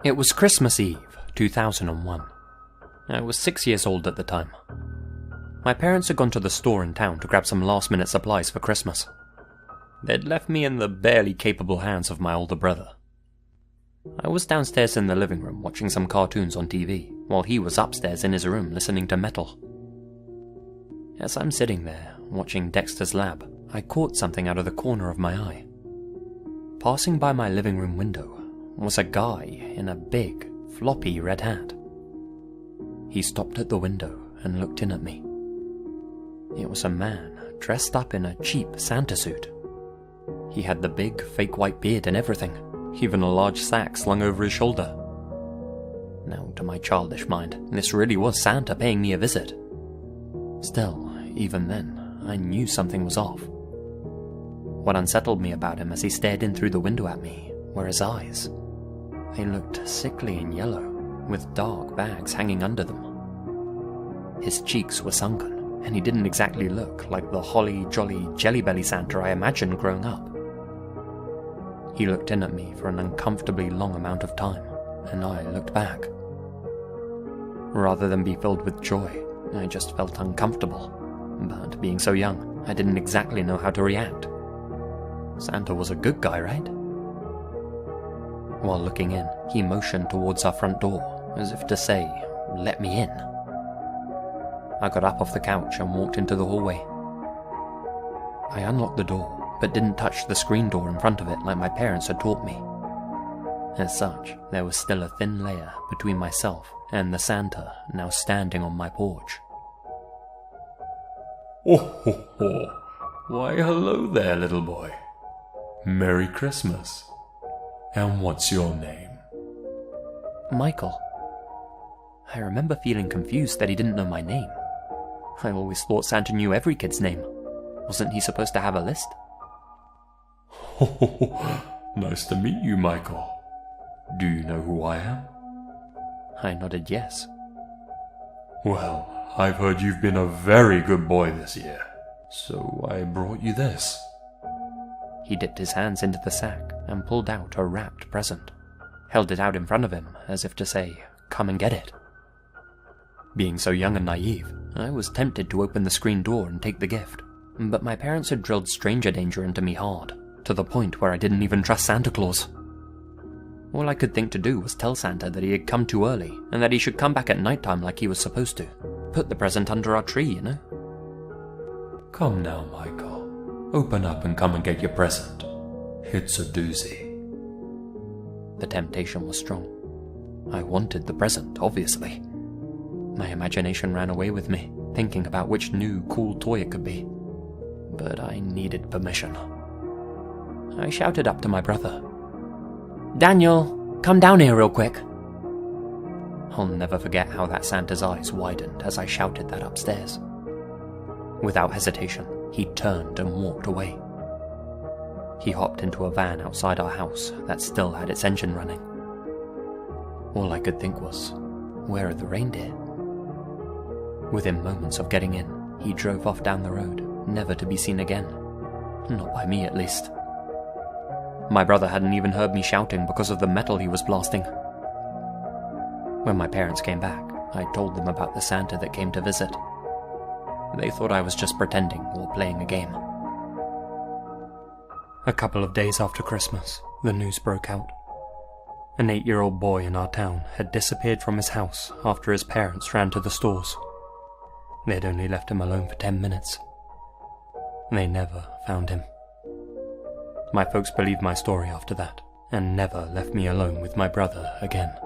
It was Christmas Eve, 2001. I was 6 years old at the time. My parents had gone to the store in town to grab some last-minute supplies for Christmas. They'd left me in the barely capable hands of my older brother. I was downstairs in the living room watching some cartoons on TV, while he was upstairs in his room listening to metal. As I'm sitting there, watching Dexter's Lab, I caught something out of the corner of my eye. Passing by my living room window was a guy in a big, floppy red hat. He stopped at the window and looked in at me. It was a man dressed up in a cheap Santa suit. He had the big, fake white beard and everything, even a large sack slung over his shoulder. Now, to my childish mind, this really was Santa paying me a visit. Still, even then, I knew something was off. What unsettled me about him as he stared in through the window at me were his eyes. They looked sickly and yellow, with dark bags hanging under them. His cheeks were sunken, and he didn't exactly look like the holly jolly jelly belly Santa I imagined growing up. He looked in at me for an uncomfortably long amount of time, and I looked back. Rather than be filled with joy, I just felt uncomfortable, but being so young, I didn't exactly know how to react. Santa was a good guy, right? While looking in, he motioned towards our front door, as if to say, "Let me in." I got up off the couch and walked into the hallway. I unlocked the door, but didn't touch the screen door in front of it like my parents had taught me. As such, there was still a thin layer between myself and the Santa now standing on my porch. Oh ho ho! Why hello there, little boy. Merry Christmas. And what's your name? Michael. I remember feeling confused that he didn't know my name. I always thought Santa knew every kid's name. Wasn't he supposed to have a list? Oh, nice to meet you, Michael. Do you know who I am? I nodded yes. Well, I've heard you've been a very good boy this year, so I brought you this. He dipped his hands into the sack and pulled out a wrapped present, held it out in front of him as if to say, "Come and get it." Being so young and naive, I was tempted to open the screen door and take the gift, but my parents had drilled stranger danger into me hard, to the point where I didn't even trust Santa Claus. All I could think to do was tell Santa that he had come too early and that he should come back at nighttime like he was supposed to. Put the present under our tree, you know? Come now, Michael. Open up and come and get your present. It's a doozy. The temptation was strong. I wanted the present, obviously. My imagination ran away with me, thinking about which new, cool toy it could be. But I needed permission. I shouted up to my brother, "Daniel, come down here real quick." I'll never forget how that Santa's eyes widened as I shouted that upstairs. Without hesitation, he turned and walked away. He hopped into a van outside our house that still had its engine running. All I could think was, where are the reindeer? Within moments of getting in, he drove off down the road, never to be seen again. Not by me, at least. My brother hadn't even heard me shouting because of the metal he was blasting. When my parents came back, I told them about the Santa that came to visit. They thought I was just pretending or playing a game. A couple of days after Christmas, the news broke out. An 8-year-old boy in our town had disappeared from his house after his parents ran to the stores. They had only left him alone for 10 minutes. They never found him. My folks believed my story after that, and never left me alone with my brother again.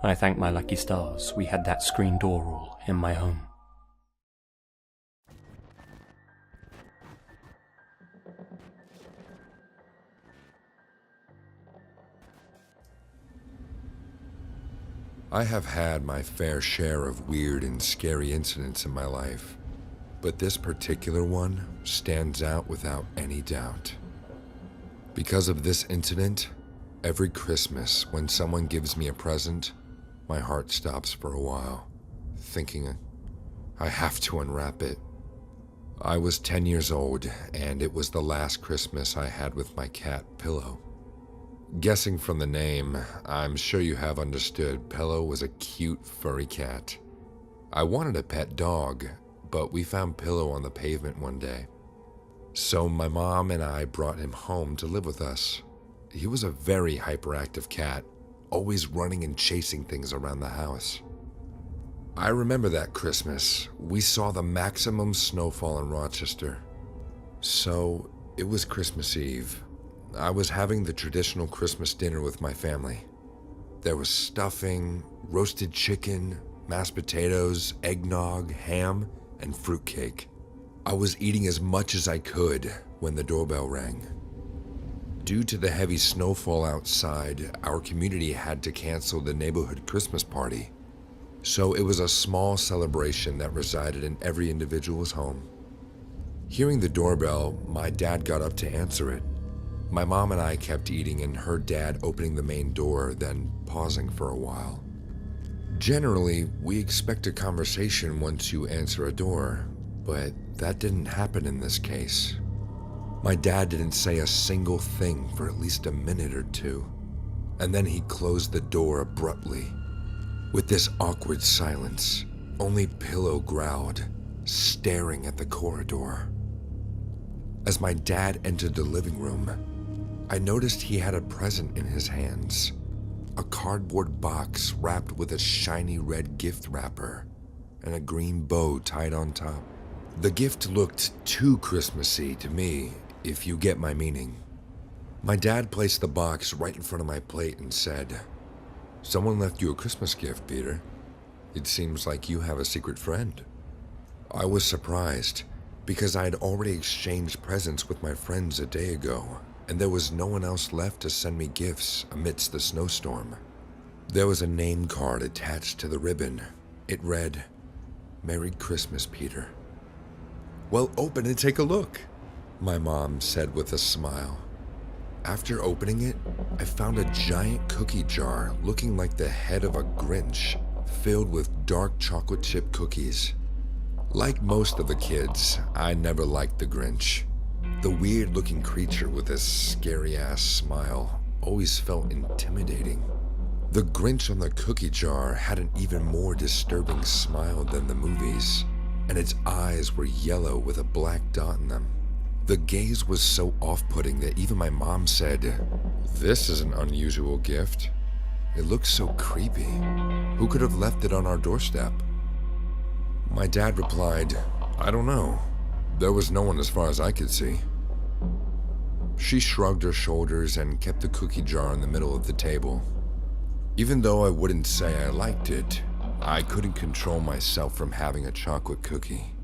I thank my lucky stars we had that screen door rule in my home. I have had my fair share of weird and scary incidents in my life, but this particular one stands out without any doubt. Because of this incident, every Christmas when someone gives me a present, my heart stops for a while, thinking I have to unwrap it. I was 10 years old, and it was the last Christmas I had with my cat, Pillow. Guessing from the name, I'm sure you have understood Pillow was a cute, furry cat. I wanted a pet dog, but we found Pillow on the pavement one day. So my mom and I brought him home to live with us. He was a very hyperactive cat, always running and chasing things around the house. I remember that Christmas, we saw the maximum snowfall in Rochester. So it was Christmas Eve. I was having the traditional Christmas dinner with my family. There was stuffing, roasted chicken, mashed potatoes, eggnog, ham, and fruitcake. I was eating as much as I could when the doorbell rang. Due to the heavy snowfall outside, our community had to cancel the neighborhood Christmas party. So it was a small celebration that resided in every individual's home. Hearing the doorbell, my dad got up to answer it. My mom and I kept eating and heard Dad opening the main door, then pausing for a while. Generally, we expect a conversation once you answer a door, but that didn't happen in this case. My dad didn't say a single thing for at least a minute or two, and then he closed the door abruptly. With this awkward silence, only Pillow growled, staring at the corridor. As my dad entered the living room, I noticed he had a present in his hands, a cardboard box wrapped with a shiny red gift wrapper and a green bow tied on top. The gift looked too Christmassy to me, if you get my meaning. My dad placed the box right in front of my plate and said, "Someone left you a Christmas gift, Peter. It seems like you have a secret friend." I was surprised because I had already exchanged presents with my friends a day ago, and there was no one else left to send me gifts amidst the snowstorm. There was a name card attached to the ribbon. It read, "Merry Christmas, Peter." "Well, open and take a look," my mom said with a smile. After opening it, I found a giant cookie jar looking like the head of a Grinch, filled with dark chocolate chip cookies. Like most of the kids, I never liked the Grinch. The weird-looking creature with his scary-ass smile always felt intimidating. The Grinch on the cookie jar had an even more disturbing smile than the movies, and its eyes were yellow with a black dot in them. The gaze was so off-putting that even my mom said, "This is an unusual gift. It looks so creepy. Who could have left it on our doorstep?" My dad replied, "I don't know. There was no one as far as I could see." She shrugged her shoulders and kept the cookie jar in the middle of the table. Even though I wouldn't say I liked it, I couldn't control myself from having a chocolate cookie.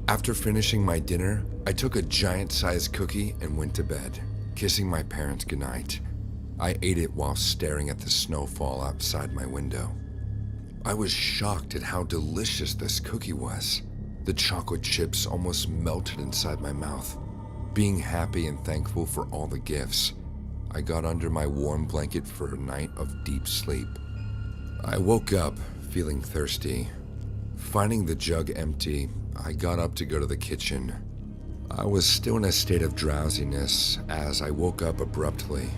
After finishing my dinner, I took a giant-sized cookie and went to bed, kissing my parents goodnight. I ate it while staring at the snowfall outside my window. I was shocked at how delicious this cookie was. The chocolate chips almost melted inside my mouth. Being happy and thankful for all the gifts, I got under my warm blanket for a night of deep sleep. I woke up feeling thirsty. Finding the jug empty, I got up to go to the kitchen. I was still in a state of drowsiness as I woke up abruptly.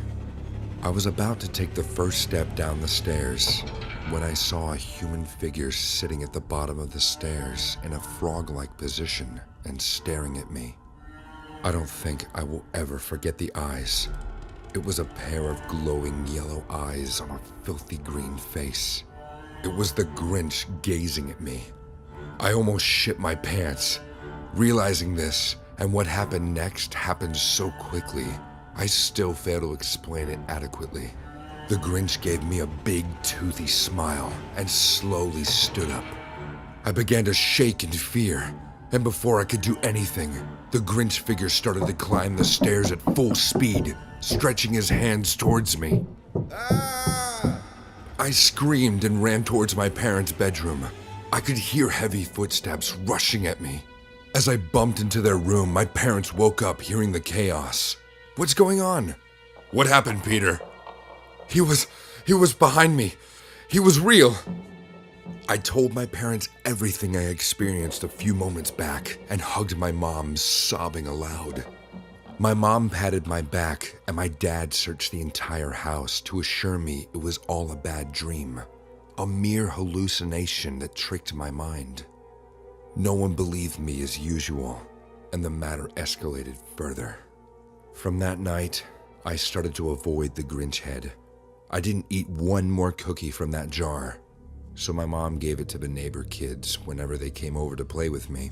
I was about to take the first step down the stairs when I saw a human figure sitting at the bottom of the stairs in a frog-like position and staring at me. I don't think I will ever forget the eyes. It was a pair of glowing yellow eyes on a filthy green face. It was the Grinch gazing at me. I almost shit my pants. Realizing this and what happened next happened so quickly, I still fail to explain it adequately. The Grinch gave me a big, toothy smile and slowly stood up. I began to shake in fear, and before I could do anything, the Grinch figure started to climb the stairs at full speed, stretching his hands towards me. Ah! I screamed and ran towards my parents' bedroom. I could hear heavy footsteps rushing at me. As I bumped into their room, my parents woke up hearing the chaos. "What's going on?" "What happened, Peter?" He was behind me. He was real." I told my parents everything I experienced a few moments back and hugged my mom, sobbing aloud. My mom patted my back, and my dad searched the entire house to assure me it was all a bad dream, a mere hallucination that tricked my mind. No one believed me as usual, and the matter escalated further. From that night, I started to avoid the Grinch head. I didn't eat one more cookie from that jar, so my mom gave it to the neighbor kids whenever they came over to play with me.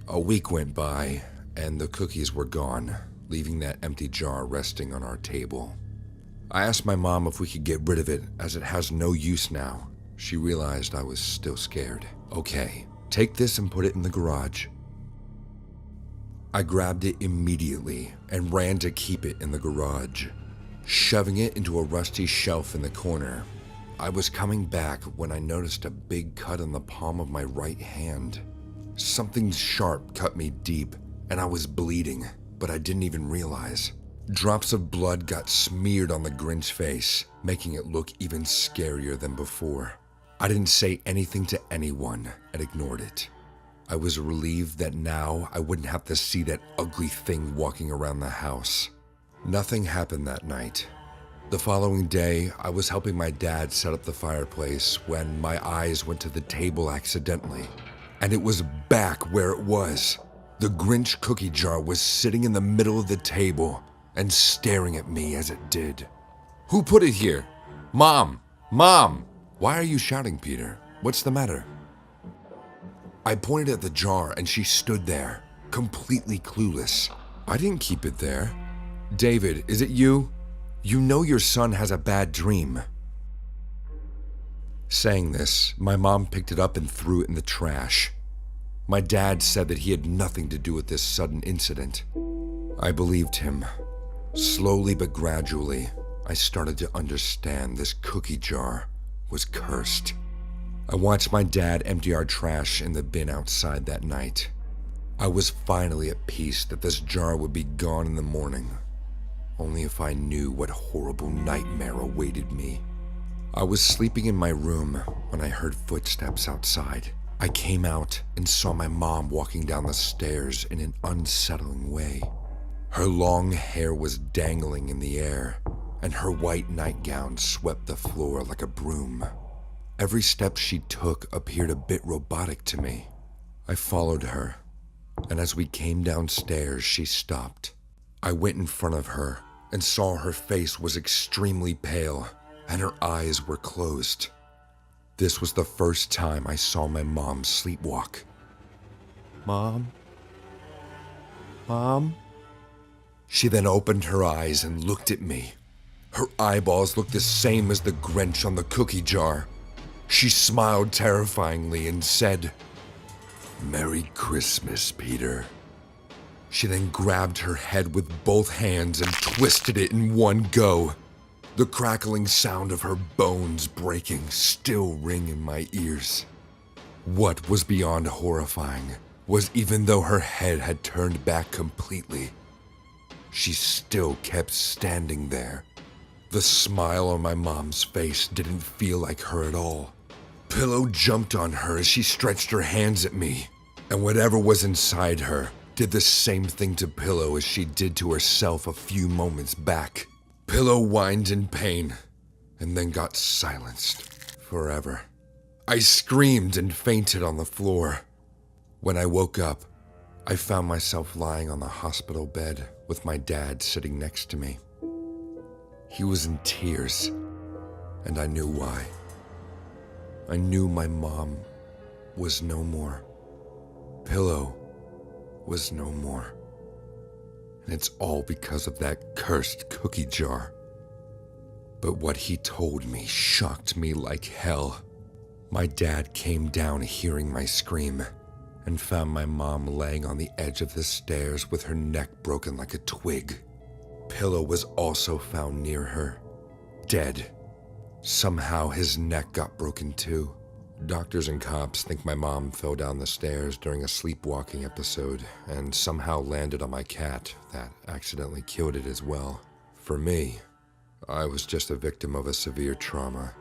A week went by, and the cookies were gone, leaving that empty jar resting on our table. I asked my mom if we could get rid of it, as it has no use now. She realized I was still scared. Okay, take this and put it in the garage. I grabbed it immediately and ran to keep it in the garage, shoving it into a rusty shelf in the corner. I was coming back when I noticed a big cut on the palm of my right hand. Something sharp cut me deep, and I was bleeding, but I didn't even realize. Drops of blood got smeared on the Grinch face, making it look even scarier than before. I didn't say anything to anyone and ignored it. I was relieved that now I wouldn't have to see that ugly thing walking around the house. Nothing happened that night. The following day, I was helping my dad set up the fireplace when my eyes went to the table accidentally, and it was back where it was. The Grinch cookie jar was sitting in the middle of the table and staring at me as it did. "Who put it here? Mom! Mom!" "Why are you shouting, Peter? What's the matter?" I pointed at the jar and she stood there, completely clueless. "I didn't keep it there." "David, is it you? You know your son has a bad dream." Saying this, my mom picked it up and threw it in the trash. My dad said that he had nothing to do with this sudden incident. I believed him. Slowly but gradually, I started to understand this cookie jar was cursed. I watched my dad empty our trash in the bin outside that night. I was finally at peace that this jar would be gone in the morning. Only if I knew what horrible nightmare awaited me. I was sleeping in my room when I heard footsteps outside. I came out and saw my mom walking down the stairs in an unsettling way. Her long hair was dangling in the air, and her white nightgown swept the floor like a broom. Every step she took appeared a bit robotic to me. I followed her, and as we came downstairs, she stopped. I went in front of her and saw her face was extremely pale, and her eyes were closed. This was the first time I saw my mom sleepwalk. "Mom? Mom?" She then opened her eyes and looked at me. Her eyeballs looked the same as the Grinch on the cookie jar. She smiled terrifyingly and said, "Merry Christmas, Peter." She then grabbed her head with both hands and twisted it in one go. The crackling sound of her bones breaking still ring in my ears. What was beyond horrifying was even though her head had turned back completely, she still kept standing there. The smile on my mom's face didn't feel like her at all. Pillow jumped on her as she stretched her hands at me, and whatever was inside her did the same thing to Pillow as she did to herself a few moments back. Pillow whined in pain, and then got silenced forever. I screamed and fainted on the floor. When I woke up, I found myself lying on the hospital bed with my dad sitting next to me. He was in tears, and I knew why. I knew my mom was no more. Pillow was no more. And it's all because of that cursed cookie jar. But what he told me shocked me like hell. My dad came down hearing my scream and found my mom laying on the edge of the stairs with her neck broken like a twig. Pillow was also found near her, dead. Somehow his neck got broken too. Doctors and cops think my mom fell down the stairs during a sleepwalking episode and somehow landed on my cat that accidentally killed it as well. For me, I was just a victim of a severe trauma,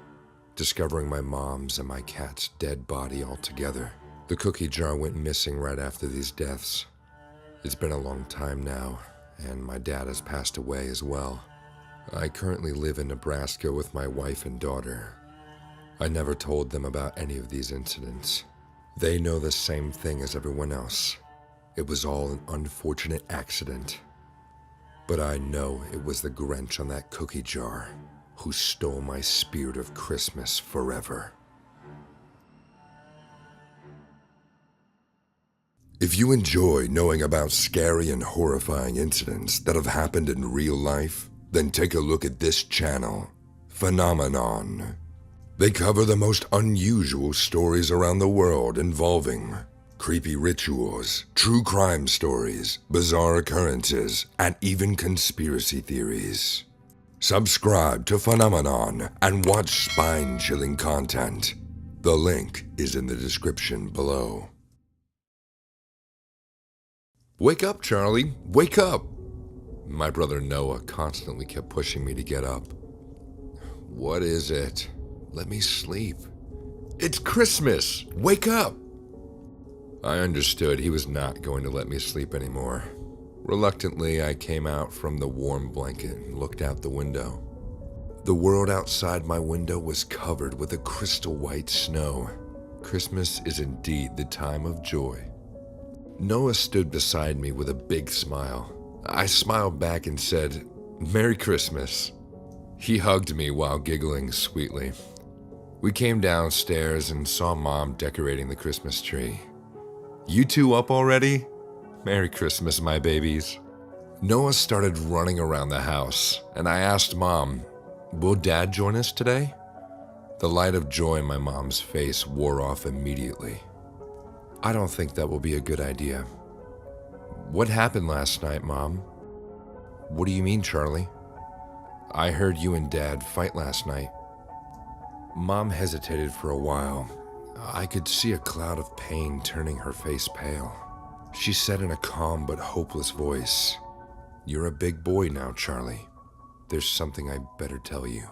discovering my mom's and my cat's dead body all together. The cookie jar went missing right after these deaths. It's been a long time now, and my dad has passed away as well. I currently live in Nebraska with my wife and daughter. I never told them about any of these incidents. They know the same thing as everyone else. It was all an unfortunate accident. But I know it was the Grinch on that cookie jar who stole my spirit of Christmas forever. If you enjoy knowing about scary and horrifying incidents that have happened in real life, then take a look at this channel, Phenomenon. They cover the most unusual stories around the world involving creepy rituals, true crime stories, bizarre occurrences, and even conspiracy theories. Subscribe to Phenomenon and watch spine-chilling content. The link is in the description below. Wake up, Charlie, wake up! My brother Noah constantly kept pushing me to get up. What is it? Let me sleep. It's Christmas! Wake up! I understood he was not going to let me sleep anymore. Reluctantly, I came out from the warm blanket and looked out the window. The world outside my window was covered with a crystal white snow. Christmas is indeed the time of joy. Noah stood beside me with a big smile. I smiled back and said, "Merry Christmas." He hugged me while giggling sweetly. We came downstairs and saw Mom decorating the Christmas tree. "You two up already? Merry Christmas, my babies." Noah started running around the house, and I asked Mom, "Will Dad join us today?" The light of joy in my mom's face wore off immediately. "I don't think that will be a good idea." "What happened last night, Mom?" "What do you mean, Charlie?" "I heard you and Dad fight last night." Mom hesitated for a while. I could see a cloud of pain turning her face pale. She said in a calm but hopeless voice, "You're a big boy now, Charlie. There's something I better tell you.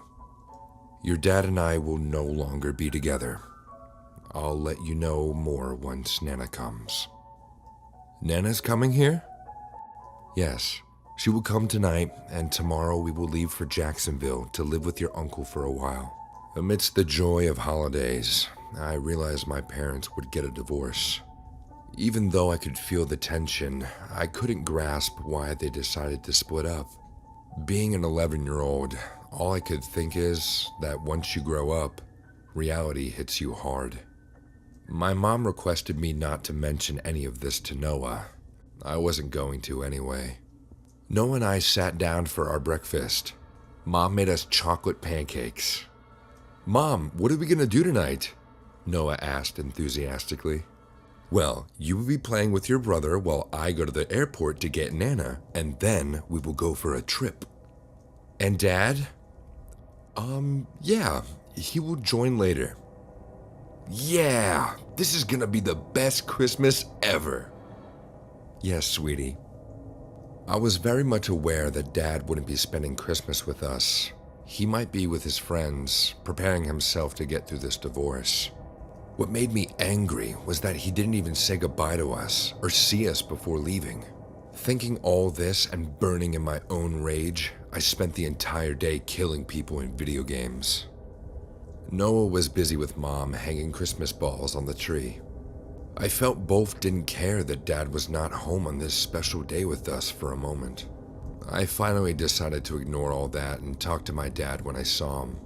Your dad and I will no longer be together. I'll let you know more once Nana comes." "Nana's coming here?" "Yes. She will come tonight, and tomorrow we will leave for Jacksonville to live with your uncle for a while." Amidst the joy of holidays, I realized my parents would get a divorce. Even though I could feel the tension, I couldn't grasp why they decided to split up. Being an 11-year-old, all I could think is that once you grow up, reality hits you hard. My mom requested me not to mention any of this to Noah. I wasn't going to anyway. Noah and I sat down for our breakfast. Mom made us chocolate pancakes. "Mom, what are we going to do tonight?" Noah asked enthusiastically. "Well, you will be playing with your brother while I go to the airport to get Nana, and then we will go for a trip." "And Dad?" Yeah, he will join later." "Yeah, this is gonna be the best Christmas ever." "Yes, sweetie." I was very much aware that Dad wouldn't be spending Christmas with us. He might be with his friends, preparing himself to get through this divorce. What made me angry was that he didn't even say goodbye to us or see us before leaving. Thinking all this and burning in my own rage, I spent the entire day killing people in video games. Noah was busy with Mom hanging Christmas balls on the tree. I felt both didn't care that Dad was not home on this special day with us for a moment. I finally decided to ignore all that and talk to my dad when I saw him.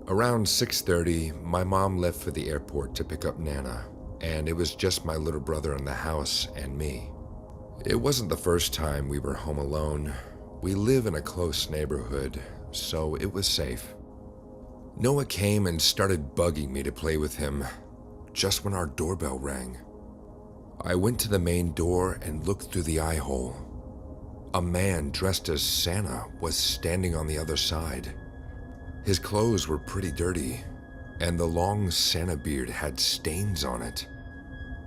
Around 6:30, my mom left for the airport to pick up Nana, and it was just my little brother in the house and me. It wasn't the first time we were home alone. We live in a close neighborhood, so it was safe. Noah came and started bugging me to play with him, just when our doorbell rang. I went to the main door and looked through the eye hole. A man dressed as Santa was standing on the other side. His clothes were pretty dirty, and the long Santa beard had stains on it.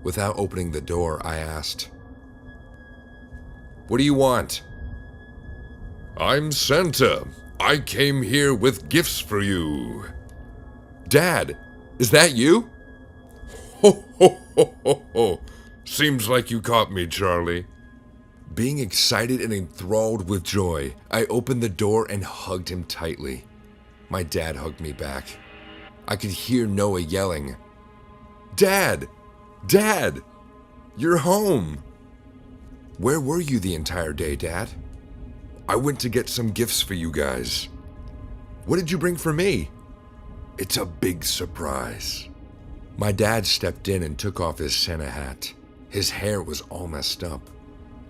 Without opening the door, I asked, "What do you want?" I'm Santa. I came here with gifts for you. "Dad, is that you?" Ho, ho, ho, ho, ho. Seems like you caught me, Charlie. Being excited and enthralled with joy, I opened the door and hugged him tightly. My dad hugged me back. I could hear Noah yelling, "Dad! Dad! You're home!" "Where were you the entire day, Dad?" "I went to get some gifts for you guys." "What did you bring for me?" "It's a big surprise." My dad stepped in and took off his Santa hat. His hair was all messed up,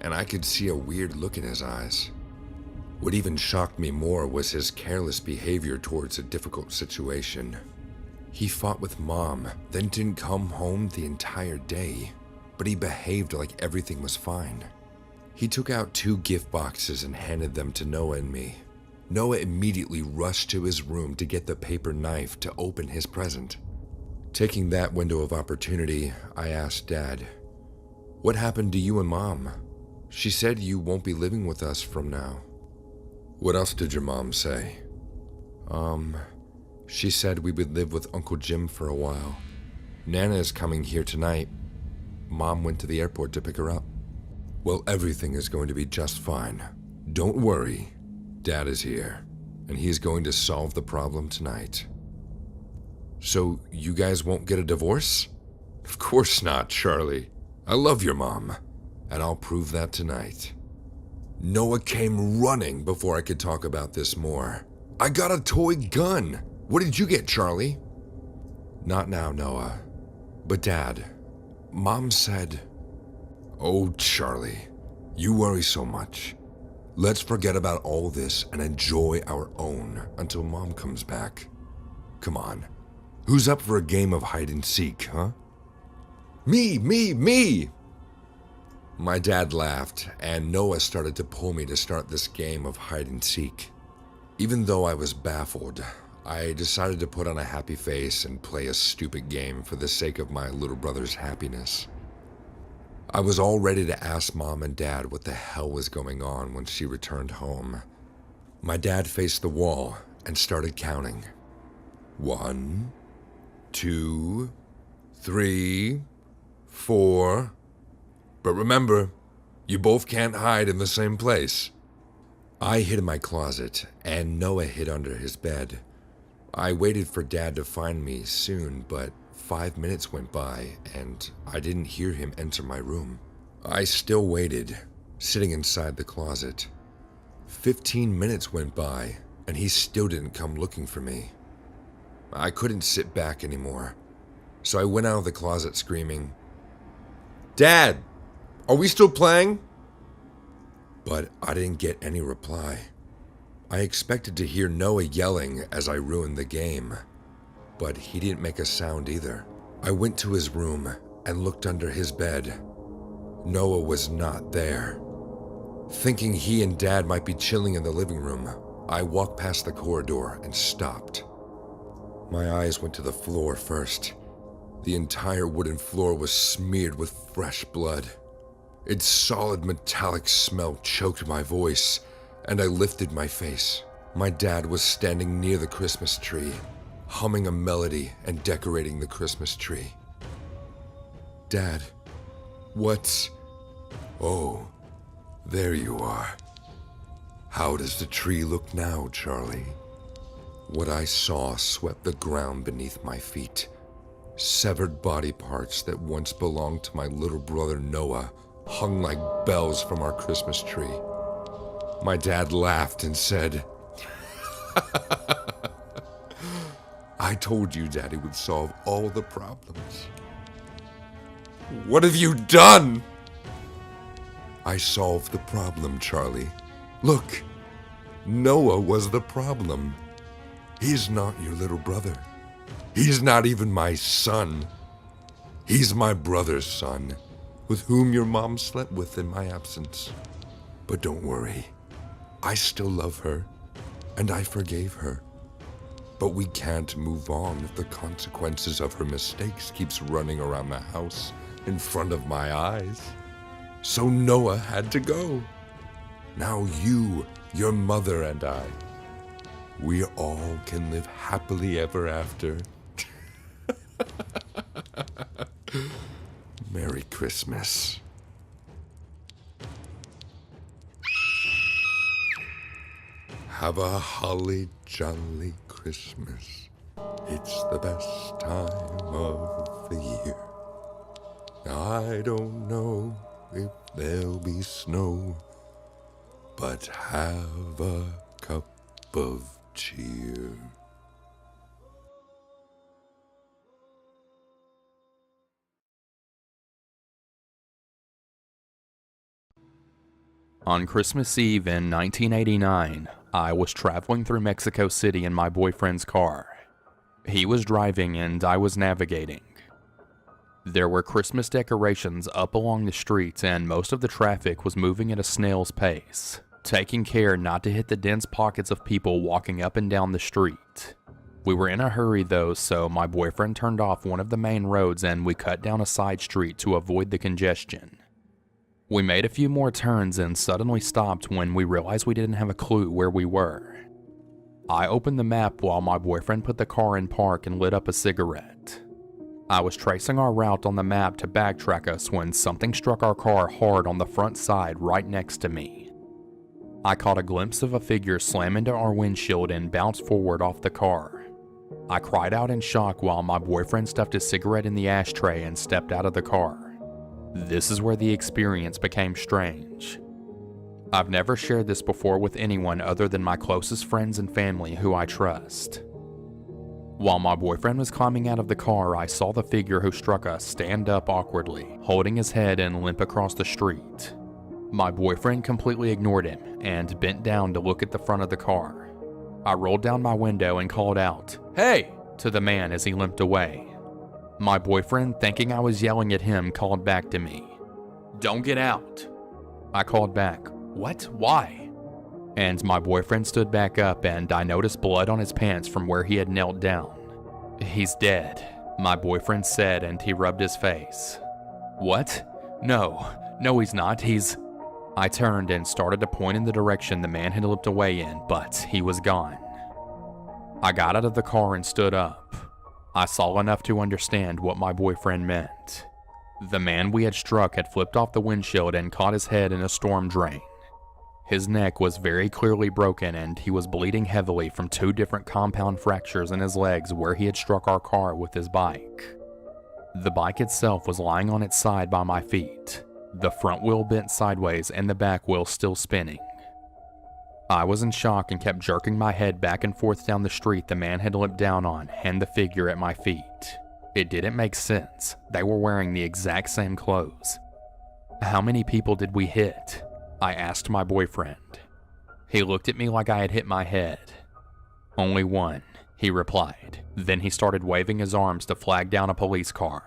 and I could see a weird look in his eyes. What even shocked me more was his careless behavior towards a difficult situation. He fought with Mom, then didn't come home the entire day, but he behaved like everything was fine. He took out 2 gift boxes and handed them to Noah and me. Noah immediately rushed to his room to get the paper knife to open his present. Taking that window of opportunity, I asked Dad, "What happened to you and Mom? She said you won't be living with us from now." "What else did your mom say?" She said we would live with Uncle Jim for a while. Nana is coming here tonight. Mom went to the airport to pick her up." "Well, everything is going to be just fine. Don't worry. Dad is here, and he is going to solve the problem tonight." "So you guys won't get a divorce?" "Of course not, Charlie. I love your mom, and I'll prove that tonight." Noah came running before I could talk about this more. "I got a toy gun. What did you get, Charlie?" "Not now, Noah. But Dad, Mom said..." "Oh, Charlie, you worry so much. Let's forget about all this and enjoy our own until Mom comes back. Come on, who's up for a game of hide and seek, huh?" Me! My dad laughed, and Noah started to pull me to start this game of hide and seek. Even though I was baffled, I decided to put on a happy face and play a stupid game for the sake of my little brother's happiness. I was all ready to ask Mom and Dad what the hell was going on when she returned home. My dad faced the wall and started counting. 1, 2, 3, 4. But remember, you both can't hide in the same place. I hid in my closet, and Noah hid under his bed. I waited for Dad to find me soon, but 5 minutes went by, and I didn't hear him enter my room. I still waited, sitting inside the closet. 15 minutes went by, and he still didn't come looking for me. I couldn't sit back anymore, so I went out of the closet screaming, "Dad, are we still playing?" But I didn't get any reply. I expected to hear Noah yelling as I ruined the game, but he didn't make a sound either. I went to his room and looked under his bed. Noah was not there. Thinking he and Dad might be chilling in the living room, I walked past the corridor and stopped. My eyes went to the floor first. The entire wooden floor was smeared with fresh blood. Its solid metallic smell choked my voice, and I lifted my face. My dad was standing near the Christmas tree, humming a melody and decorating the Christmas tree. "Dad, what's..." "Oh, there you are. How does the tree look now, Charlie?" What I saw swept the ground beneath my feet. Severed body parts that once belonged to my little brother Noah hung like bells from our Christmas tree. My dad laughed and said, "I told you Daddy would solve all the problems." "What have you done?" "I solved the problem, Charlie. Look, Noah was the problem. He's not your little brother. He's not even my son. He's my brother's son, with whom your mom slept with in my absence. But don't worry, I still love her, and I forgave her. But we can't move on if the consequences of her mistakes keeps running around the house in front of my eyes. So Noah had to go. Now you, your mother, and I, we all can live happily ever after. Merry Christmas." Have a holly jolly Christmas. It's the best time of the year. I don't know if there'll be snow, but have a cup of cheer. On Christmas Eve in 1989, I was traveling through Mexico City in my boyfriend's car. He was driving and I was navigating. There were Christmas decorations up along the streets and most of the traffic was moving at a snail's pace, taking care not to hit the dense pockets of people walking up and down the street. We were in a hurry though, so my boyfriend turned off one of the main roads and we cut down a side street to avoid the congestion. We made a few more turns and suddenly stopped when we realized we didn't have a clue where we were. I opened the map while my boyfriend put the car in park and lit up a cigarette. I was tracing our route on the map to backtrack us when something struck our car hard on the front side right next to me. I caught a glimpse of a figure slam into our windshield and bounce forward off the car. I cried out in shock while my boyfriend stuffed his cigarette in the ashtray and stepped out of the car. This is where the experience became strange. I've never shared this before with anyone other than my closest friends and family who I trust. While my boyfriend was climbing out of the car, I saw the figure who struck us stand up awkwardly, holding his head and limp across the street. My boyfriend completely ignored him and bent down to look at the front of the car. I rolled down my window and called out, "Hey!" to the man as he limped away. My boyfriend, thinking I was yelling at him, called back to me, "Don't get out." I called back, "What? Why?" And my boyfriend stood back up and I noticed blood on his pants from where he had knelt down. "He's dead," my boyfriend said and he rubbed his face. "What? No, he's not, I turned and started to point in the direction the man had limped away in, but he was gone. I got out of the car and stood up. I saw enough to understand what my boyfriend meant. The man we had struck had flipped off the windshield and caught his head in a storm drain. His neck was very clearly broken and he was bleeding heavily from 2 different compound fractures in his legs where he had struck our car with his bike. The bike itself was lying on its side by my feet, the front wheel bent sideways and the back wheel still spinning. I was in shock and kept jerking my head back and forth down the street the man had limped down on and the figure at my feet. It didn't make sense. They were wearing the exact same clothes. "How many people did we hit?" I asked my boyfriend. He looked at me like I had hit my head. "Only one," he replied. Then he started waving his arms to flag down a police car.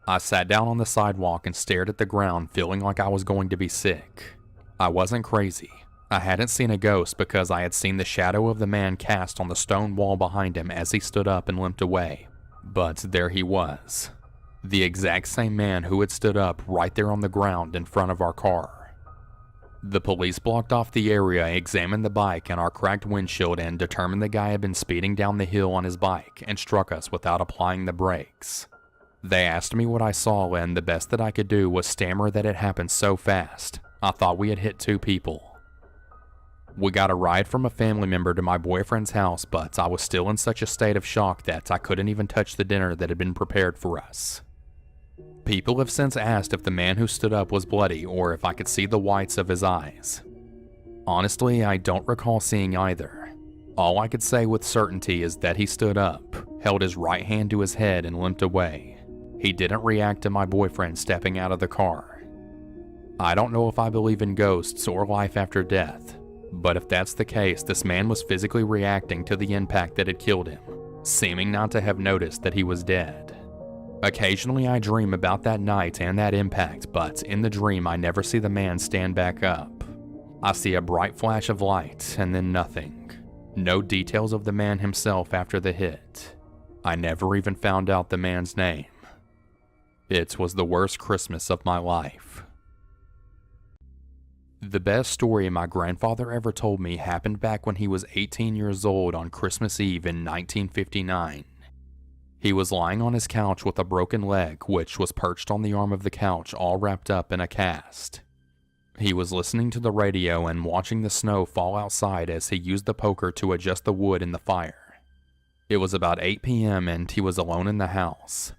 I sat down on the sidewalk and stared at the ground, feeling like I was going to be sick. I wasn't crazy. I hadn't seen a ghost because I had seen the shadow of the man cast on the stone wall behind him as he stood up and limped away. But there he was. The exact same man who had stood up right there on the ground in front of our car. The police blocked off the area, examined the bike and our cracked windshield and determined the guy had been speeding down the hill on his bike and struck us without applying the brakes. They asked me what I saw and the best that I could do was stammer that it happened so fast. I thought we had hit 2 people. We got a ride from a family member to my boyfriend's house, but I was still in such a state of shock that I couldn't even touch the dinner that had been prepared for us. People have since asked if the man who stood up was bloody or if I could see the whites of his eyes. Honestly, I don't recall seeing either. All I could say with certainty is that he stood up, held his right hand to his head and limped away. He didn't react to my boyfriend stepping out of the car. I don't know if I believe in ghosts or life after death. But if that's the case, this man was physically reacting to the impact that had killed him, seeming not to have noticed that he was dead. Occasionally I dream about that night and that impact, but in the dream I never see the man stand back up. I see a bright flash of light and then nothing. No details of the man himself after the hit. I never even found out the man's name. It was the worst Christmas of my life. The best story my grandfather ever told me happened back when he was 18 years old on Christmas Eve in 1959. He was lying on his couch with a broken leg, which was perched on the arm of the couch all wrapped up in a cast. He was listening to the radio and watching the snow fall outside as he used the poker to adjust the wood in the fire. It was about 8 p.m. and he was alone in the house.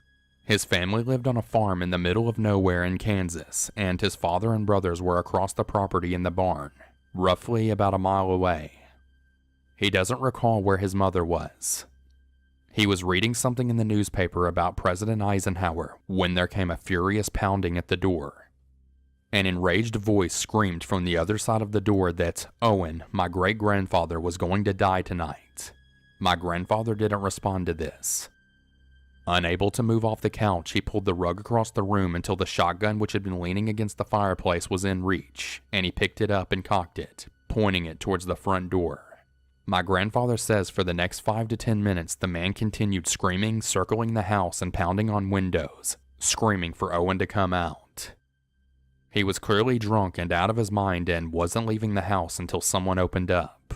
His family lived on a farm in the middle of nowhere in Kansas, and his father and brothers were across the property in the barn, roughly about a mile away. He doesn't recall where his mother was. He was reading something in the newspaper about President Eisenhower when there came a furious pounding at the door. An enraged voice screamed from the other side of the door that Owen, my great-grandfather, was going to die tonight. My grandfather didn't respond to this. Unable to move off the couch, he pulled the rug across the room until the shotgun which had been leaning against the fireplace was in reach, and he picked it up and cocked it, pointing it towards the front door. My grandfather says for the next 5 to 10 minutes the man continued screaming, circling the house and pounding on windows, screaming for Owen to come out. He was clearly drunk and out of his mind and wasn't leaving the house until someone opened up.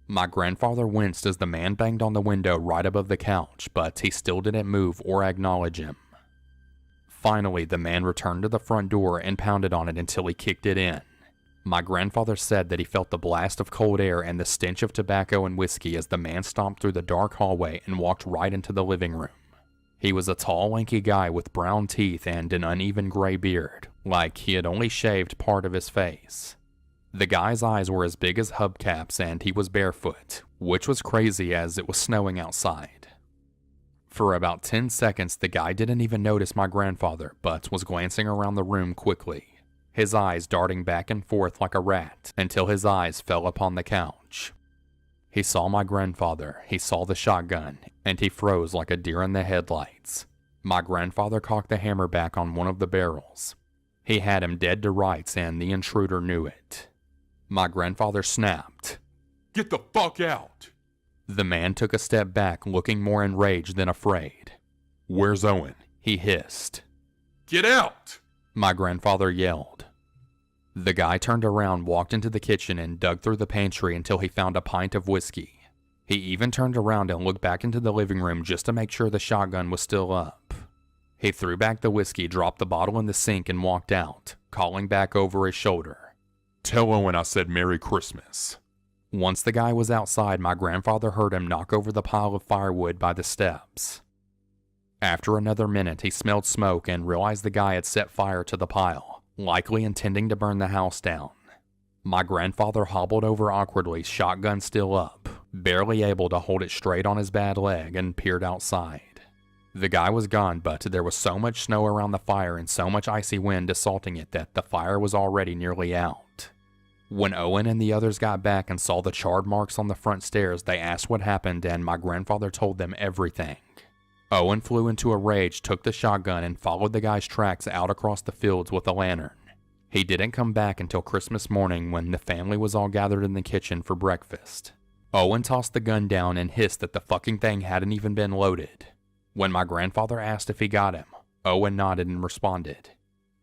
My grandfather winced as the man banged on the window right above the couch, but he still didn't move or acknowledge him. Finally, the man returned to the front door and pounded on it until he kicked it in. My grandfather said that he felt the blast of cold air and the stench of tobacco and whiskey as the man stomped through the dark hallway and walked right into the living room. He was a tall, lanky guy with brown teeth and an uneven gray beard, like he had only shaved part of his face. The guy's eyes were as big as hubcaps and he was barefoot, which was crazy as it was snowing outside. For about 10 seconds, the guy didn't even notice my grandfather, but was glancing around the room quickly, his eyes darting back and forth like a rat until his eyes fell upon the couch. He saw my grandfather, he saw the shotgun, and he froze like a deer in the headlights. My grandfather cocked the hammer back on one of the barrels. He had him dead to rights, and the intruder knew it. My grandfather snapped, Get the fuck out! The man took a step back, looking more enraged than afraid. Where's Owen? He hissed. Get out! My grandfather yelled. The guy turned around, walked into the kitchen, and dug through the pantry until he found a pint of whiskey. He even turned around and looked back into the living room just to make sure the shotgun was still up. He threw back the whiskey, dropped the bottle in the sink, and walked out, calling back over his shoulder. Tell Owen I said Merry Christmas. Once the guy was outside, my grandfather heard him knock over the pile of firewood by the steps. After another minute, he smelled smoke and realized the guy had set fire to the pile, likely intending to burn the house down. My grandfather hobbled over awkwardly, shotgun still up, barely able to hold it straight on his bad leg, and peered outside. The guy was gone, but there was so much snow around the fire and so much icy wind assaulting it that the fire was already nearly out. When Owen and the others got back and saw the charred marks on the front stairs, they asked what happened, and my grandfather told them everything. Owen flew into a rage, took the shotgun, and followed the guy's tracks out across the fields with a lantern. He didn't come back until Christmas morning when the family was all gathered in the kitchen for breakfast. Owen tossed the gun down and hissed that the fucking thing hadn't even been loaded. When my grandfather asked if he got him, Owen nodded and responded,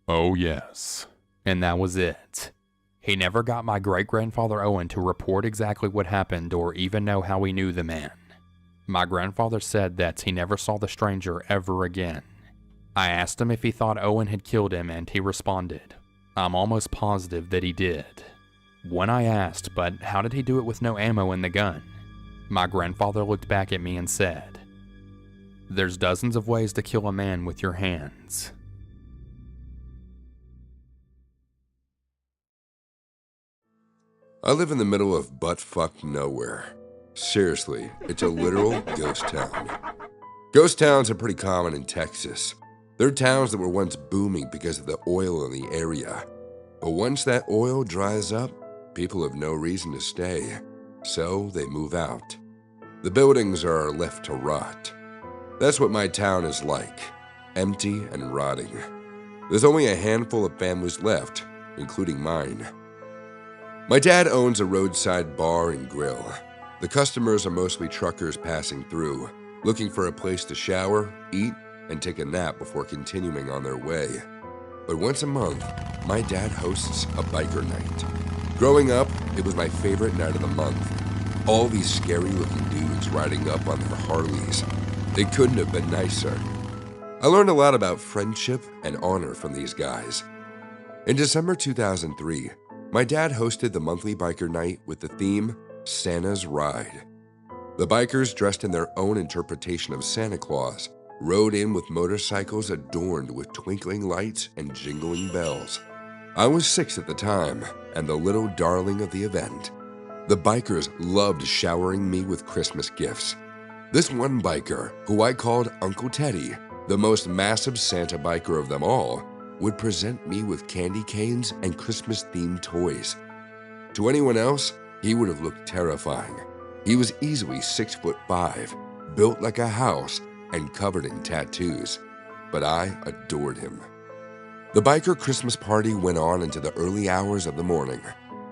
Oh yes. And that was it. He never got my great-grandfather Owen to report exactly what happened or even know how he knew the man. My grandfather said that he never saw the stranger ever again. I asked him if he thought Owen had killed him, and he responded, I'm almost positive that he did. When I asked, but how did he do it with no ammo in the gun? My grandfather looked back at me and said, There's dozens of ways to kill a man with your hands. I live in the middle of butt-fuck nowhere. Seriously, it's a literal ghost town. Ghost towns are pretty common in Texas. They're towns that were once booming because of the oil in the area. But once that oil dries up, people have no reason to stay, so they move out. The buildings are left to rot. That's what my town is like, empty and rotting. There's only a handful of families left, including mine. My dad owns a roadside bar and grill. The customers are mostly truckers passing through, looking for a place to shower, eat, and take a nap before continuing on their way. But once a month, my dad hosts a biker night. Growing up, it was my favorite night of the month. All these scary-looking dudes riding up on their Harleys. They couldn't have been nicer. I learned a lot about friendship and honor from these guys. In December 2003, my dad hosted the monthly biker night with the theme Santa's Ride. The bikers, dressed in their own interpretation of Santa Claus, rode in with motorcycles adorned with twinkling lights and jingling bells. I was 6 at the time and the little darling of the event. The bikers loved showering me with Christmas gifts. This one biker, who I called Uncle Teddy, the most massive Santa biker of them all, would present me with candy canes and Christmas-themed toys. To anyone else, he would have looked terrifying. He was easily 6'5", built like a house, and covered in tattoos. But I adored him. The biker Christmas party went on into the early hours of the morning,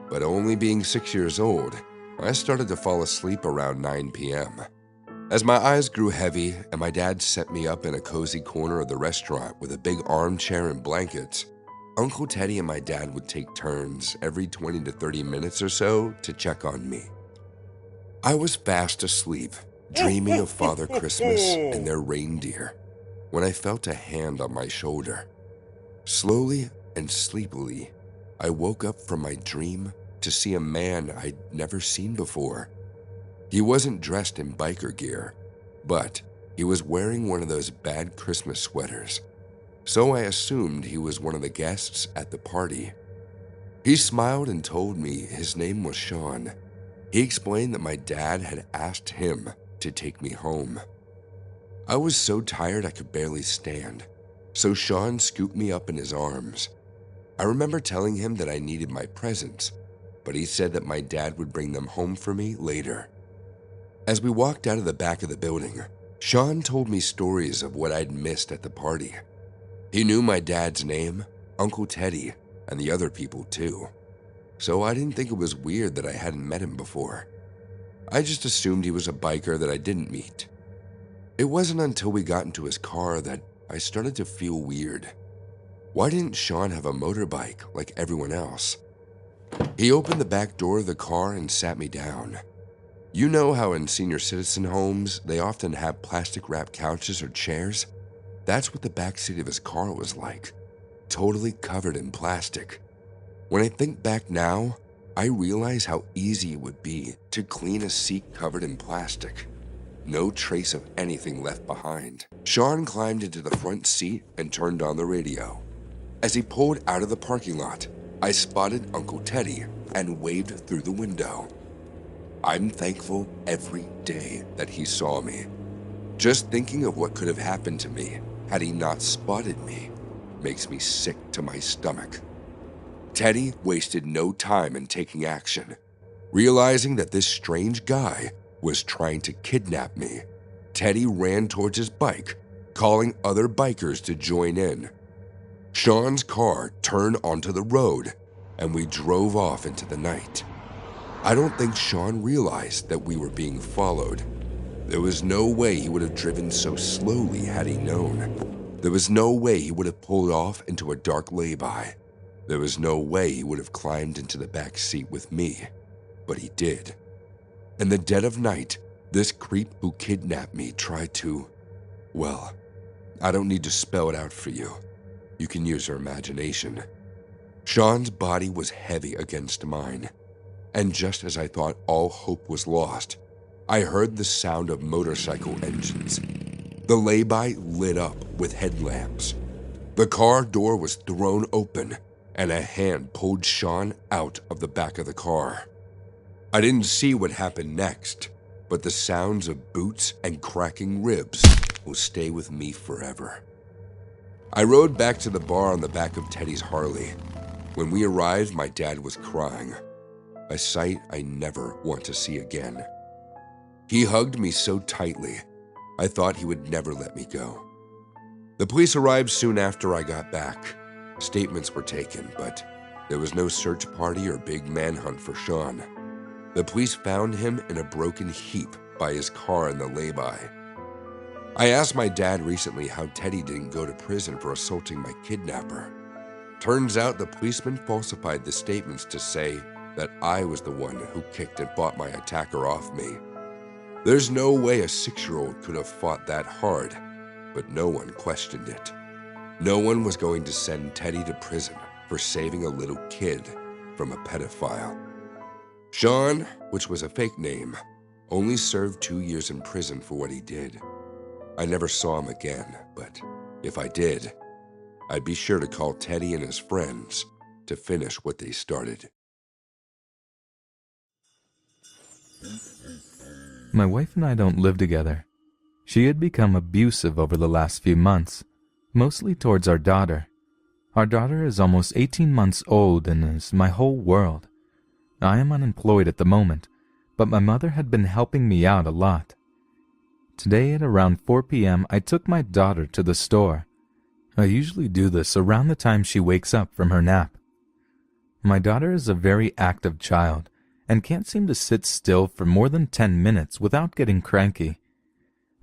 but only being 6 years old, I started to fall asleep around 9 p.m. As my eyes grew heavy and my dad set me up in a cozy corner of the restaurant with a big armchair and blankets, Uncle Teddy and my dad would take turns every 20 to 30 minutes or so to check on me. I was fast asleep, dreaming of Father Christmas and their reindeer, when I felt a hand on my shoulder. Slowly and sleepily, I woke up from my dream to see a man I'd never seen before. He wasn't dressed in biker gear, but he was wearing one of those bad Christmas sweaters, so I assumed he was one of the guests at the party. He smiled and told me his name was Sean. He explained that my dad had asked him to take me home. I was so tired I could barely stand, so Sean scooped me up in his arms. I remember telling him that I needed my presents, but he said that my dad would bring them home for me later. As we walked out of the back of the building, Sean told me stories of what I'd missed at the party. He knew my dad's name, Uncle Teddy, and the other people too. So I didn't think it was weird that I hadn't met him before. I just assumed he was a biker that I didn't meet. It wasn't until we got into his car that I started to feel weird. Why didn't Sean have a motorbike like everyone else? He opened the back door of the car and sat me down. You know how in senior citizen homes, they often have plastic-wrapped couches or chairs? That's what the backseat of his car was like, totally covered in plastic. When I think back now, I realize how easy it would be to clean a seat covered in plastic. No trace of anything left behind. Sean climbed into the front seat and turned on the radio. As he pulled out of the parking lot, I spotted Uncle Teddy and waved through the window. I'm thankful every day that he saw me. Just thinking of what could have happened to me had he not spotted me makes me sick to my stomach. Teddy wasted no time in taking action. Realizing that this strange guy was trying to kidnap me, Teddy ran towards his bike, calling other bikers to join in. Sean's car turned onto the road, and we drove off into the night. I don't think Sean realized that we were being followed. There was no way he would have driven so slowly had he known. There was no way he would have pulled off into a dark lay-by. There was no way he would have climbed into the back seat with me, but he did. In the dead of night, this creep who kidnapped me tried to, well, I don't need to spell it out for you. You can use your imagination. Sean's body was heavy against mine, and just as I thought all hope was lost, I heard the sound of motorcycle engines. The lay-by lit up with headlamps. The car door was thrown open, and a hand pulled Sean out of the back of the car. I didn't see what happened next, but the sounds of boots and cracking ribs will stay with me forever. I rode back to the bar on the back of Teddy's Harley. When we arrived, my dad was crying, a sight I never want to see again. He hugged me so tightly, I thought he would never let me go. The police arrived soon after I got back. Statements were taken, but there was no search party or big manhunt for Sean. The police found him in a broken heap by his car in the lay-by. I asked my dad recently how Teddy didn't go to prison for assaulting my kidnapper. Turns out the policeman falsified the statements to say that I was the one who kicked and fought my attacker off me. There's no way a 6-year-old could have fought that hard, but no one questioned it. No one was going to send Teddy to prison for saving a little kid from a pedophile. Sean, which was a fake name, only served 2 years in prison for what he did. I never saw him again, but if I did, I'd be sure to call Teddy and his friends to finish what they started. My wife and I don't live together. She had become abusive over the last few months, mostly towards our daughter. Our daughter is almost 18 months old and is my whole world. I am unemployed at the moment, but my mother had been helping me out a lot. Today at around 4 p.m. I took my daughter to the store. I usually do this around the time she wakes up from her nap. My daughter is a very active child and can't seem to sit still for more than 10 minutes without getting cranky.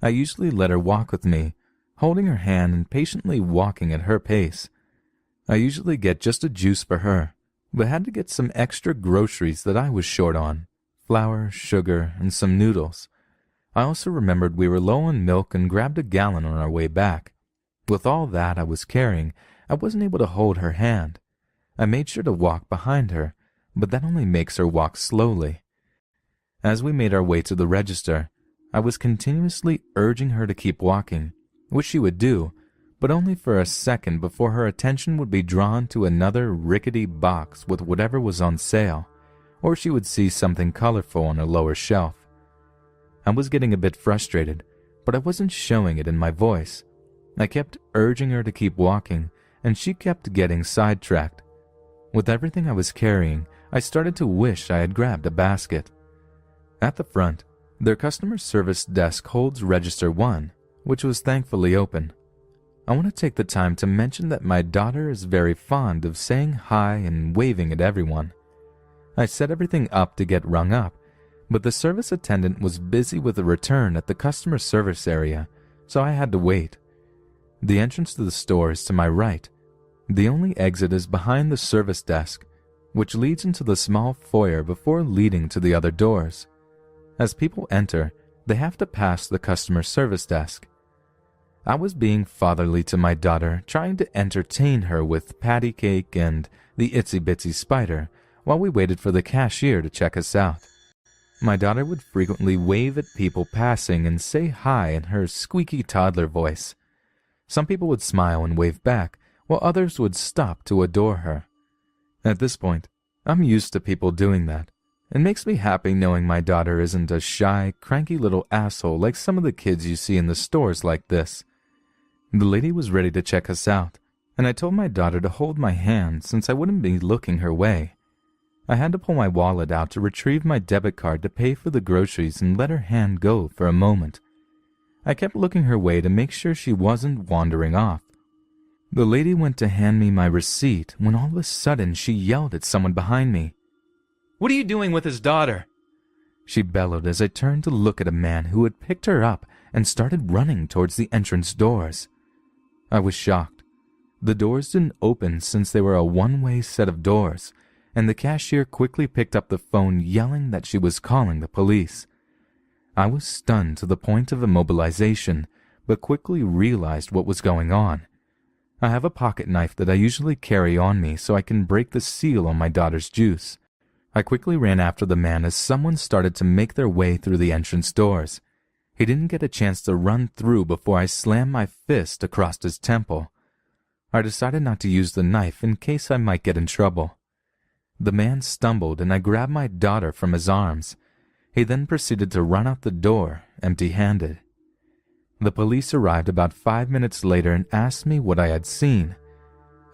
I usually let her walk with me, holding her hand and patiently walking at her pace. I usually get just a juice for her, but had to get some extra groceries that I was short on: flour, sugar, and some noodles. I also remembered we were low on milk and grabbed a gallon on our way back. With all that I was carrying, I wasn't able to hold her hand. I made sure to walk behind her, but that only makes her walk slowly. As we made our way to the register, I was continuously urging her to keep walking, which she would do, but only for a second before her attention would be drawn to another rickety box with whatever was on sale, or she would see something colorful on a lower shelf. I was getting a bit frustrated, but I wasn't showing it in my voice. I kept urging her to keep walking, and she kept getting sidetracked. With everything I was carrying, I started to wish I had grabbed a basket. At the front, their customer service desk holds Register 1, which was thankfully open. I want to take the time to mention that my daughter is very fond of saying hi and waving at everyone. I set everything up to get rung up, but the service attendant was busy with a return at the customer service area, so I had to wait. The entrance to the store is to my right. The only exit is behind the service desk, which leads into the small foyer before leading to the other doors. As people enter, they have to pass the customer service desk. I was being fatherly to my daughter, trying to entertain her with patty cake and the itsy bitsy spider while we waited for the cashier to check us out. My daughter would frequently wave at people passing and say hi in her squeaky toddler voice. Some people would smile and wave back, while others would stop to adore her. At this point, I'm used to people doing that. It makes me happy knowing my daughter isn't a shy, cranky little asshole like some of the kids you see in the stores like this. The lady was ready to check us out, and I told my daughter to hold my hand since I wouldn't be looking her way. I had to pull my wallet out to retrieve my debit card to pay for the groceries and let her hand go for a moment. I kept looking her way to make sure she wasn't wandering off. The lady went to hand me my receipt when all of a sudden she yelled at someone behind me. "What are you doing with his daughter?" She bellowed as I turned to look at a man who had picked her up and started running towards the entrance doors. I was shocked. The doors didn't open since they were a one-way set of doors, and the cashier quickly picked up the phone yelling that she was calling the police. I was stunned to the point of immobilization, but quickly realized what was going on. I have a pocket knife that I usually carry on me so I can break the seal on my daughter's juice. I quickly ran after the man as someone started to make their way through the entrance doors. He didn't get a chance to run through before I slammed my fist across his temple. I decided not to use the knife in case I might get in trouble. The man stumbled and I grabbed my daughter from his arms. He then proceeded to run out the door, empty-handed. The police arrived about 5 minutes later and asked me what I had seen.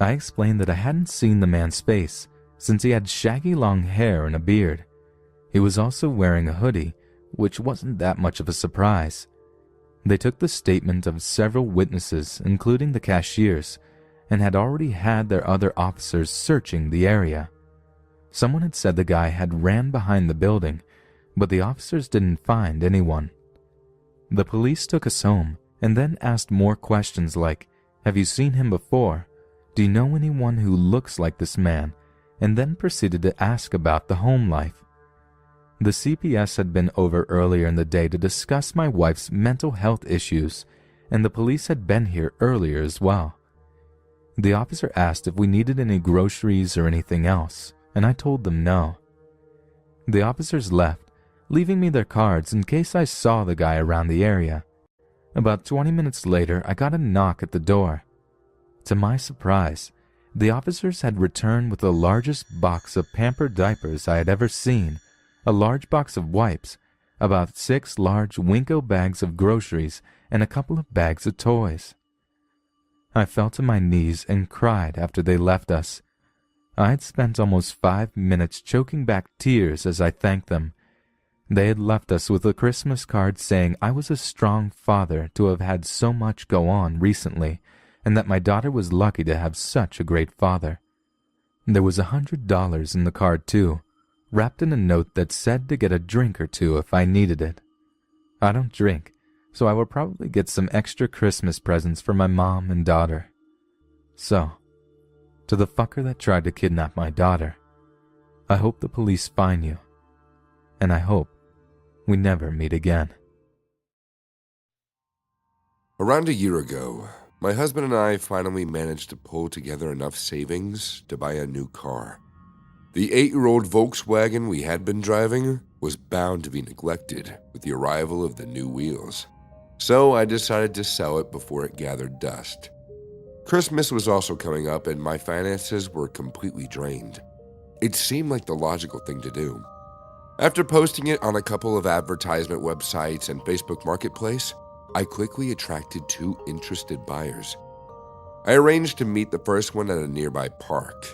I explained that I hadn't seen the man's face, since he had shaggy long hair and a beard. He was also wearing a hoodie, which wasn't that much of a surprise. They took the statement of several witnesses, including the cashiers, and had already had their other officers searching the area. Someone had said the guy had ran behind the building, but the officers didn't find anyone. The police took us home and then asked more questions like, "Have you seen him before? Do you know anyone who looks like this man?" and then proceeded to ask about the home life. The CPS had been over earlier in the day to discuss my wife's mental health issues, and the police had been here earlier as well. The officer asked if we needed any groceries or anything else, and I told them no. The officers left, leaving me their cards in case I saw the guy around the area. About 20 minutes later, I got a knock at the door. To my surprise, the officers had returned with the largest box of pampered diapers I had ever seen, a large box of wipes, about 6 large Winco bags of groceries, and a couple of bags of toys. I fell to my knees and cried after they left us. I had spent almost 5 minutes choking back tears as I thanked them. They had left us with a Christmas card saying I was a strong father to have had so much go on recently, and that my daughter was lucky to have such a great father. There was $100 in the card too, wrapped in a note that said to get a drink or two if I needed it. I don't drink, so I will probably get some extra Christmas presents for my mom and daughter. So, to the fucker that tried to kidnap my daughter, I hope the police find you, and I hope we never meet again. Around a year ago, my husband and I finally managed to pull together enough savings to buy a new car. The 8-year-old Volkswagen we had been driving was bound to be neglected with the arrival of the new wheels. So I decided to sell it before it gathered dust. Christmas was also coming up and my finances were completely drained. It seemed like the logical thing to do. After posting it on a couple of advertisement websites and Facebook Marketplace, I quickly attracted 2 interested buyers. I arranged to meet the first one at a nearby park.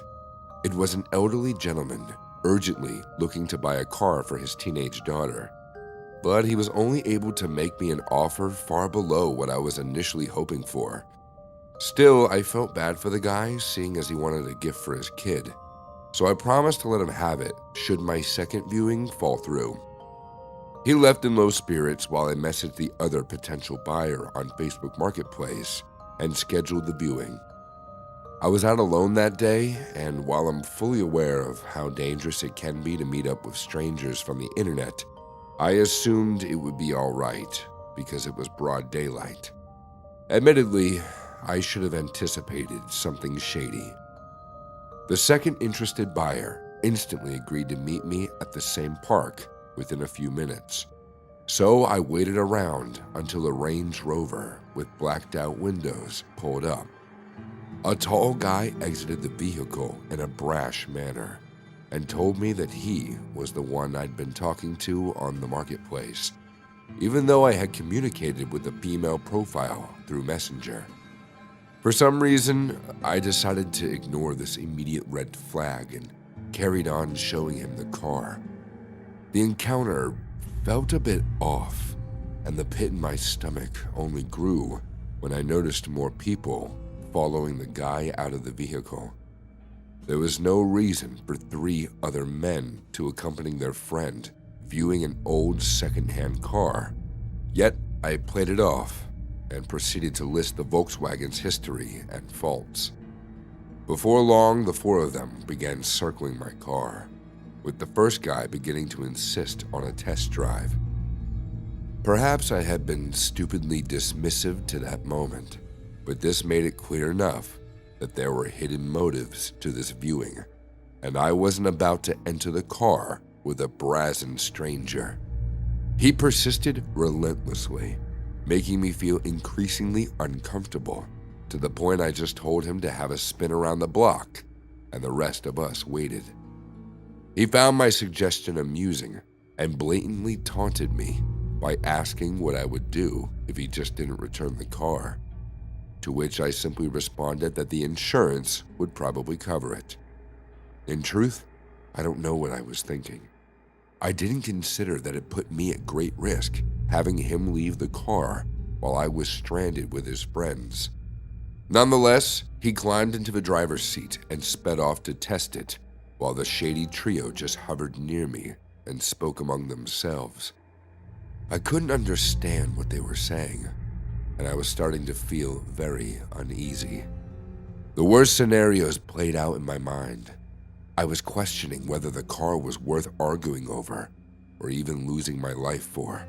It was an elderly gentleman urgently looking to buy a car for his teenage daughter, but he was only able to make me an offer far below what I was initially hoping for. Still, I felt bad for the guy, seeing as he wanted a gift for his kid, so I promised to let him have it should my second viewing fall through. He left in low spirits while I messaged the other potential buyer on Facebook Marketplace and scheduled the viewing. I was out alone that day, and while I'm fully aware of how dangerous it can be to meet up with strangers from the internet, I assumed it would be all right because it was broad daylight. Admittedly, I should have anticipated something shady. The second interested buyer instantly agreed to meet me at the same park within a few minutes. So I waited around until a Range Rover with blacked out windows pulled up. A tall guy exited the vehicle in a brash manner and told me that he was the one I'd been talking to on the marketplace, even though I had communicated with a female profile through Messenger. For some reason, I decided to ignore this immediate red flag and carried on showing him the car. The encounter felt a bit off, and the pit in my stomach only grew when I noticed more people following the guy out of the vehicle. There was no reason for 3 other men to accompany their friend viewing an old second-hand car, yet I played it off and proceeded to list the Volkswagen's history and faults. Before long, the 4 of them began circling my car, with the first guy beginning to insist on a test drive. Perhaps I had been stupidly dismissive to that moment, but this made it clear enough that there were hidden motives to this viewing, and I wasn't about to enter the car with a brazen stranger. He persisted relentlessly, making me feel increasingly uncomfortable, to the point I just told him to have a spin around the block, and the rest of us waited. He found my suggestion amusing and blatantly taunted me by asking what I would do if he just didn't return the car, to which I simply responded that the insurance would probably cover it. In truth, I don't know what I was thinking. I didn't consider that it put me at great risk having him leave the car while I was stranded with his friends. Nonetheless, he climbed into the driver's seat and sped off to test it, while the shady trio just hovered near me and spoke among themselves. I couldn't understand what they were saying, and I was starting to feel very uneasy. The worst scenarios played out in my mind. I was questioning whether the car was worth arguing over or even losing my life for.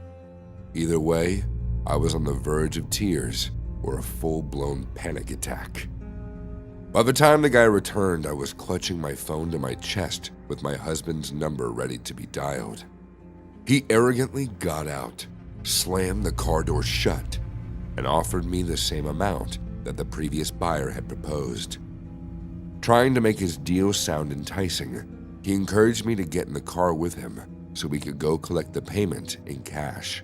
Either way, I was on the verge of tears or a full-blown panic attack. By the time the guy returned, I was clutching my phone to my chest with my husband's number ready to be dialed. He arrogantly got out, slammed the car door shut, and offered me the same amount that the previous buyer had proposed. Trying to make his deal sound enticing, he encouraged me to get in the car with him so we could go collect the payment in cash.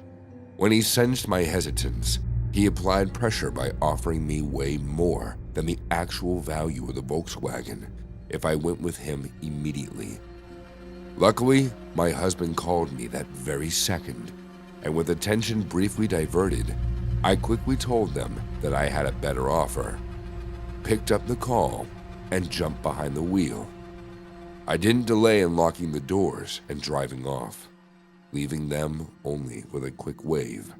When he sensed my hesitance, he applied pressure by offering me way more than the actual value of the Volkswagen if I went with him immediately. Luckily, my husband called me that very second, and with attention briefly diverted, I quickly told them that I had a better offer, picked up the call, and jumped behind the wheel. I didn't delay in locking the doors and driving off, leaving them only with a quick wave.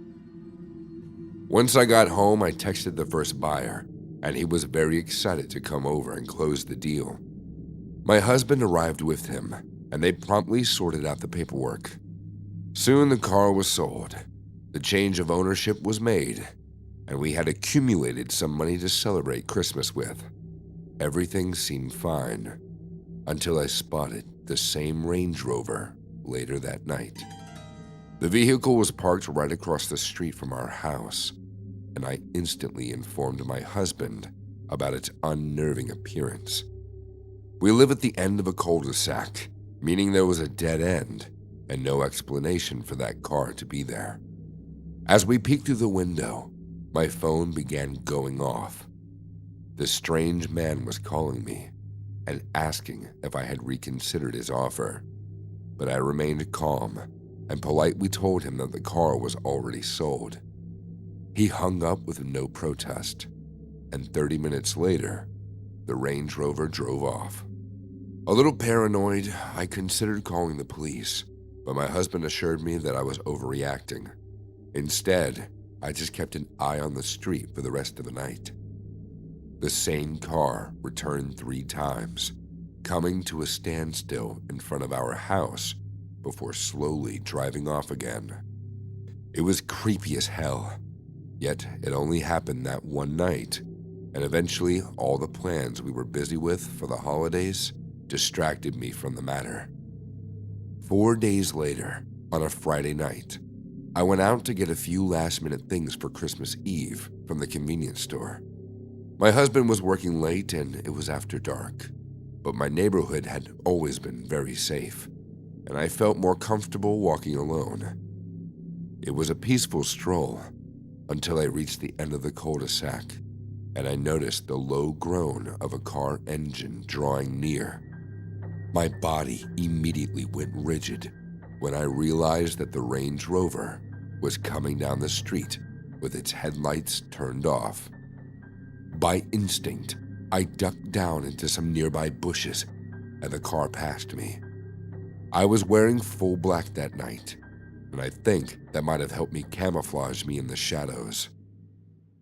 Once I got home, I texted the first buyer, and he was very excited to come over and close the deal. My husband arrived with him, and they promptly sorted out the paperwork. Soon the car was sold, the change of ownership was made, and we had accumulated some money to celebrate Christmas with. Everything seemed fine, until I spotted the same Range Rover later that night. The vehicle was parked right across the street from our house, and I instantly informed my husband about its unnerving appearance. We live at the end of a cul-de-sac, meaning there was a dead end and no explanation for that car to be there. As we peeked through the window, my phone began going off. The strange man was calling me and asking if I had reconsidered his offer, but I remained calm and politely told him that the car was already sold. He hung up with no protest, and 30 minutes later, the Range Rover drove off. A little paranoid, I considered calling the police, but my husband assured me that I was overreacting. Instead, I just kept an eye on the street for the rest of the night. The same car returned 3 times, coming to a standstill in front of our house before slowly driving off again. It was creepy as hell, yet it only happened that one night, and eventually all the plans we were busy with for the holidays distracted me from the matter. 4 days later, on a Friday night, I went out to get a few last-minute things for Christmas Eve from the convenience store. My husband was working late and it was after dark, but my neighborhood had always been very safe, and I felt more comfortable walking alone. It was a peaceful stroll until I reached the end of the cul-de-sac, and I noticed the low groan of a car engine drawing near. My body immediately went rigid when I realized that the Range Rover was coming down the street with its headlights turned off. By instinct, I ducked down into some nearby bushes, and the car passed me. I was wearing full black that night, and I think that might have helped me camouflage me in the shadows.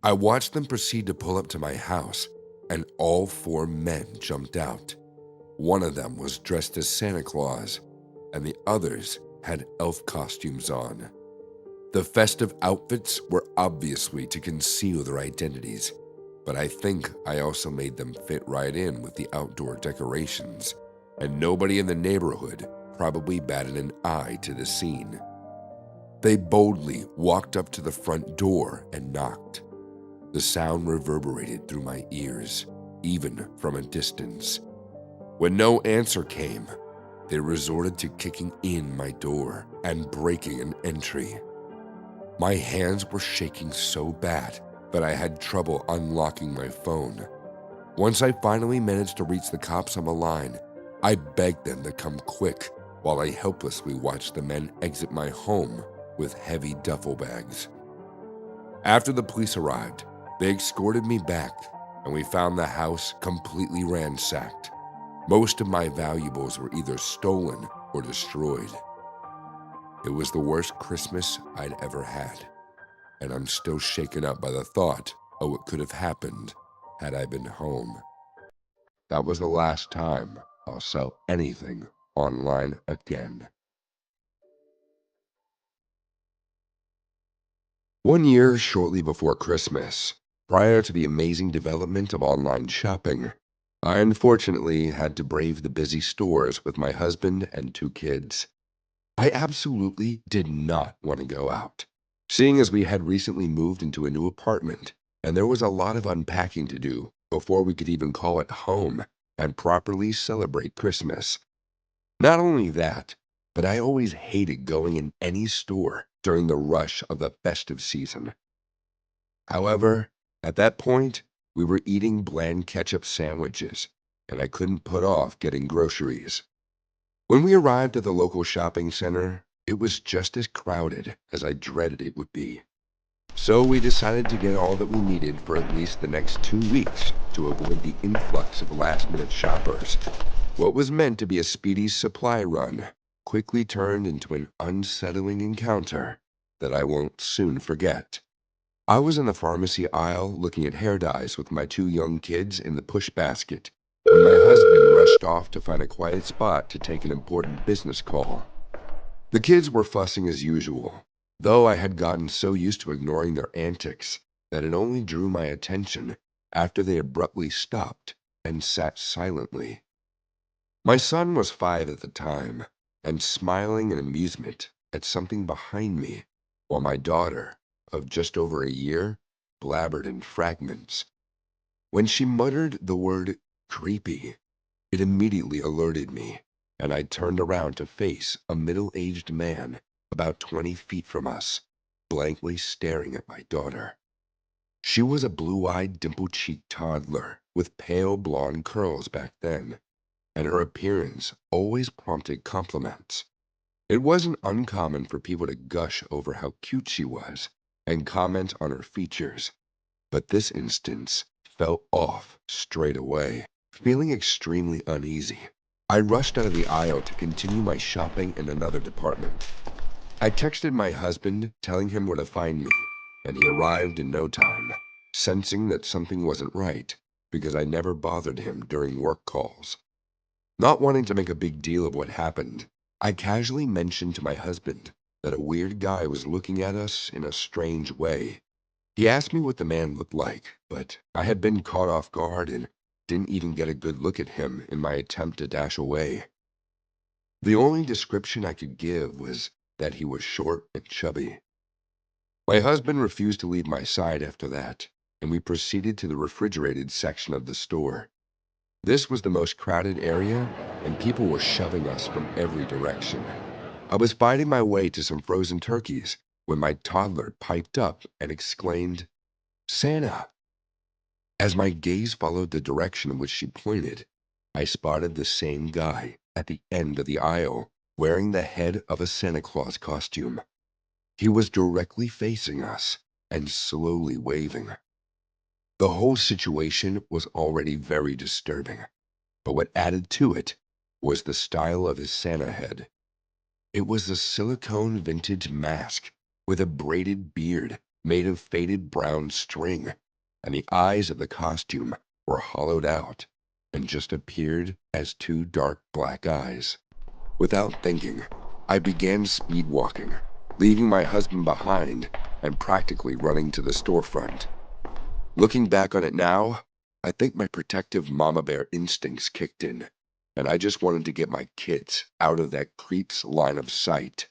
I watched them proceed to pull up to my house, and all 4 men jumped out. One of them was dressed as Santa Claus, and the others had elf costumes on. The festive outfits were obviously to conceal their identities, but I think I also made them fit right in with the outdoor decorations, and nobody in the neighborhood probably batted an eye to the scene. They boldly walked up to the front door and knocked. The sound reverberated through my ears, even from a distance. When no answer came, they resorted to kicking in my door and breaking an entry. My hands were shaking so bad that I had trouble unlocking my phone. Once I finally managed to reach the cops on the line, I begged them to come quick while I helplessly watched the men exit my home with heavy duffel bags. After the police arrived, they escorted me back, and we found the house completely ransacked. Most of my valuables were either stolen or destroyed. It was the worst Christmas I'd ever had, and I'm still shaken up by the thought of what could have happened had I been home. That was the last time I'll sell anything online again. One year shortly before Christmas, prior to the amazing development of online shopping, I unfortunately had to brave the busy stores with my husband and 2 kids. I absolutely did not want to go out, seeing as we had recently moved into a new apartment, and there was a lot of unpacking to do before we could even call it home and properly celebrate Christmas. Not only that, but I always hated going in any store during the rush of the festive season. However, at that point, we were eating bland ketchup sandwiches, and I couldn't put off getting groceries. When we arrived at the local shopping center, it was just as crowded as I dreaded it would be. So we decided to get all that we needed for at least the next 2 weeks to avoid the influx of last-minute shoppers. What was meant to be a speedy supply run quickly turned into an unsettling encounter that I won't soon forget. I was in the pharmacy aisle looking at hair dyes with my 2 young kids in the push basket when my husband rushed off to find a quiet spot to take an important business call. The kids were fussing as usual, though I had gotten so used to ignoring their antics that it only drew my attention after they abruptly stopped and sat silently. My son was 5 at the time, and smiling in amusement at something behind me, while my daughter, of just over a year, blabbered in fragments. When she muttered the word creepy, it immediately alerted me, and I turned around to face a middle-aged man about 20 feet from us, blankly staring at my daughter. She was a blue-eyed, dimple-cheeked toddler with pale blonde curls back then, and her appearance always prompted compliments. It wasn't uncommon for people to gush over how cute she was and comment on her features, but this instance fell off straight away. Feeling extremely uneasy, I rushed out of the aisle to continue my shopping in another department. I texted my husband telling him where to find me, and he arrived in no time, sensing that something wasn't right because I never bothered him during work calls. Not wanting to make a big deal of what happened, I casually mentioned to my husband that a weird guy was looking at us in a strange way. He asked me what the man looked like, but I had been caught off guard and didn't even get a good look at him in my attempt to dash away. The only description I could give was that he was short and chubby. My husband refused to leave my side after that, and we proceeded to the refrigerated section of the store. This was the most crowded area, and people were shoving us from every direction. I was fighting my way to some frozen turkeys when my toddler piped up and exclaimed, "Santa!" As my gaze followed the direction in which she pointed, I spotted the same guy at the end of the aisle wearing the head of a Santa Claus costume. He was directly facing us and slowly waving. The whole situation was already very disturbing, but what added to it was the style of his Santa head. It was a silicone vintage mask with a braided beard made of faded brown string, and the eyes of the costume were hollowed out and just appeared as 2 dark black eyes. Without thinking, I began speed walking, leaving my husband behind and practically running to the storefront. Looking back on it now, I think my protective mama bear instincts kicked in, and I just wanted to get my kids out of that creep's line of sight.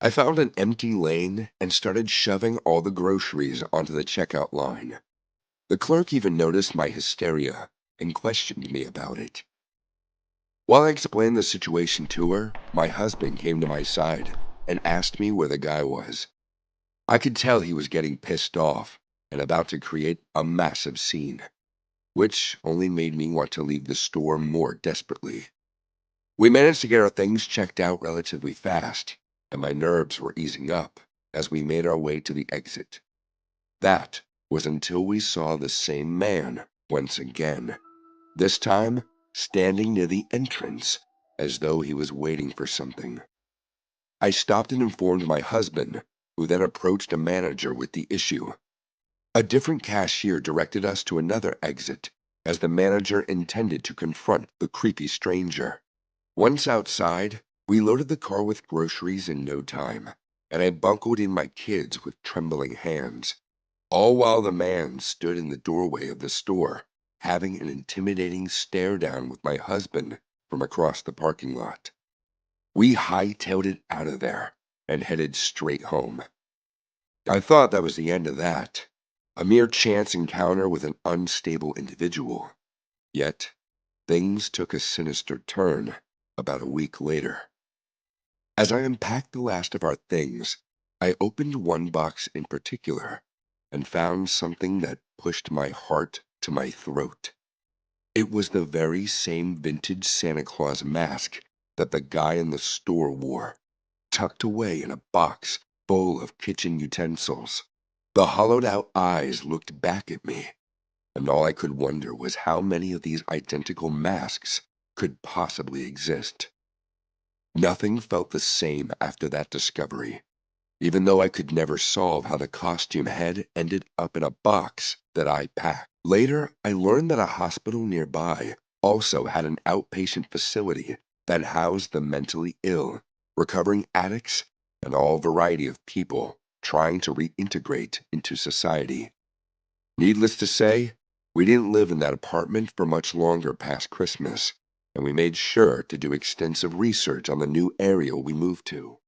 I found an empty lane and started shoving all the groceries onto the checkout line. The clerk even noticed my hysteria and questioned me about it. While I explained the situation to her, my husband came to my side and asked me where the guy was. I could tell he was getting pissed off and about to create a massive scene, which only made me want to leave the store more desperately. We managed to get our things checked out relatively fast, and my nerves were easing up as we made our way to the exit. That was until we saw the same man once again, this time standing near the entrance as though he was waiting for something. I stopped and informed my husband, who then approached a manager with the issue. A different cashier directed us to another exit, as the manager intended to confront the creepy stranger. Once outside, we loaded the car with groceries in no time, and I buckled in my kids with trembling hands, all while the man stood in the doorway of the store, having an intimidating stare down with my husband from across the parking lot. We hightailed it out of there and headed straight home. I thought that was the end of that, a mere chance encounter with an unstable individual. Yet, things took a sinister turn about a week later. As I unpacked the last of our things, I opened one box in particular and found something that pushed my heart to my throat. It was the very same vintage Santa Claus mask that the guy in the store wore, tucked away in a box full of kitchen utensils. The hollowed-out eyes looked back at me, and all I could wonder was how many of these identical masks could possibly exist. Nothing felt the same after that discovery, even though I could never solve how the costume had ended up in a box that I packed. Later, I learned that a hospital nearby also had an outpatient facility that housed the mentally ill, recovering addicts, and all variety of people trying to reintegrate into society. Needless to say, we didn't live in that apartment for much longer past Christmas, and we made sure to do extensive research on the new area we moved to.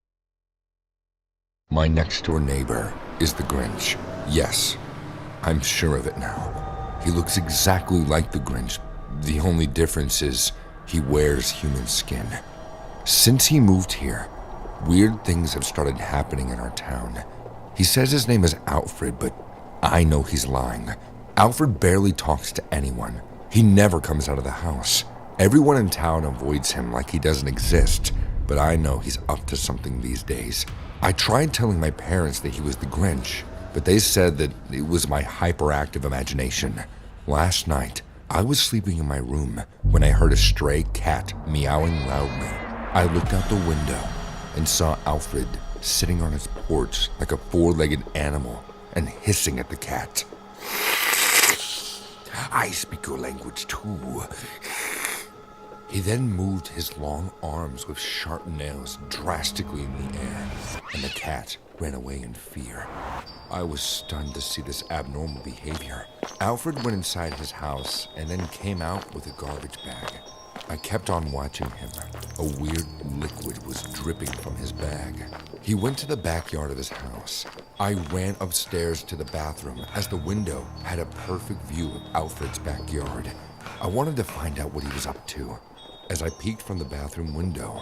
My next-door neighbor is the Grinch. Yes, I'm sure of it now. He looks exactly like the Grinch. The only difference is he wears human skin. Since he moved here, weird things have started happening in our town. He says his name is Alfred, but I know he's lying. Alfred barely talks to anyone. He never comes out of the house. Everyone in town avoids him like he doesn't exist, but I know he's up to something these days. I tried telling my parents that he was the Grinch, but they said that it was my hyperactive imagination. Last night, I was sleeping in my room when I heard a stray cat meowing loudly. I looked out the window and saw Alfred sitting on his porch like a four-legged animal and hissing at the cat. I speak your language too. He then moved his long arms with sharp nails drastically in the air, and the cat ran away in fear. I was stunned to see this abnormal behavior. Alfred went inside his house and then came out with a garbage bag. I kept on watching him. A weird liquid was dripping from his bag. He went to the backyard of his house. I ran upstairs to the bathroom as the window had a perfect view of Alfred's backyard. I wanted to find out what he was up to. As I peeked from the bathroom window,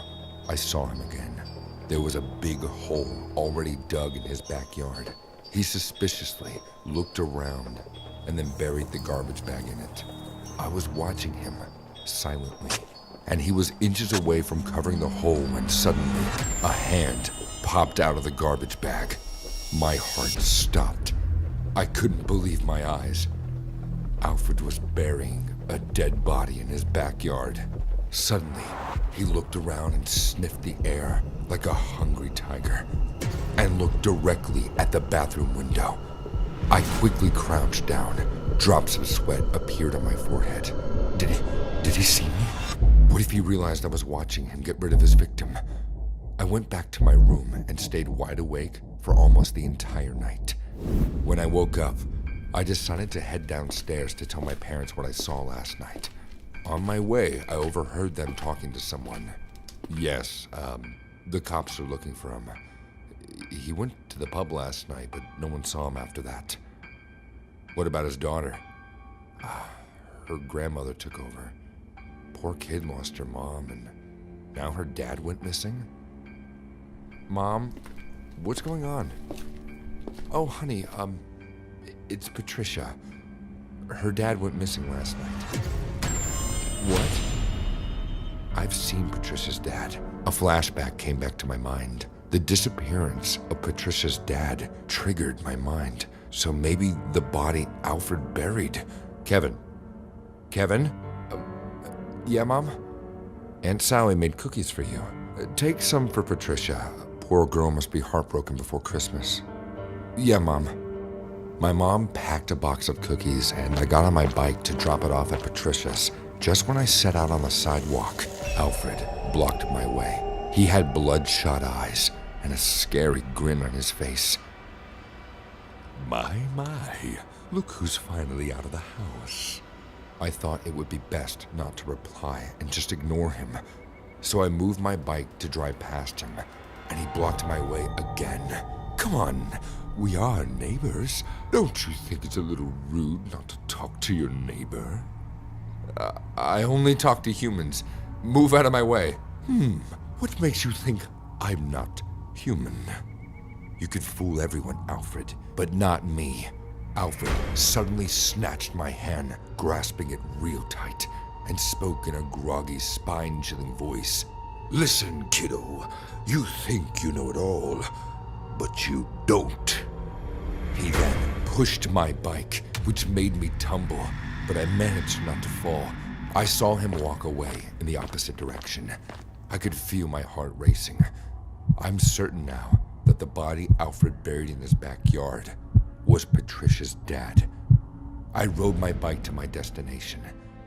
I saw him again. There was a big hole already dug in his backyard. He suspiciously looked around and then buried the garbage bag in it. I was watching him silently, and he was inches away from covering the hole when suddenly a hand popped out of the garbage bag. My heart stopped. I couldn't believe my eyes. Alfred was burying a dead body in his backyard. Suddenly, he looked around and sniffed the air like a hungry tiger and looked directly at the bathroom window. I quickly crouched down. Drops of sweat appeared on my forehead. Did he see me? What if he realized I was watching him get rid of his victim? I went back to my room and stayed wide awake for almost the entire night. When I woke up, I decided to head downstairs to tell my parents what I saw last night. On my way, I overheard them talking to someone. Yes, the cops are looking for him. He went to the pub last night, but no one saw him after that. What about his daughter? Her grandmother took over. Poor kid lost her mom, and now her dad went missing? Mom, what's going on? Oh, honey, it's Patricia. Her dad went missing last night. What? I've seen Patricia's dad. A flashback came back to my mind. The disappearance of Patricia's dad triggered my mind. So maybe the body Alfred buried. Kevin? Yeah, Mom? Aunt Sally made cookies for you. Take some for Patricia. Poor girl must be heartbroken before Christmas. Yeah, Mom. My mom packed a box of cookies, and I got on my bike to drop it off at Patricia's. Just when I set out on the sidewalk, Alfred blocked my way. He had bloodshot eyes and a scary grin on his face. My, look who's finally out of the house. I thought it would be best not to reply and just ignore him. So I moved my bike to drive past him, and he blocked my way again. Come on, we are neighbors. Don't you think it's a little rude not to talk to your neighbor? I only talk to humans. Move out of my way. What makes you think I'm not human? You could fool everyone, Alfred, but not me. Alfred suddenly snatched my hand, grasping it real tight, and spoke in a groggy, spine-chilling voice. Listen, kiddo, you think you know it all, but you don't. He then pushed my bike, which made me tumble, but I managed not to fall. I saw him walk away in the opposite direction. I could feel my heart racing. I'm certain now that the body Alfred buried in his backyard was Patricia's dad. I rode my bike to my destination.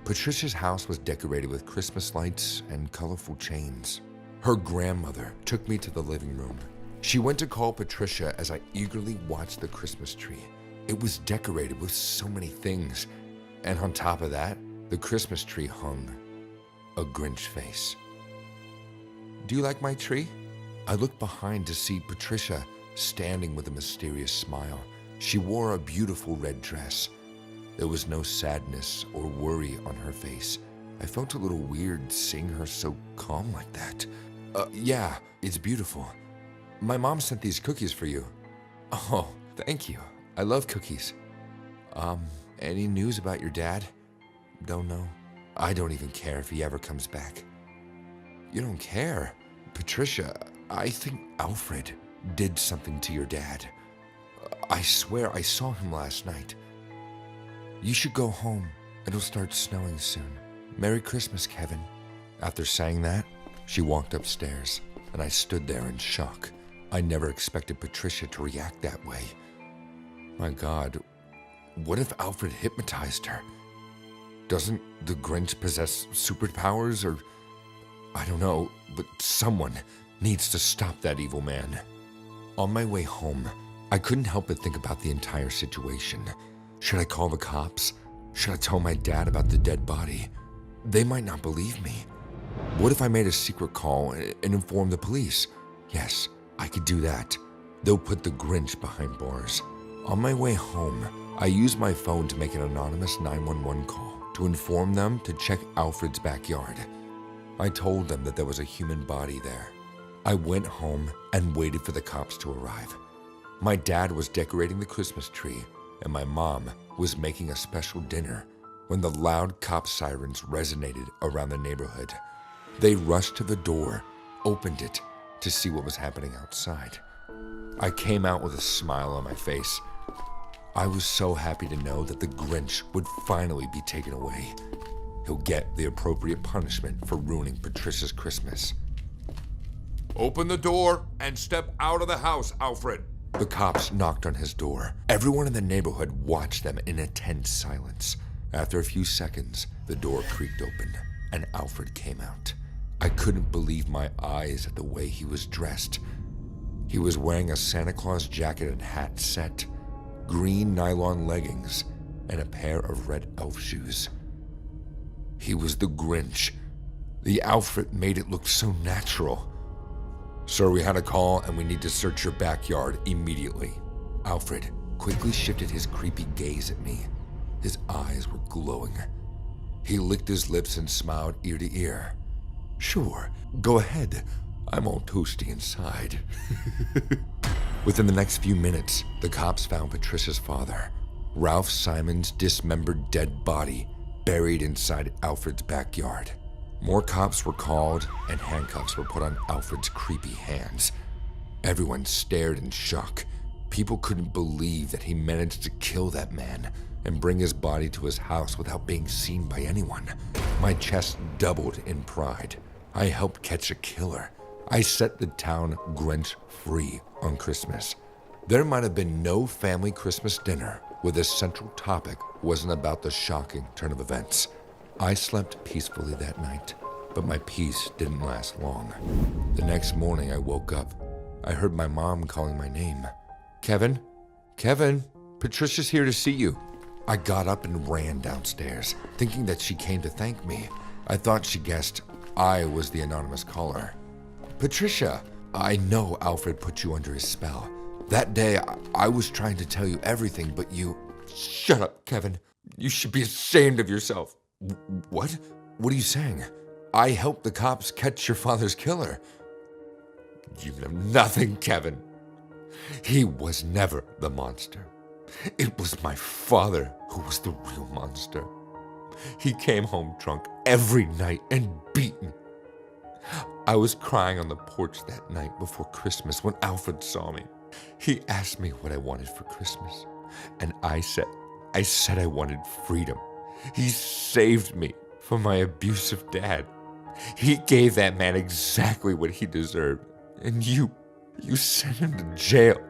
Patricia's house was decorated with Christmas lights and colorful chains. Her grandmother took me to the living room. She went to call Patricia as I eagerly watched the Christmas tree. It was decorated with so many things, and on top of that, the Christmas tree hung a Grinch face. Do you like my tree? I looked behind to see Patricia standing with a mysterious smile. She wore a beautiful red dress. There was no sadness or worry on her face. I felt a little weird seeing her so calm like that. Yeah, it's beautiful. My mom sent these cookies for you. Oh, thank you. I love cookies. Any news about your dad? Don't know. I don't even care if he ever comes back. You don't care? Patricia, I think Alfred did something to your dad. I swear I saw him last night. You should go home. It'll start snowing soon. Merry Christmas, Kevin. After saying that, she walked upstairs, and I stood there in shock. I never expected Patricia to react that way. My God, what if Alfred hypnotized her? Doesn't the Grinch possess superpowers, or I don't know, but someone needs to stop that evil man. On my way home, I couldn't help but think about the entire situation. Should I call the cops? Should I tell my dad about the dead body? They might not believe me. What if I made a secret call and informed the police? Yes, I could do that. They'll put the Grinch behind bars. On my way home, I used my phone to make an anonymous 911 call to inform them to check Alfred's backyard. I told them that there was a human body there. I went home and waited for the cops to arrive. My dad was decorating the Christmas tree, and my mom was making a special dinner when the loud cop sirens resonated around the neighborhood. They rushed to the door, opened it to see what was happening outside. I came out with a smile on my face. I was so happy to know that the Grinch would finally be taken away. He'll get the appropriate punishment for ruining Patricia's Christmas. Open the door and step out of the house, Alfred. The cops knocked on his door. Everyone in the neighborhood watched them in a tense silence. After a few seconds, the door creaked open, and Alfred came out. I couldn't believe my eyes at the way he was dressed. He was wearing a Santa Claus jacket and hat set, green nylon leggings, and a pair of red elf shoes. He was the Grinch. The outfit made it look so natural. Sir, we had a call and we need to search your backyard immediately. Alfred quickly shifted his creepy gaze at me. His eyes were glowing. He licked his lips and smiled ear to ear. Sure, go ahead. I'm all toasty inside. Within the next few minutes, the cops found Patricia's father, Ralph Simon's dismembered dead body, buried inside Alfred's backyard. More cops were called, and handcuffs were put on Alfred's creepy hands. Everyone stared in shock. People couldn't believe that he managed to kill that man and bring his body to his house without being seen by anyone. My chest doubled in pride. I helped catch a killer. I set the town Grinch free on Christmas. There might have been no family Christmas dinner where the central topic wasn't about the shocking turn of events. I slept peacefully that night, but my peace didn't last long. The next morning I woke up. I heard my mom calling my name. Kevin? Kevin? Patricia's here to see you. I got up and ran downstairs, thinking that she came to thank me. I thought she guessed I was the anonymous caller. Patricia, I know Alfred put you under his spell. That day, I was trying to tell you everything, but you... Shut up, Kevin. You should be ashamed of yourself. What? What are you saying? I helped the cops catch your father's killer. You know nothing, Kevin. He was never the monster. It was my father who was the real monster. He came home drunk every night and beat me. I was crying on the porch that night before Christmas when Alfred saw me. He asked me what I wanted for Christmas, and I said I wanted freedom. He saved me from my abusive dad. He gave that man exactly what he deserved, and you sent him to jail.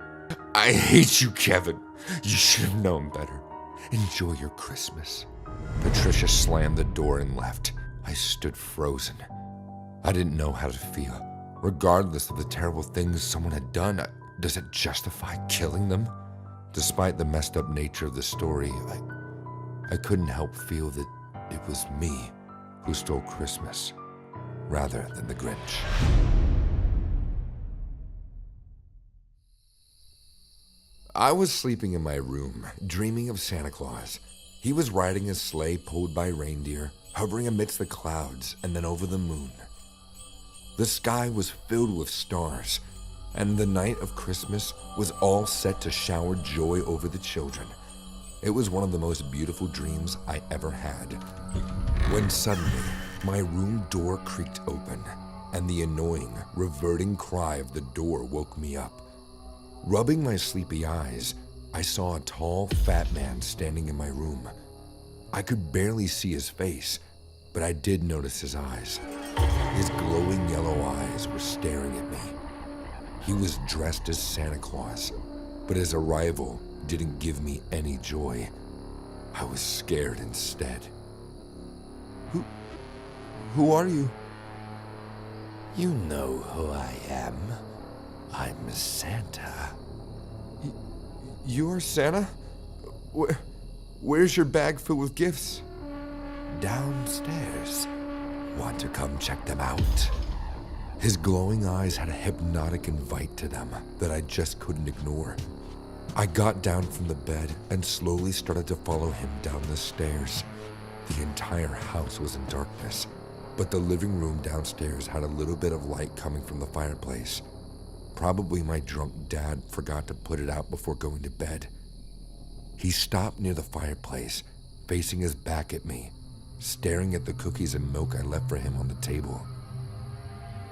I hate you, Kevin. You should have known better. Enjoy your Christmas. Patricia slammed the door and left. I stood frozen. I didn't know how to feel. Regardless of the terrible things someone had done, does it justify killing them? Despite the messed up nature of the story, I couldn't help feel that it was me who stole Christmas, rather than the Grinch. I was sleeping in my room, dreaming of Santa Claus. He was riding a sleigh pulled by reindeer, hovering amidst the clouds and then over the moon. The sky was filled with stars, and the night of Christmas was all set to shower joy over the children. It was one of the most beautiful dreams I ever had. When suddenly, my room door creaked open, and the annoying, reverting cry of the door woke me up. Rubbing my sleepy eyes, I saw a tall, fat man standing in my room. I could barely see his face, but I did notice his eyes. His glowing yellow eyes were staring at me. He was dressed as Santa Claus, but his arrival didn't give me any joy. I was scared instead. Who are you? You know who I am. I'm Santa. You're Santa? Where's your bag filled with gifts? Downstairs. Want to come check them out? His glowing eyes had a hypnotic invite to them that I just couldn't ignore. I got down from the bed and slowly started to follow him down the stairs. The entire house was in darkness, but the living room downstairs had a little bit of light coming from the fireplace. Probably my drunk dad forgot to put it out before going to bed. He stopped near the fireplace, facing his back at me, staring at the cookies and milk I left for him on the table.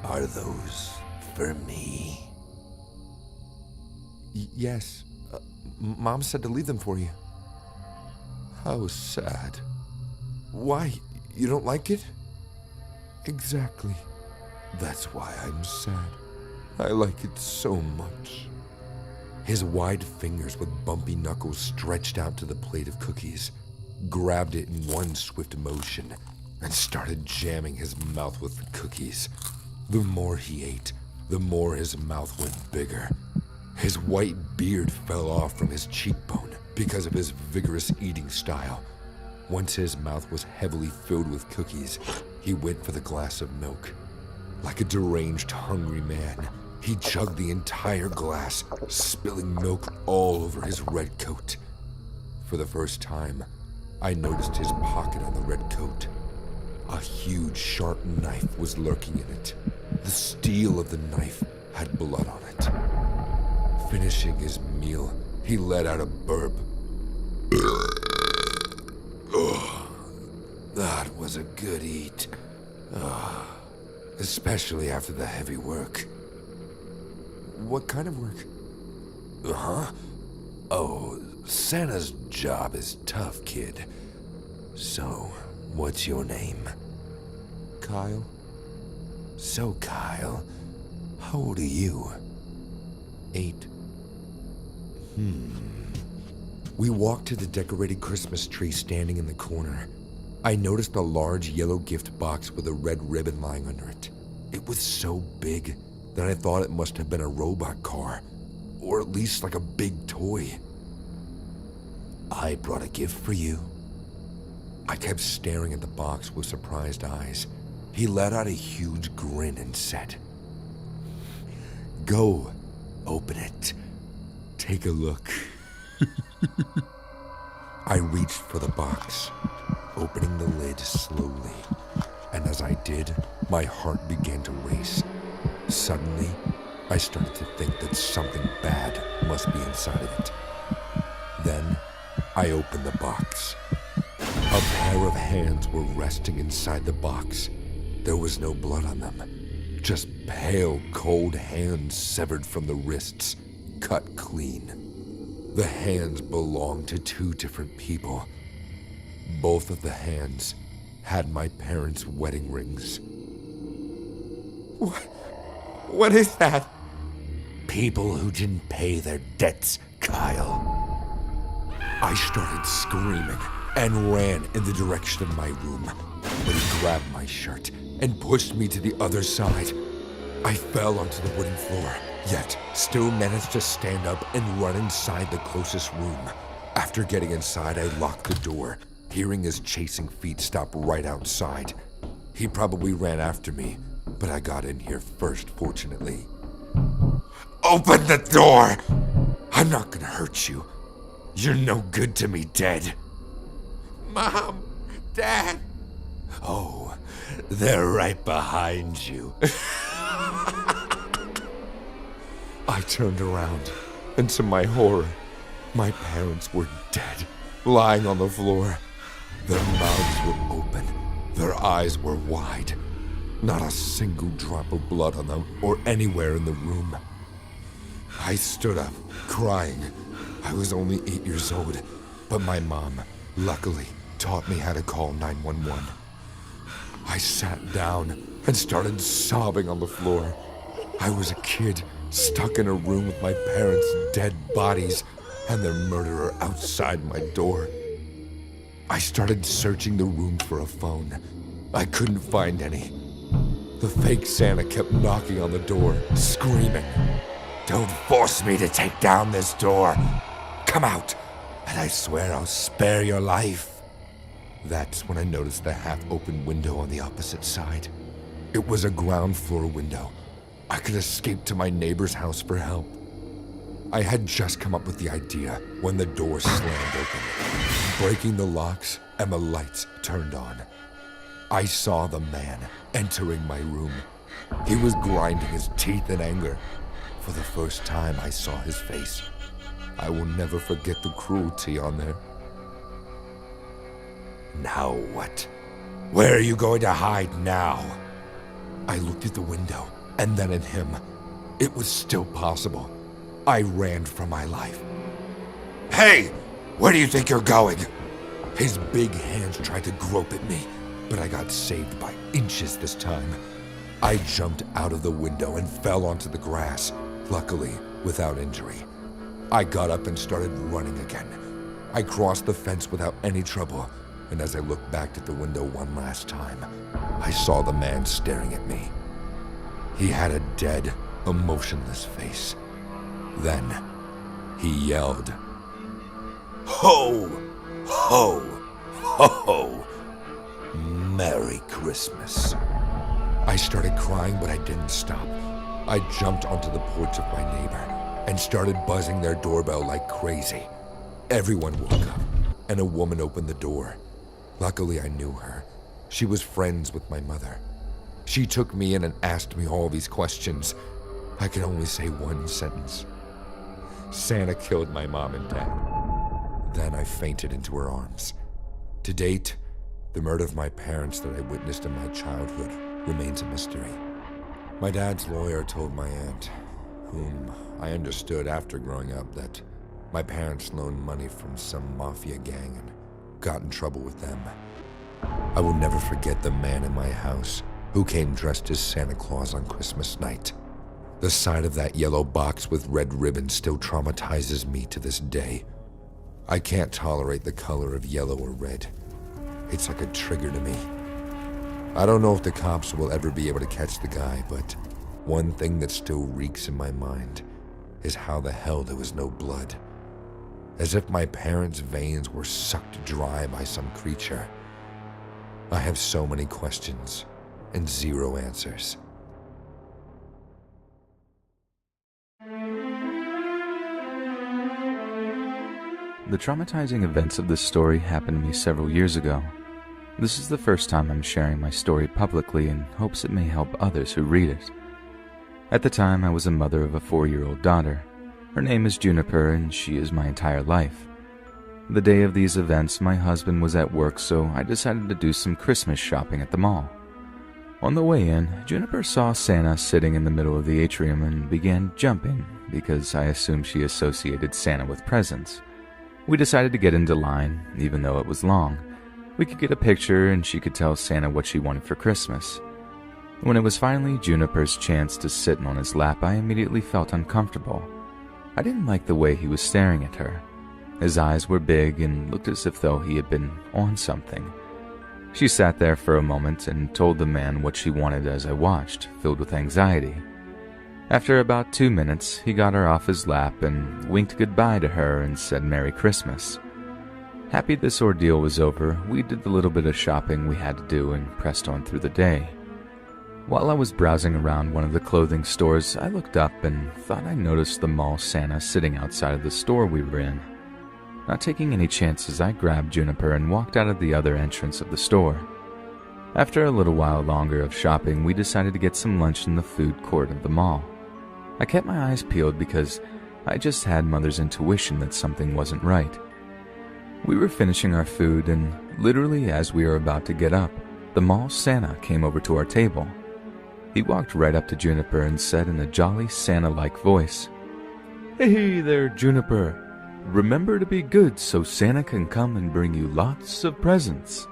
Are those for me? Yes. Mom said to leave them for you. How sad. Why? You don't like it? Exactly. That's why I'm sad. I like it so much. His wide fingers with bumpy knuckles stretched out to the plate of cookies, grabbed it in one swift motion, and started jamming his mouth with the cookies. The more he ate, the more his mouth went bigger. His white beard fell off from his cheekbone because of his vigorous eating style. Once his mouth was heavily filled with cookies, he went for the glass of milk. Like a deranged, hungry man, he chugged the entire glass, spilling milk all over his red coat. For the first time, I noticed his pocket on the red coat. A huge, sharp knife was lurking in it. The steel of the knife had blood on it. Finishing his meal, he let out a burp. Oh, that was a good eat. Oh, especially after the heavy work. What kind of work? Huh? Oh, Santa's job is tough, kid. So, what's your name? Kyle? So, Kyle, how old are you? 8. We walked to the decorated Christmas tree standing in the corner. I noticed a large yellow gift box with a red ribbon lying under it. It was so big that I thought it must have been a robot car, or at least like a big toy. I brought a gift for you. I kept staring at the box with surprised eyes. He let out a huge grin and said, "Go, open it. Take a look." I reached for the box, opening the lid slowly. And as I did, my heart began to race. Suddenly, I started to think that something bad must be inside of it. Then, I opened the box. A pair of hands were resting inside the box. There was no blood on them, just pale, cold hands severed from the wrists, cut clean. The hands belonged to two different people. Both of the hands had my parents' wedding rings. What is that? People who didn't pay their debts, Kyle. I started screaming and ran in the direction of my room, but he grabbed my shirt and pushed me to the other side. I fell onto the wooden floor, yet still managed to stand up and run inside the closest room. After getting inside, I locked the door, hearing his chasing feet stop right outside. He probably ran after me, but I got in here first, fortunately. "Open the door! I'm not gonna hurt you. You're no good to me, dead." "Mom, Dad." "Oh, they're right behind you." I turned around, and to my horror, my parents were dead, lying on the floor. Their mouths were open, their eyes were wide. Not a single drop of blood on them or anywhere in the room. I stood up, crying. I was only 8 years old, but my mom, luckily, taught me how to call 911. I sat down and started sobbing on the floor. I was a kid stuck in a room with my parents' dead bodies and their murderer outside my door. I started searching the room for a phone. I couldn't find any. The fake Santa kept knocking on the door, screaming, "Don't force me to take down this door. Come out, and I swear I'll spare your life." That's when I noticed the half-open window on the opposite side. It was a ground floor window. I could escape to my neighbor's house for help. I had just come up with the idea when the door slammed open, breaking the locks and the lights turned on. I saw the man entering my room. He was grinding his teeth in anger. For the first time, I saw his face. I will never forget the cruelty on there. "Now what? Where are you going to hide now?" I looked at the window, and then at him. It was still possible. I ran for my life. "Hey, where do you think you're going?" His big hands tried to grope at me, but I got saved by inches this time. I jumped out of the window and fell onto the grass, luckily without injury. I got up and started running again. I crossed the fence without any trouble, and as I looked back at the window one last time, I saw the man staring at me. He had a dead, emotionless face. Then, he yelled, "Ho! Ho! Ho! Merry Christmas." I started crying, but I didn't stop. I jumped onto the porch of my neighbor and started buzzing their doorbell like crazy. Everyone woke up, and a woman opened the door. Luckily, I knew her. She was friends with my mother. She took me in and asked me all these questions. I could only say one sentence. "Santa killed my mom and dad." Then I fainted into her arms. To date, the murder of my parents that I witnessed in my childhood remains a mystery. My dad's lawyer told my aunt, whom I understood after growing up, that my parents loaned money from some mafia gang and got in trouble with them. I will never forget the man in my house who came dressed as Santa Claus on Christmas night. The sight of that yellow box with red ribbon still traumatizes me to this day. I can't tolerate the color of yellow or red. It's like a trigger to me. I don't know if the cops will ever be able to catch the guy, but one thing that still reeks in my mind is how the hell there was no blood. as if my parents' veins were sucked dry by some creature. I have so many questions and zero answers. The traumatizing events of this story happened to me several years ago. This is the first time I'm sharing my story publicly in hopes it may help others who read it. At the time, I was a mother of a 4-year-old daughter. Her name is Juniper, and she is my entire life. The day of these events, my husband was at work, so I decided to do some Christmas shopping at the mall. On the way in, Juniper saw Santa sitting in the middle of the atrium and began jumping because I assumed she associated Santa with presents. We decided to get into line, even though it was long. We could get a picture and she could tell Santa what she wanted for Christmas. When it was finally Juniper's chance to sit on his lap, I immediately felt uncomfortable. I didn't like the way he was staring at her. His eyes were big and looked as if though he had been on something. She sat there for a moment and told the man what she wanted as I watched, filled with anxiety. After about 2 minutes, he got her off his lap and winked goodbye to her and said Merry Christmas. Happy this ordeal was over, we did the little bit of shopping we had to do and pressed on through the day. While I was browsing around one of the clothing stores, I looked up and thought I noticed the mall Santa sitting outside of the store we were in. Not taking any chances, I grabbed Juniper and walked out of the other entrance of the store. After a little while longer of shopping, we decided to get some lunch in the food court of the mall. I kept my eyes peeled because I just had mother's intuition that something wasn't right. We were finishing our food and literally as we were about to get up, the mall Santa came over to our table. He walked right up to Juniper and said in a jolly Santa-like voice, "Hey there, Juniper. Remember to be good so Santa can come and bring you lots of presents."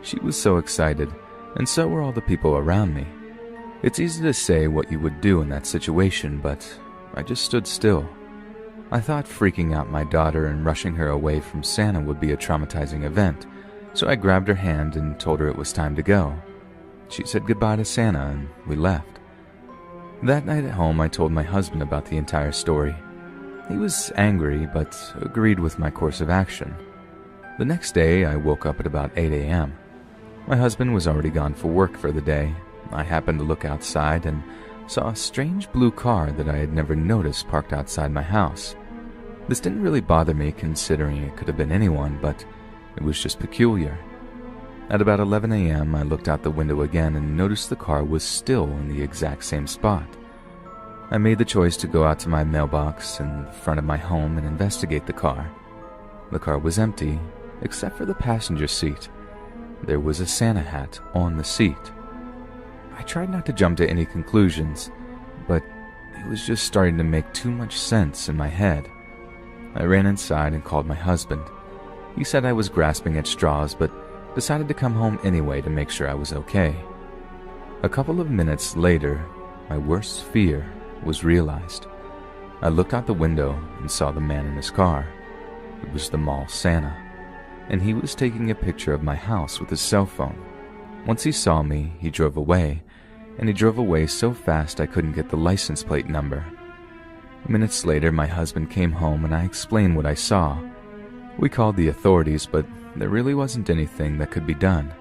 She was so excited, and so were all the people around me. It's easy to say what you would do in that situation, but I just stood still. I thought freaking out my daughter and rushing her away from Santa would be a traumatizing event, so I grabbed her hand and told her it was time to go. She said goodbye to Santa and we left. That night at home, I told my husband about the entire story. He was angry, but agreed with my course of action. The next day, I woke up at about 8 a.m. My husband was already gone for work for the day. I happened to look outside and saw a strange blue car that I had never noticed parked outside my house. This didn't really bother me considering it could have been anyone, but it was just peculiar. At about 11 a.m., I looked out the window again and noticed the car was still in the exact same spot. I made the choice to go out to my mailbox in the front of my home and investigate the car. The car was empty, except for the passenger seat. There was a Santa hat on the seat. I tried not to jump to any conclusions, but it was just starting to make too much sense in my head. I ran inside and called my husband. He said I was grasping at straws, but decided to come home anyway to make sure I was okay. A couple of minutes later, my worst fear was realized. I looked out the window and saw the man in his car. It was the mall Santa, and he was taking a picture of my house with his cell phone. Once he saw me, he drove away, and he drove away so fast I couldn't get the license plate number. Minutes later, my husband came home and I explained what I saw. We called the authorities, but there really wasn't anything that could be done.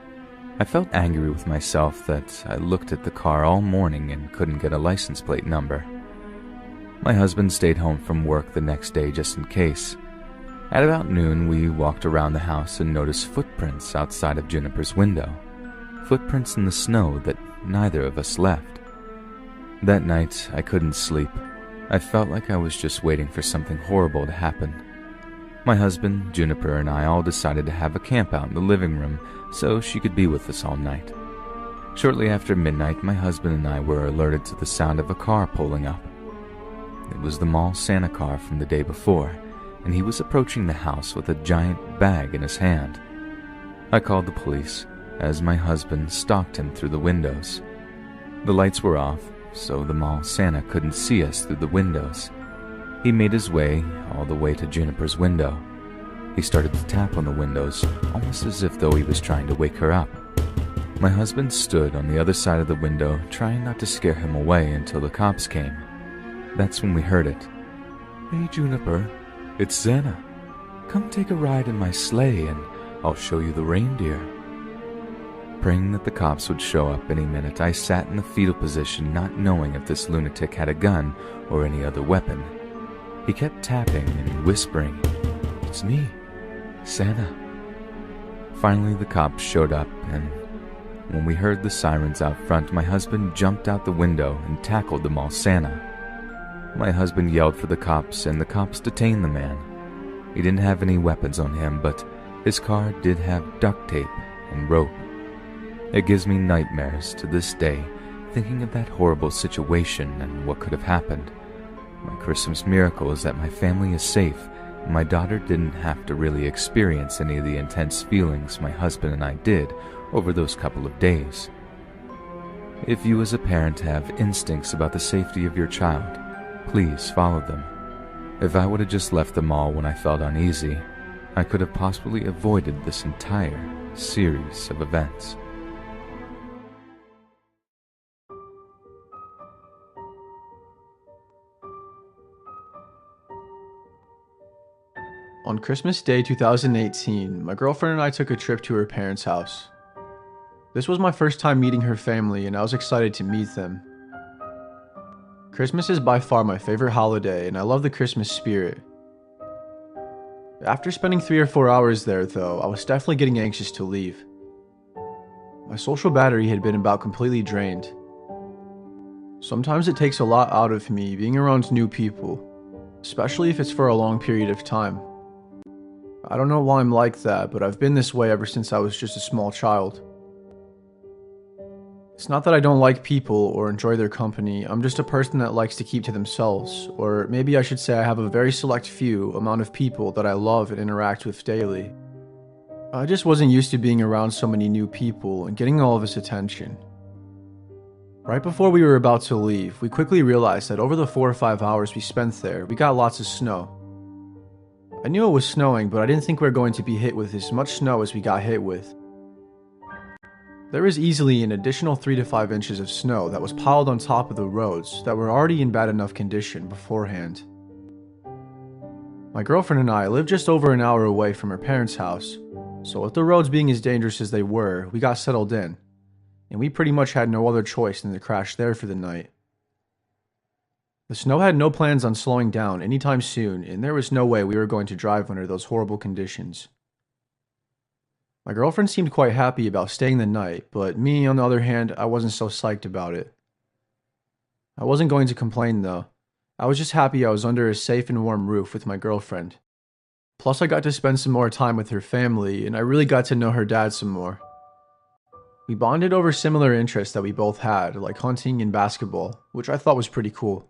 I felt angry with myself that I looked at the car all morning and couldn't get a license plate number. My husband stayed home from work the next day just in case. At about noon, we walked around the house and noticed footprints outside of Juniper's window. Footprints in the snow that neither of us left. That night, I couldn't sleep. I felt like I was just waiting for something horrible to happen. My husband, Juniper, and I all decided to have a camp out in the living room so she could be with us all night. Shortly after midnight, my husband and I were alerted to the sound of a car pulling up. It was the mall Santa car from the day before, and he was approaching the house with a giant bag in his hand. I called the police, as my husband stalked him through the windows. The lights were off, so the mall Santa couldn't see us through the windows. He made his way all the way to Juniper's window. He started to tap on the windows, almost as if though he was trying to wake her up. My husband stood on the other side of the window, trying not to scare him away until the cops came. That's when we heard it. "Hey, Juniper, it's Santa. "Come take a ride in my sleigh and I'll show you the reindeer." Praying that the cops would show up any minute, I sat in the fetal position, not knowing if this lunatic had a gun or any other weapon. He kept tapping and whispering, "It's me, Santa." Finally, the cops showed up, and when we heard the sirens out front, my husband jumped out the window and tackled the mall Santa. My husband yelled for the cops, and the cops detained the man. He didn't have any weapons on him, but his car did have duct tape and rope. It gives me nightmares to this day, thinking of that horrible situation and what could have happened. My Christmas miracle is that my family is safe, and my daughter didn't have to really experience any of the intense feelings my husband and I did over those couple of days. If you as a parent have instincts about the safety of your child, please follow them. If I would have just left the mall when I felt uneasy, I could have possibly avoided this entire series of events. On Christmas Day 2018, my girlfriend and I took a trip to her parents' house. This was my first time meeting her family, and I was excited to meet them. Christmas is by far my favorite holiday, and I love the Christmas spirit. After spending 3 or 4 hours there, though, I was definitely getting anxious to leave. My social battery had been about completely drained. Sometimes it takes a lot out of me being around new people, especially if it's for a long period of time. I don't know why I'm like that, but I've been this way ever since I was just a small child. It's not that I don't like people or enjoy their company, I'm just a person that likes to keep to themselves, or maybe I should say I have a very select few amount of people that I love and interact with daily. I just wasn't used to being around so many new people and getting all of this attention. Right before we were about to leave, we quickly realized that over the 4 or 5 hours we spent there, we got lots of snow. I knew it was snowing, but I didn't think we were going to be hit with as much snow as we got hit with. There was easily an additional 3 to 5 inches of snow that was piled on top of the roads that were already in bad enough condition beforehand. My girlfriend and I lived just over an hour away from her parents' house, so with the roads being as dangerous as they were, we got settled in, and we pretty much had no other choice than to crash there for the night. The snow had no plans on slowing down anytime soon, and there was no way we were going to drive under those horrible conditions. My girlfriend seemed quite happy about staying the night, but me, on the other hand, I wasn't so psyched about it. I wasn't going to complain though. I was just happy I was under a safe and warm roof with my girlfriend. Plus I got to spend some more time with her family, and I really got to know her dad some more. We bonded over similar interests that we both had, like hunting and basketball, which I thought was pretty cool.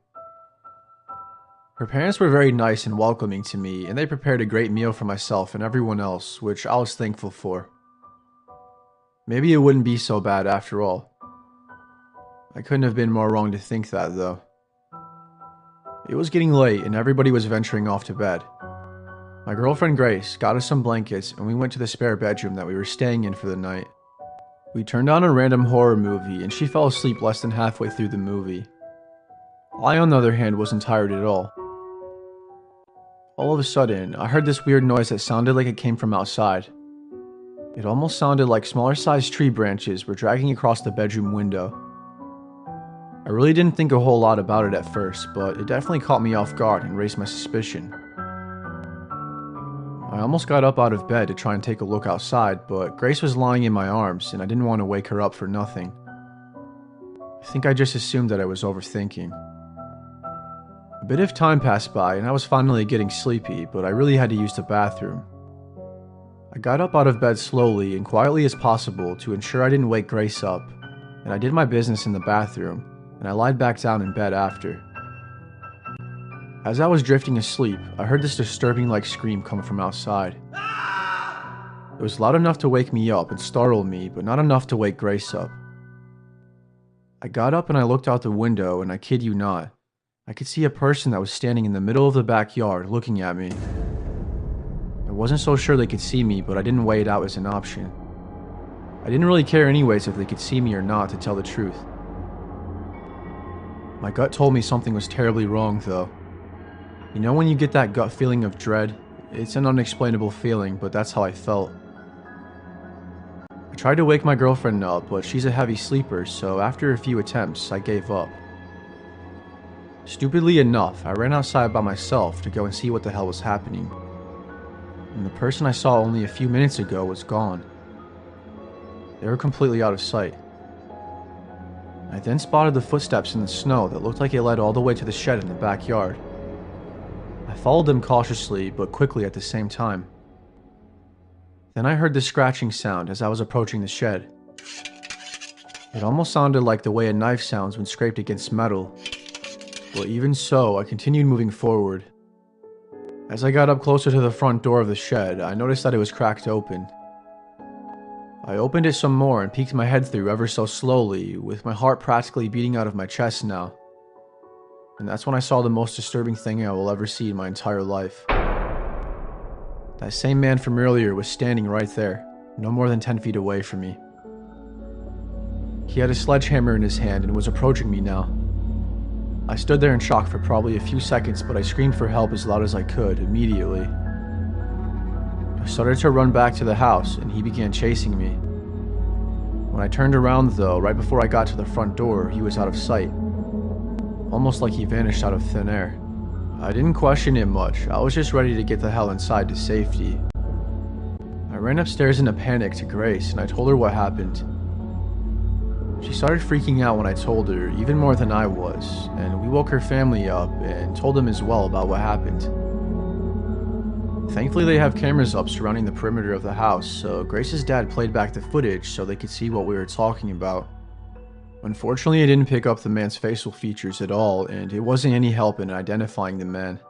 Her parents were very nice and welcoming to me, and they prepared a great meal for myself and everyone else, which I was thankful for. Maybe it wouldn't be so bad after all. I couldn't have been more wrong to think that, though. It was getting late, and everybody was venturing off to bed. My girlfriend Grace got us some blankets, and we went to the spare bedroom that we were staying in for the night. We turned on a random horror movie, and she fell asleep less than halfway through the movie. I, on the other hand, wasn't tired at all. All of a sudden, I heard this weird noise that sounded like it came from outside. It almost sounded like smaller-sized tree branches were dragging across the bedroom window. I really didn't think a whole lot about it at first, but it definitely caught me off guard and raised my suspicion. I almost got up out of bed to try and take a look outside, but Grace was lying in my arms and I didn't want to wake her up for nothing. I think I just assumed that I was overthinking. A bit of time passed by and I was finally getting sleepy, but I really had to use the bathroom. I got up out of bed slowly and quietly as possible to ensure I didn't wake Grace up, and I did my business in the bathroom, and I lied back down in bed after. As I was drifting asleep, I heard this disturbing-like scream come from outside. It was loud enough to wake me up and startle me, but not enough to wake Grace up. I got up and I looked out the window, and I kid you not, I could see a person that was standing in the middle of the backyard looking at me. I wasn't so sure they could see me, but I didn't weigh it out as an option. I didn't really care anyways if they could see me or not, to tell the truth. My gut told me something was terribly wrong though. You know when you get that gut feeling of dread, It's an unexplainable feeling, but that's how I felt. I tried to wake my girlfriend up, but she's a heavy sleeper, so after a few attempts, I gave up. Stupidly enough, I ran outside by myself to go and see what the hell was happening. And the person I saw only a few minutes ago was gone. They were completely out of sight. I then spotted the footsteps in the snow that looked like it led all the way to the shed in the backyard. I followed them cautiously, but quickly at the same time. Then I heard the scratching sound as I was approaching the shed. It almost sounded like the way a knife sounds when scraped against metal. But even so, I continued moving forward. As I got up closer to the front door of the shed, I noticed that it was cracked open. I opened it some more and peeked my head through ever so slowly, with my heart practically beating out of my chest now. And that's when I saw the most disturbing thing I will ever see in my entire life. That same man from earlier was standing right there, no more than 10 feet away from me. He had a sledgehammer in his hand and was approaching me now. I stood there in shock for probably a few seconds, but I screamed for help as loud as I could immediately. I started to run back to the house, and he began chasing me. When I turned around though, right before I got to the front door, he was out of sight. Almost like he vanished out of thin air. I didn't question it much, I was just ready to get the hell inside to safety. I ran upstairs in a panic to Grace, and I told her what happened. She started freaking out when I told her, even more than I was, and we woke her family up and told them as well about what happened. Thankfully, they have cameras up surrounding the perimeter of the house, so Grace's dad played back the footage so they could see what we were talking about. Unfortunately, it didn't pick up the man's facial features at all, and it wasn't any help in identifying the man.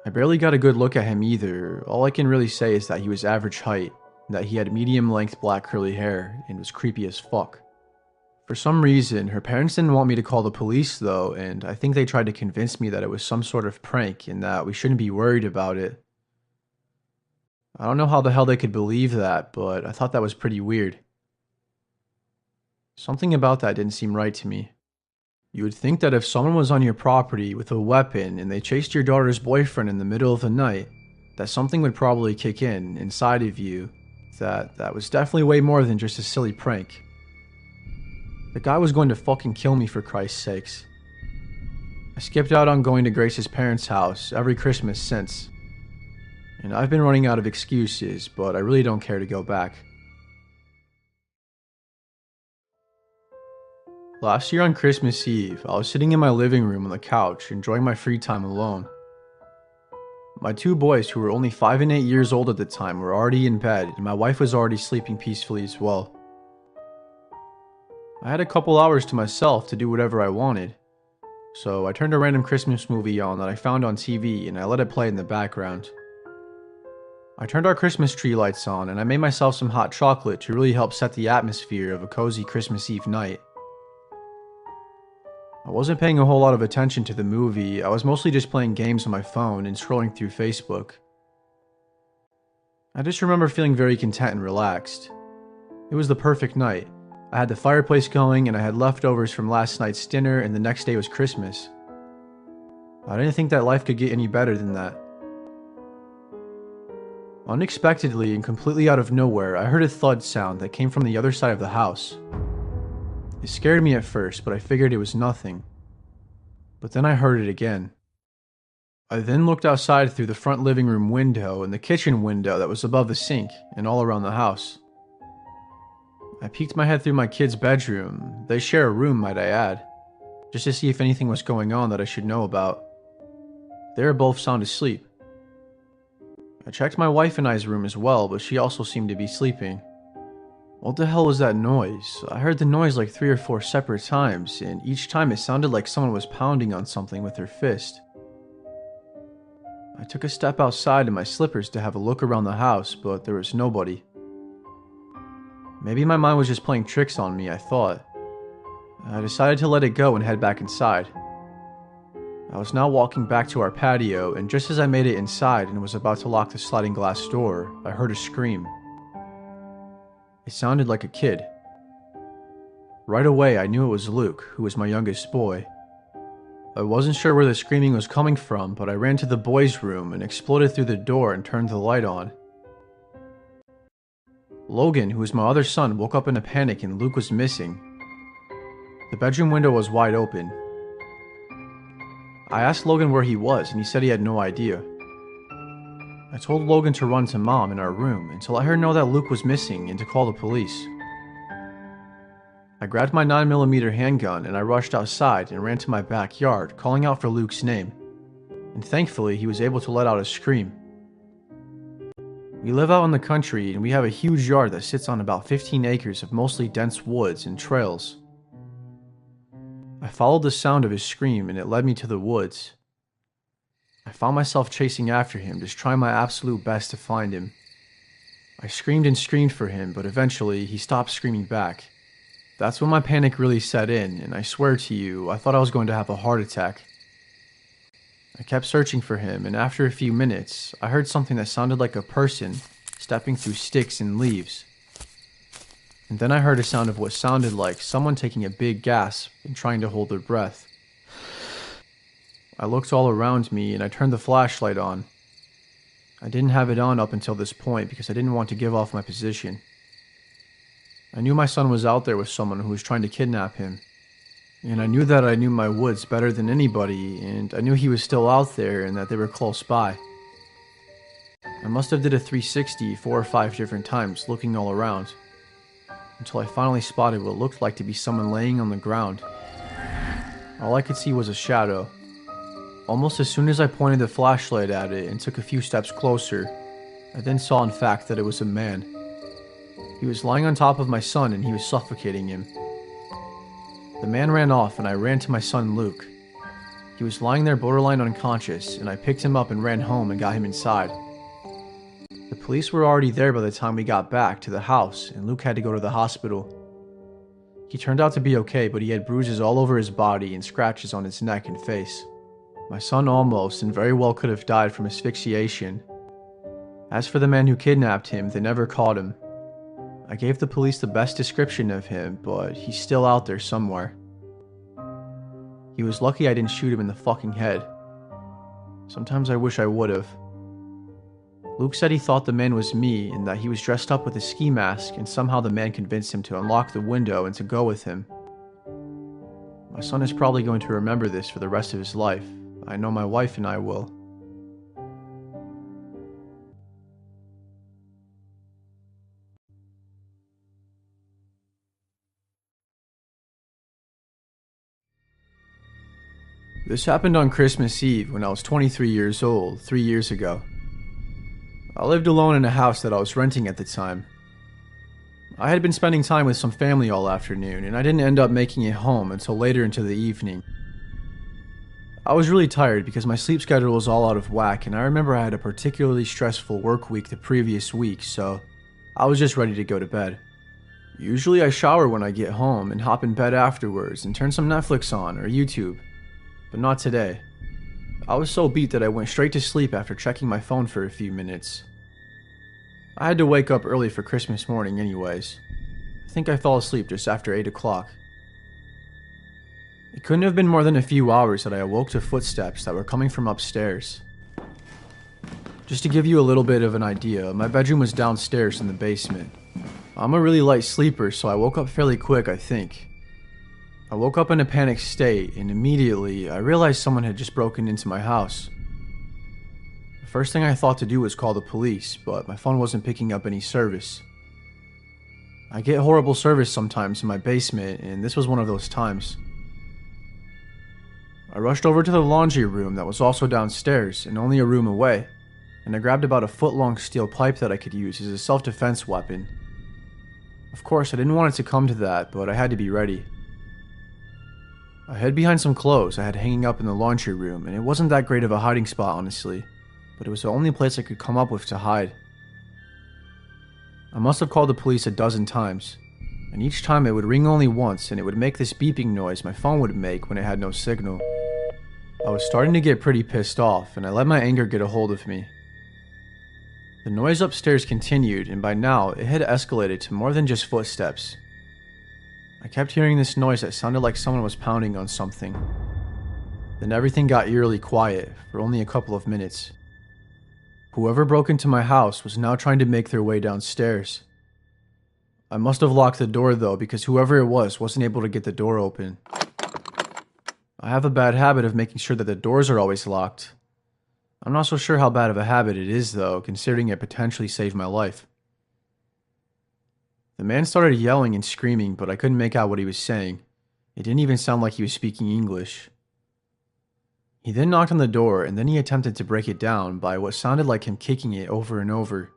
I barely got a good look at him either. All I can really say is that he was average height, and that he had medium-length black curly hair, and was creepy as fuck. For some reason, her parents didn't want me to call the police though, and I think they tried to convince me that it was some sort of prank and that we shouldn't be worried about it. I don't know how the hell they could believe that, but I thought that was pretty weird. Something about that didn't seem right to me. You would think that if someone was on your property with a weapon and they chased your daughter's boyfriend in the middle of the night, that something would probably kick in inside of you, that was definitely way more than just a silly prank. The guy was going to fucking kill me for Christ's sakes. I skipped out on going to Grace's parents' house every Christmas since. And I've been running out of excuses, but I really don't care to go back. Last year on Christmas Eve, I was sitting in my living room on the couch, enjoying my free time alone. My two boys, who were only 5 and 8 years old at the time, were already in bed, and my wife was already sleeping peacefully as well. I had a couple hours to myself to do whatever I wanted, so I turned a random Christmas movie on that I found on TV and I let it play in the background. I turned our Christmas tree lights on and I made myself some hot chocolate to really help set the atmosphere of a cozy Christmas Eve night. I wasn't paying a whole lot of attention to the movie, I was mostly just playing games on my phone and scrolling through Facebook. I just remember feeling very content and relaxed. It was the perfect night. I had the fireplace going and I had leftovers from last night's dinner and the next day was Christmas. I didn't think that life could get any better than that. Unexpectedly and completely out of nowhere, I heard a thud sound that came from the other side of the house. It scared me at first, but I figured it was nothing. But then I heard it again. I then looked outside through the front living room window and the kitchen window that was above the sink and all around the house. I peeked my head through my kids' bedroom. They share a room, might I add, just to see if anything was going on that I should know about. They were both sound asleep. I checked my wife and I's room as well, but she also seemed to be sleeping. What the hell was that noise? I heard the noise like 3 or 4 separate times, and each time it sounded like someone was pounding on something with their fist. I took a step outside in my slippers to have a look around the house, but there was nobody. Maybe my mind was just playing tricks on me, I thought. I decided to let it go and head back inside. I was now walking back to our patio, and just as I made it inside and was about to lock the sliding glass door, I heard a scream. It sounded like a kid. Right away, I knew it was Luke, who was my youngest boy. I wasn't sure where the screaming was coming from, but I ran to the boys' room and exploded through the door and turned the light on. Logan, who was my other son, woke up in a panic and Luke was missing. The bedroom window was wide open. I asked Logan where he was and he said he had no idea. I told Logan to run to Mom in our room and to let her know that Luke was missing and to call the police. I grabbed my 9mm handgun and I rushed outside and ran to my backyard, calling out for Luke's name. And thankfully, he was able to let out a scream. We live out in the country and we have a huge yard that sits on about 15 acres of mostly dense woods and trails. I followed the sound of his scream and it led me to the woods. I found myself chasing after him, just trying my absolute best to find him. I screamed and screamed for him, but eventually he stopped screaming back. That's when my panic really set in, and I swear to you, I thought I was going to have a heart attack. I kept searching for him, and after a few minutes, I heard something that sounded like a person stepping through sticks and leaves. And then I heard a sound of what sounded like someone taking a big gasp and trying to hold their breath. I looked all around me and I turned the flashlight on. I didn't have it on up until this point because I didn't want to give off my position. I knew my son was out there with someone who was trying to kidnap him. And I knew that I knew my woods better than anybody, and I knew he was still out there and that they were close by. I must have did a 360 4 or 5 different times, looking all around, until I finally spotted what looked like to be someone laying on the ground. All I could see was a shadow. Almost as soon as I pointed the flashlight at it and took a few steps closer, I then saw in fact that it was a man. He was lying on top of my son and he was suffocating him. The man ran off and I ran to my son Luke. He was lying there borderline unconscious and I picked him up and ran home and got him inside. The police were already there by the time we got back to the house and Luke had to go to the hospital. He turned out to be okay, but he had bruises all over his body and scratches on his neck and face. My son almost and very well could have died from asphyxiation. As for the man who kidnapped him, they never caught him. I gave the police the best description of him, but he's still out there somewhere. He was lucky I didn't shoot him in the fucking head. Sometimes I wish I would've. Luke said he thought the man was me and that he was dressed up with a ski mask and somehow the man convinced him to unlock the window and to go with him. My son is probably going to remember this for the rest of his life. I know my wife and I will. This happened on Christmas Eve when I was 23 years old, 3 years ago. I lived alone in a house that I was renting at the time. I had been spending time with some family all afternoon, and I didn't end up making it home until later into the evening. I was really tired because my sleep schedule was all out of whack, and I remember I had a particularly stressful work week the previous week, so I was just ready to go to bed. Usually I shower when I get home and hop in bed afterwards and turn some Netflix on or YouTube. But not today. I was so beat that I went straight to sleep after checking my phone for a few minutes. I had to wake up early for Christmas morning anyways. I think I fell asleep just after 8 o'clock. It couldn't have been more than a few hours that I awoke to footsteps that were coming from upstairs. Just to give you a little bit of an idea, my bedroom was downstairs in the basement. I'm a really light sleeper, so I woke up fairly quick, I think. I woke up in a panicked state, and immediately I realized someone had just broken into my house. The first thing I thought to do was call the police, but my phone wasn't picking up any service. I get horrible service sometimes in my basement, and this was one of those times. I rushed over to the laundry room that was also downstairs and only a room away, and I grabbed about a foot-long steel pipe that I could use as a self-defense weapon. Of course, I didn't want it to come to that, but I had to be ready. I hid behind some clothes I had hanging up in the laundry room, and it wasn't that great of a hiding spot, honestly, but it was the only place I could come up with to hide. I must have called the police a dozen times, and each time it would ring only once, and it would make this beeping noise my phone would make when it had no signal. I was starting to get pretty pissed off, and I let my anger get a hold of me. The noise upstairs continued, and by now it had escalated to more than just footsteps. I kept hearing this noise that sounded like someone was pounding on something. Then everything got eerily quiet for only a couple of minutes. Whoever broke into my house was now trying to make their way downstairs. I must have locked the door though, because whoever it was wasn't able to get the door open. I have a bad habit of making sure that the doors are always locked. I'm not so sure how bad of a habit it is though, considering it potentially saved my life. The man started yelling and screaming, but I couldn't make out what he was saying. It didn't even sound like he was speaking English. He then knocked on the door, and then he attempted to break it down by what sounded like him kicking it over and over.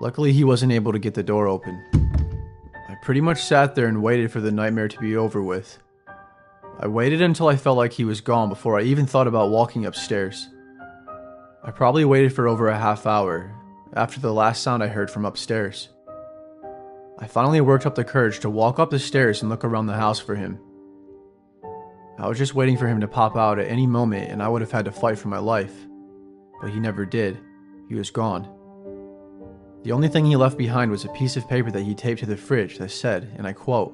Luckily, he wasn't able to get the door open. I pretty much sat there and waited for the nightmare to be over with. I waited until I felt like he was gone before I even thought about walking upstairs. I probably waited for over a half hour, after the last sound I heard from upstairs. I finally worked up the courage to walk up the stairs and look around the house for him. I was just waiting for him to pop out at any moment and I would have had to fight for my life. But he never did. He was gone. The only thing he left behind was a piece of paper that he taped to the fridge that said, and I quote,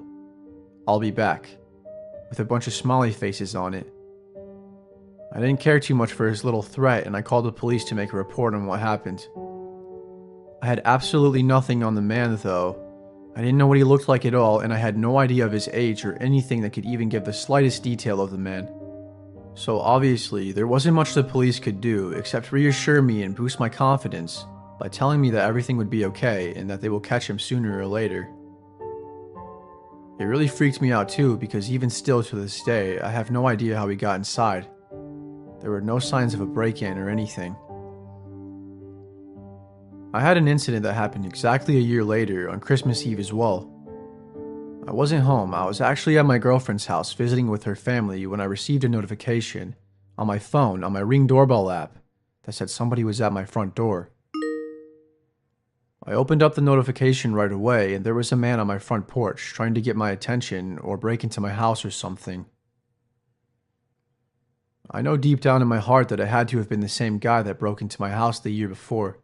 "I'll be back," with a bunch of smiley faces on it. I didn't care too much for his little threat and I called the police to make a report on what happened. I had absolutely nothing on the man though. I didn't know what he looked like at all, and I had no idea of his age or anything that could even give the slightest detail of the man. So obviously, there wasn't much the police could do except reassure me and boost my confidence by telling me that everything would be okay and that they will catch him sooner or later. It really freaked me out too, because even still to this day, I have no idea how he got inside. There were no signs of a break-in or anything. I had an incident that happened exactly a year later on Christmas Eve as well. I wasn't home, I was actually at my girlfriend's house visiting with her family when I received a notification on my phone on my Ring doorbell app that said somebody was at my front door. I opened up the notification right away and there was a man on my front porch trying to get my attention or break into my house or something. I know deep down in my heart that it had to have been the same guy that broke into my house the year before.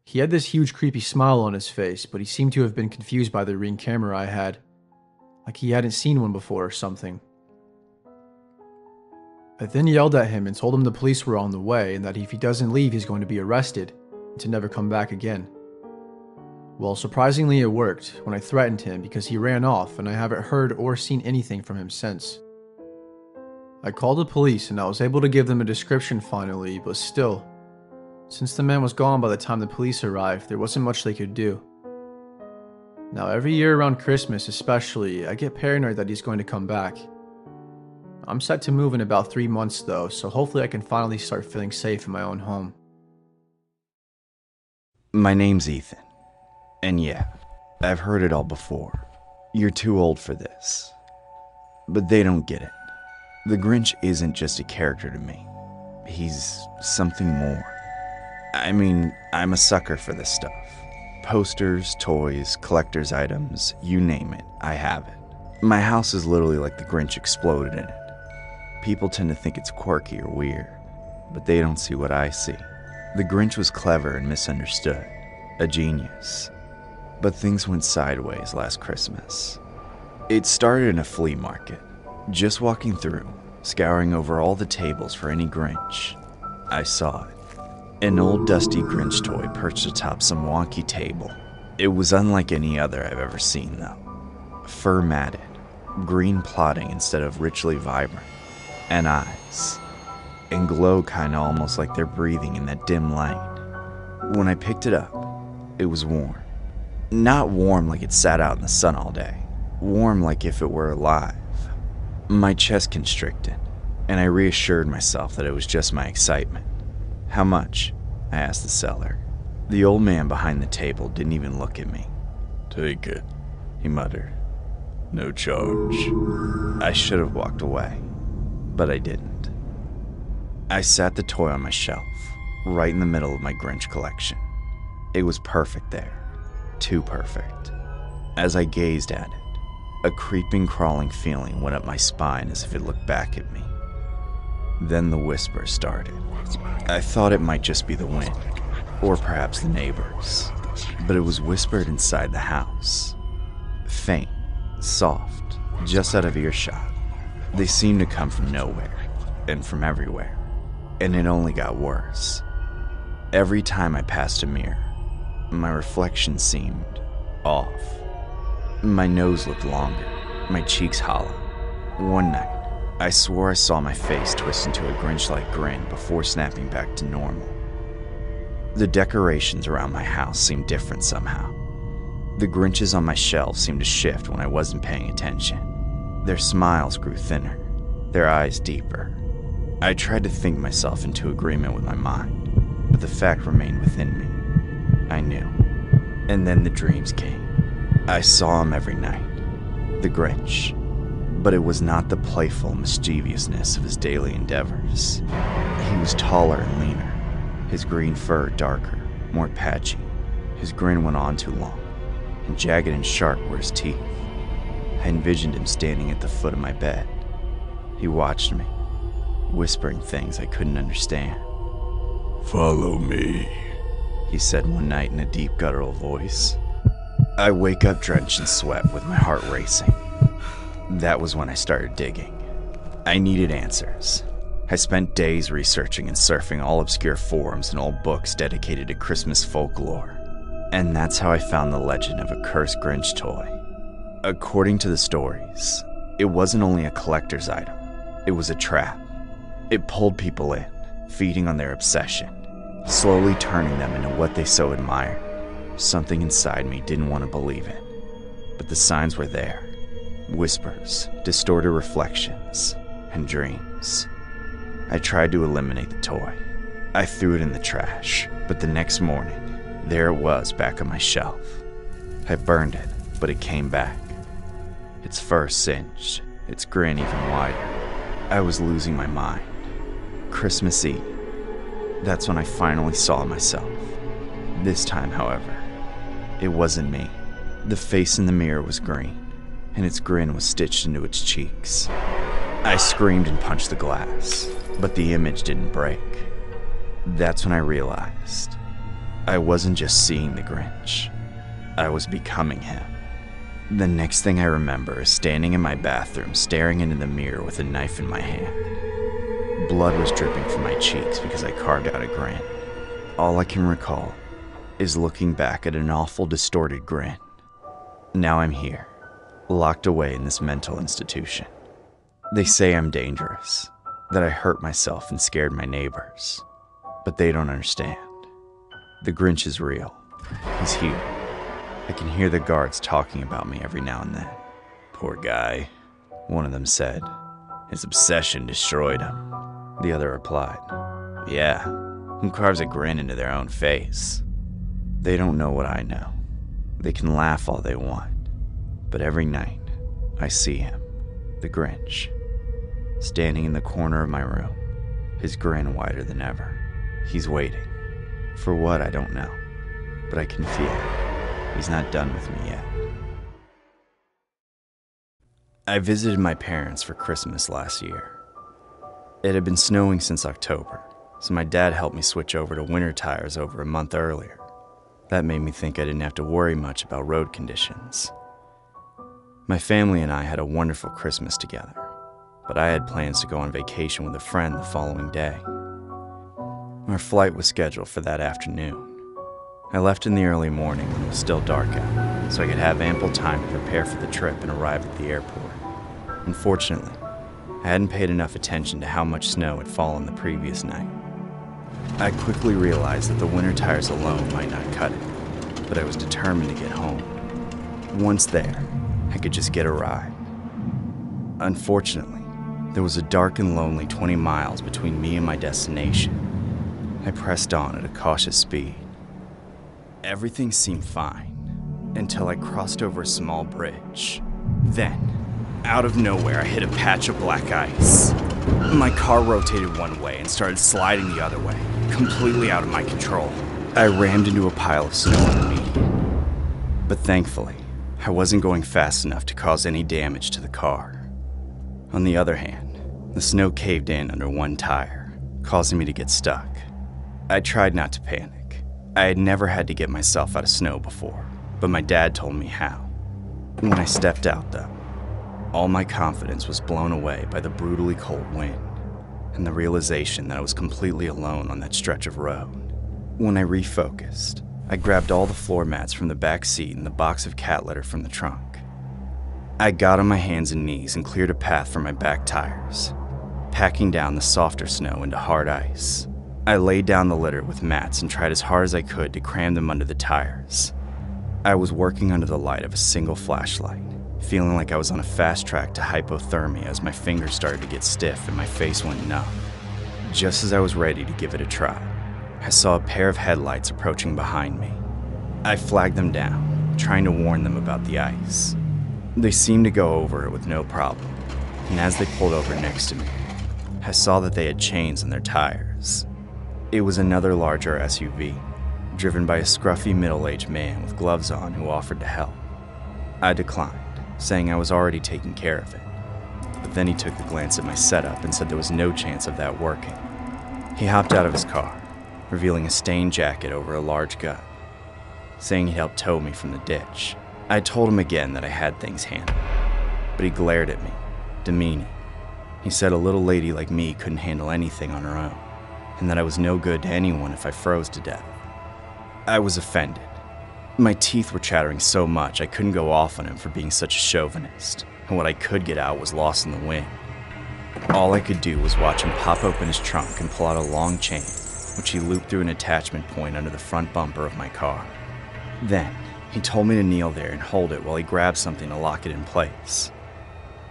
He had this huge creepy smile on his face, but he seemed to have been confused by the Ring camera I had, like he hadn't seen one before or something. I then yelled at him and told him the police were on the way and that if he doesn't leave he's going to be arrested and to never come back again. Well, surprisingly it worked when I threatened him because he ran off and I haven't heard or seen anything from him since. I called the police and I was able to give them a description finally, but still, since the man was gone by the time the police arrived, there wasn't much they could do. Now every year around Christmas especially, I get paranoid that he's going to come back. I'm set to move in about 3 months though, so hopefully I can finally start feeling safe in my own home. My name's Ethan. And yeah, I've heard it all before. You're too old for this. But they don't get it. The Grinch isn't just a character to me. He's something more. I mean, I'm a sucker for this stuff. Posters, toys, collector's items, you name it, I have it. My house is literally like the Grinch exploded in it. People tend to think it's quirky or weird, but they don't see what I see. The Grinch was clever and misunderstood, a genius. But things went sideways last Christmas. It started in a flea market. Just walking through, scouring over all the tables for any Grinch, I saw it. An old dusty Grinch toy perched atop some wonky table. It was unlike any other I've ever seen though. Fur matted, green plotting instead of richly vibrant, and eyes. And glow kinda almost like they're breathing in that dim light. When I picked it up, it was warm. Not warm like it sat out in the sun all day. Warm like if it were alive. My chest constricted, and I reassured myself that it was just my excitement. How much? I asked the seller. The old man behind the table didn't even look at me. Take it. He muttered. No charge. I should have walked away, but I didn't. I sat the toy on my shelf, right in the middle of my Grinch collection. It was perfect there. Too perfect. As I gazed at it, a creeping, crawling feeling went up my spine as if it looked back at me. Then the whisper started. I thought it might just be the wind, or perhaps the neighbors, but it was whispered inside the house. Faint, soft, just out of earshot. They seemed to come from nowhere and from everywhere, and it only got worse. Every time I passed a mirror, my reflection seemed off. My nose looked longer, my cheeks hollow. One night, I swore I saw my face twist into a Grinch-like grin before snapping back to normal. The decorations around my house seemed different somehow. The Grinches on my shelves seemed to shift when I wasn't paying attention. Their smiles grew thinner, their eyes deeper. I tried to think myself into agreement with my mind, but the fact remained within me. I knew. And then the dreams came. I saw him every night, the Grinch. But it was not the playful mischievousness of his daily endeavors. He was taller and leaner, his green fur darker, more patchy. His grin went on too long, and jagged and sharp were his teeth. I envisioned him standing at the foot of my bed. He watched me, whispering things I couldn't understand. Follow me, he said one night in a deep guttural voice. I wake up drenched in sweat with my heart racing. That was when I started digging. I needed answers. I spent days researching and surfing all obscure forums and old books dedicated to Christmas folklore. And that's how I found the legend of a cursed Grinch toy. According to the stories, it wasn't only a collector's item, it was a trap. It pulled people in, feeding on their obsession, slowly turning them into what they so admired. Something inside me didn't want to believe it, but the signs were there. Whispers, distorted reflections, and dreams. I tried to eliminate the toy. I threw it in the trash, but the next morning, there it was back on my shelf. I burned it, but it came back. Its fur singed, its grin even wider. I was losing my mind. Christmas Eve. That's when I finally saw myself. This time, however, it wasn't me. The face in the mirror was green, and its grin was stitched into its cheeks. I screamed and punched the glass, but the image didn't break. That's when I realized I wasn't just seeing the Grinch, I was becoming him. The next thing I remember is standing in my bathroom staring into the mirror with a knife in my hand. Blood was dripping from my cheeks because I carved out a grin. All I can recall is looking back at an awful distorted grin. Now I'm here, locked away in this mental institution. They say I'm dangerous, that I hurt myself and scared my neighbors, but they don't understand. The Grinch is real. He's here. I can hear the guards talking about me every now and then. Poor guy, one of them said. His obsession destroyed him. The other replied, yeah, who carves a grin into their own face? They don't know what I know. They can laugh all they want, but every night I see him, the Grinch, standing in the corner of my room, his grin wider than ever. He's waiting. For what, I don't know, but I can feel it. He's not done with me yet. I visited my parents for Christmas last year. It had been snowing since October, so my dad helped me switch over to winter tires over a month earlier. That made me think I didn't have to worry much about road conditions. My family and I had a wonderful Christmas together, but I had plans to go on vacation with a friend the following day. Our flight was scheduled for that afternoon. I left in the early morning when it was still dark out, so I could have ample time to prepare for the trip and arrive at the airport. Unfortunately, I hadn't paid enough attention to how much snow had fallen the previous night. I quickly realized that the winter tires alone might not cut it, but I was determined to get home. Once there, I could just get a ride. Unfortunately, there was a dark and lonely 20 miles between me and my destination. I pressed on at a cautious speed. Everything seemed fine, until I crossed over a small bridge. Then, out of nowhere, I hit a patch of black ice. My car rotated one way and started sliding the other way, completely out of my control. I rammed into a pile of snow underneath. But thankfully, I wasn't going fast enough to cause any damage to the car. On the other hand, the snow caved in under one tire, causing me to get stuck. I tried not to panic. I had never had to get myself out of snow before, but my dad told me how. When I stepped out, though, All my confidence was blown away by the brutally cold wind and the realization that I was completely alone on that stretch of road. When I refocused, I grabbed all the floor mats from the back seat and the box of cat litter from the trunk. I got on my hands and knees and cleared a path for my back tires, packing down the softer snow into hard ice. I laid down the litter with mats and tried as hard as I could to cram them under the tires. I was working under the light of a single flashlight, feeling like I was on a fast track to hypothermia as my fingers started to get stiff and my face went numb. Just as I was ready to give it a try, I saw a pair of headlights approaching behind me. I flagged them down, trying to warn them about the ice. They seemed to go over it with no problem, and as they pulled over next to me, I saw that they had chains on their tires. It was another larger SUV, driven by a scruffy middle-aged man with gloves on who offered to help. I declined, saying I was already taking care of it. But then he took a glance at my setup and said there was no chance of that working. He hopped out of his car, revealing a stained jacket over a large gut, saying he'd help tow me from the ditch. I told him again that I had things handled, but he glared at me, demeaning. He said a little lady like me couldn't handle anything on her own, and that I was no good to anyone if I froze to death. I was offended. My teeth were chattering so much I couldn't go off on him for being such a chauvinist, and what I could get out was lost in the wind. All I could do was watch him pop open his trunk and pull out a long chain, which he looped through an attachment point under the front bumper of my car. Then, he told me to kneel there and hold it while he grabbed something to lock it in place.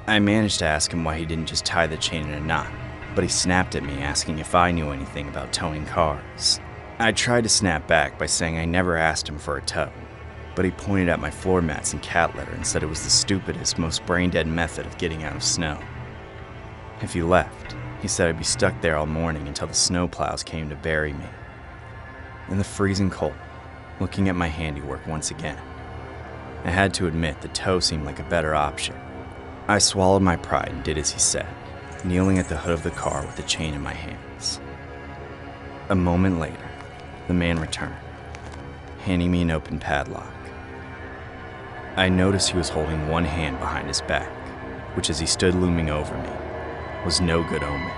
I managed to ask him why he didn't just tie the chain in a knot, but he snapped at me asking if I knew anything about towing cars. I tried to snap back by saying I never asked him for a tow, but he pointed at my floor mats and cat litter and said it was the stupidest, most brain-dead method of getting out of snow. If he left, he said I'd be stuck there all morning until the snowplows came to bury me. In the freezing cold, looking at my handiwork once again, I had to admit the tow seemed like a better option. I swallowed my pride and did as he said, kneeling at the hood of the car with the chain in my hands. A moment later, the man returned, handing me an open padlock. I noticed he was holding one hand behind his back, which as he stood looming over me, was no good omen.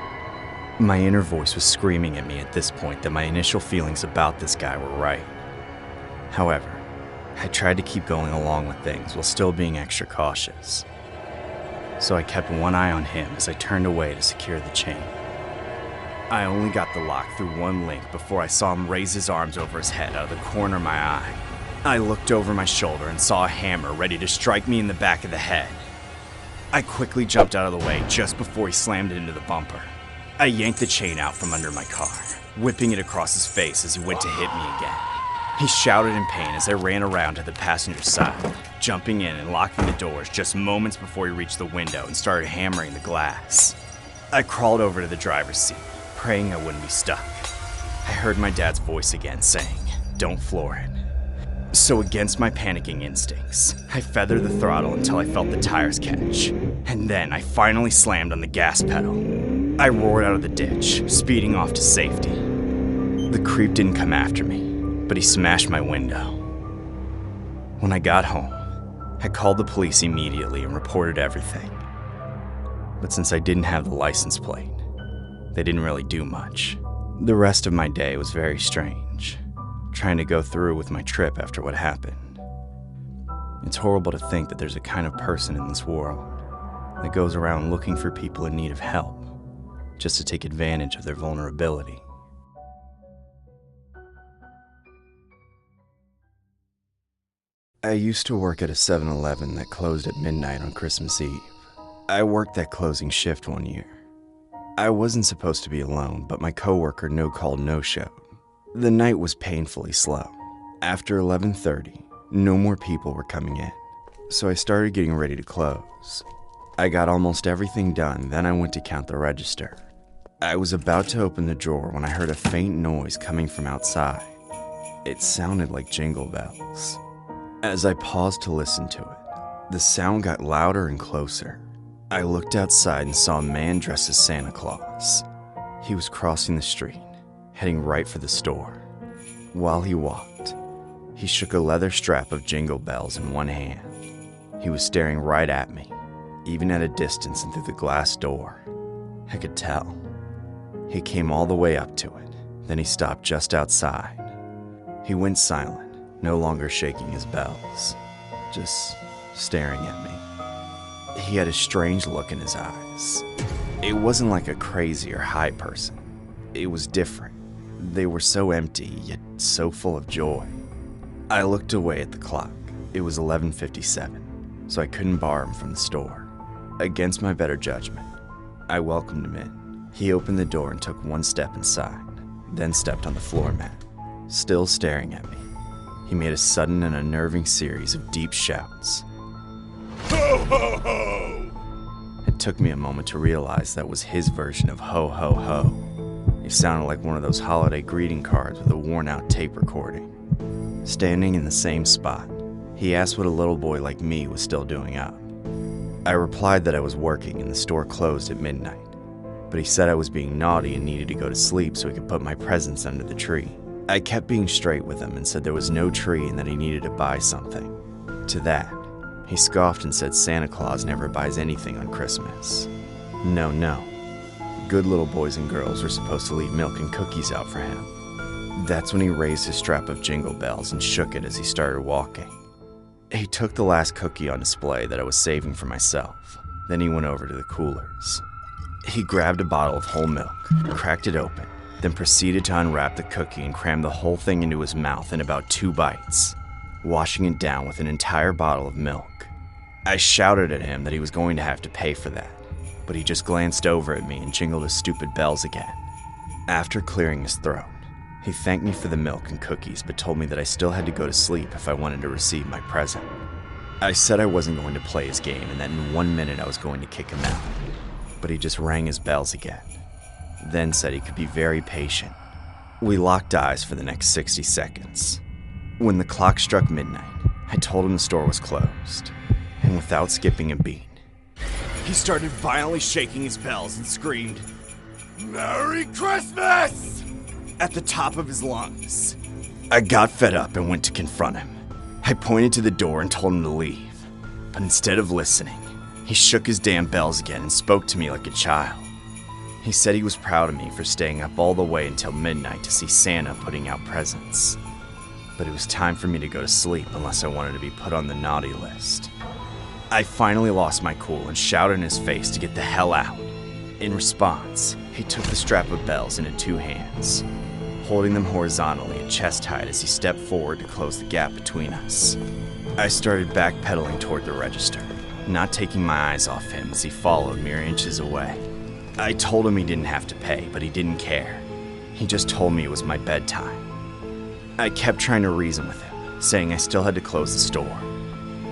My inner voice was screaming at me at this point that my initial feelings about this guy were right. However, I tried to keep going along with things while still being extra cautious. So I kept one eye on him as I turned away to secure the chain. I only got the lock through one link before I saw him raise his arms over his head out of the corner of my eye. I looked over my shoulder and saw a hammer ready to strike me in the back of the head. I quickly jumped out of the way just before he slammed it into the bumper. I yanked the chain out from under my car, whipping it across his face as he went to hit me again. He shouted in pain as I ran around to the passenger side, jumping in and locking the doors just moments before he reached the window and started hammering the glass. I crawled over to the driver's seat, praying I wouldn't be stuck. I heard my dad's voice again saying, "Don't floor it." So against my panicking instincts, I feathered the throttle until I felt the tires catch, and then I finally slammed on the gas pedal. I roared out of the ditch, speeding off to safety. The creep didn't come after me, but he smashed my window. When I got home, I called the police immediately and reported everything. But since I didn't have the license plate, they didn't really do much. The rest of my day was very strange, trying to go through with my trip after what happened. It's horrible to think that there's a kind of person in this world that goes around looking for people in need of help, just to take advantage of their vulnerability. I used to work at a 7-Eleven that closed at midnight on Christmas Eve. I worked that closing shift one year. I wasn't supposed to be alone, but my coworker no-called no-showed. The night was painfully slow. After 11:30, no more people were coming in, so I started getting ready to close. I got almost everything done, then I went to count the register. I was about to open the drawer when I heard a faint noise coming from outside. It sounded like jingle bells. As I paused to listen to it, the sound got louder and closer. I looked outside and saw a man dressed as Santa Claus. He was crossing the street, heading right for the store. While he walked, he shook a leather strap of jingle bells in one hand. He was staring right at me, even at a distance and through the glass door. I could tell. He came all the way up to it, then he stopped just outside. He went silent, no longer shaking his bells, just staring at me. He had a strange look in his eyes. It wasn't like a crazy or high person. It was different. They were so empty, yet so full of joy. I looked away at the clock. It was 11:57, so I couldn't bar him from the store. Against my better judgment, I welcomed him in. He opened the door and took one step inside, then stepped on the floor mat, still staring at me. He made a sudden and unnerving series of deep shouts. Ho, ho, ho! It took me a moment to realize that was his version of ho, ho, ho. It sounded like one of those holiday greeting cards with a worn-out tape recording. Standing in the same spot, he asked what a little boy like me was still doing up. I replied that I was working and the store closed at midnight, but he said I was being naughty and needed to go to sleep so he could put my presents under the tree. I kept being straight with him and said there was no tree and that he needed to buy something. To that, he scoffed and said Santa Claus never buys anything on Christmas. No. Good little boys and girls were supposed to leave milk and cookies out for him. That's when he raised his strap of jingle bells and shook it as he started walking. He took the last cookie on display that I was saving for myself. Then he went over to the coolers. He grabbed a bottle of whole milk, cracked it open, then proceeded to unwrap the cookie and cram the whole thing into his mouth in about 2 bites, washing it down with an entire bottle of milk. I shouted at him that he was going to have to pay for that, but he just glanced over at me and jingled his stupid bells again. After clearing his throat, he thanked me for the milk and cookies but told me that I still had to go to sleep if I wanted to receive my present. I said I wasn't going to play his game and that in 1 minute I was going to kick him out, but he just rang his bells again, then said he could be very patient. We locked eyes for the next 60 seconds. When the clock struck midnight, I told him the store was closed, and without skipping a beat, he started violently shaking his bells and screamed, "Merry Christmas!" at the top of his lungs. I got fed up and went to confront him. I pointed to the door and told him to leave, but instead of listening, he shook his damn bells again and spoke to me like a child. He said he was proud of me for staying up all the way until midnight to see Santa putting out presents, but it was time for me to go to sleep unless I wanted to be put on the naughty list. I finally lost my cool and shouted in his face to get the hell out. In response, he took the strap of bells into 2 hands, holding them horizontally at chest height as he stepped forward to close the gap between us. I started backpedaling toward the register, not taking my eyes off him as he followed mere inches away. I told him he didn't have to pay, but he didn't care. He just told me it was my bedtime. I kept trying to reason with him, saying I still had to close the store.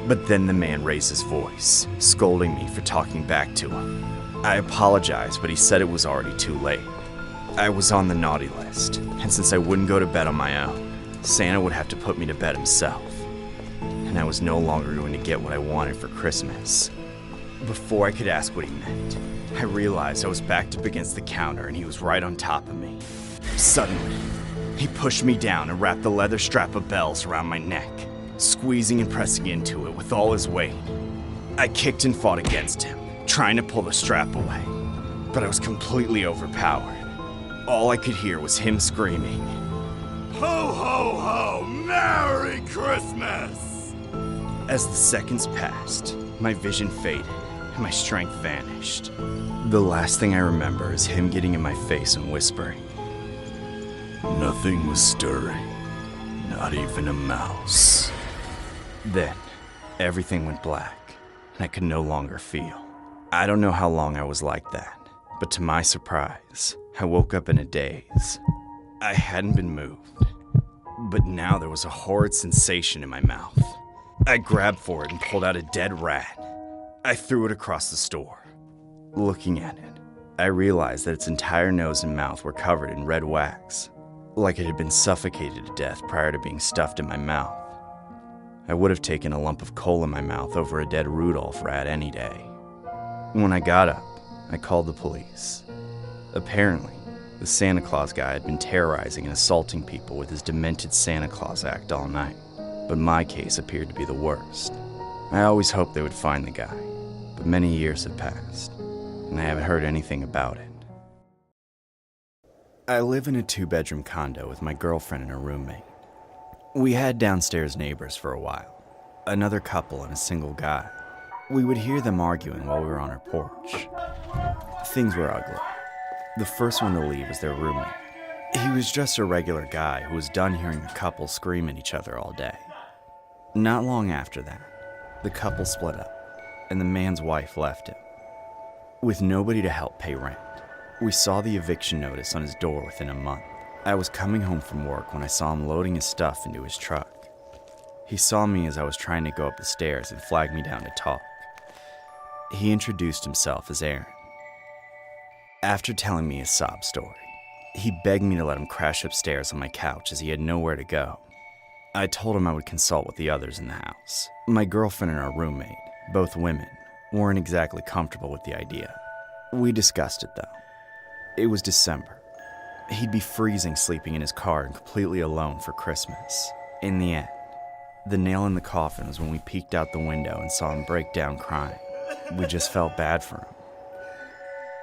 But then the man raised his voice, scolding me for talking back to him. I apologized, but he said it was already too late. I was on the naughty list, and since I wouldn't go to bed on my own, Santa would have to put me to bed himself. And I was no longer going to get what I wanted for Christmas. Before I could ask what he meant, I realized I was backed up against the counter and he was right on top of me. Suddenly, he pushed me down and wrapped the leather strap of bells around my neck, squeezing and pressing into it with all his weight. I kicked and fought against him, trying to pull the strap away, but I was completely overpowered. All I could hear was him screaming, "Ho, ho, ho! Merry Christmas!" As the seconds passed, my vision faded and my strength vanished. The last thing I remember is him getting in my face and whispering, "Nothing was stirring, not even a mouse." Then, everything went black, and I could no longer feel. I don't know how long I was like that, but to my surprise, I woke up in a daze. I hadn't been moved, but now there was a horrid sensation in my mouth. I grabbed for it and pulled out a dead rat. I threw it across the store. Looking at it, I realized that its entire nose and mouth were covered in red wax, like it had been suffocated to death prior to being stuffed in my mouth. I would have taken a lump of coal in my mouth over a dead Rudolph rat any day. When I got up, I called the police. Apparently, the Santa Claus guy had been terrorizing and assaulting people with his demented Santa Claus act all night, but my case appeared to be the worst. I always hoped they would find the guy, but but many years have passed, and I haven't heard anything about it. I live in a 2-bedroom condo with my girlfriend and her roommate. We had downstairs neighbors for a while, another couple and a single guy. We would hear them arguing while we were on our porch. Things were ugly. The first one to leave was their roommate. He was just a regular guy who was done hearing the couple scream at each other all day. Not long after that, the couple split up, and the man's wife left him. With nobody to help pay rent, we saw the eviction notice on his door within a month. I was coming home from work when I saw him loading his stuff into his truck. He saw me as I was trying to go up the stairs and flagged me down to talk. He introduced himself as Aaron. After telling me his sob story, he begged me to let him crash upstairs on my couch as he had nowhere to go. I told him I would consult with the others in the house. My girlfriend and our roommate, both women, weren't exactly comfortable with the idea. We discussed it though. It was December. He'd be freezing sleeping in his car and completely alone for Christmas. In the end, the nail in the coffin was when we peeked out the window and saw him break down crying. We just felt bad for him.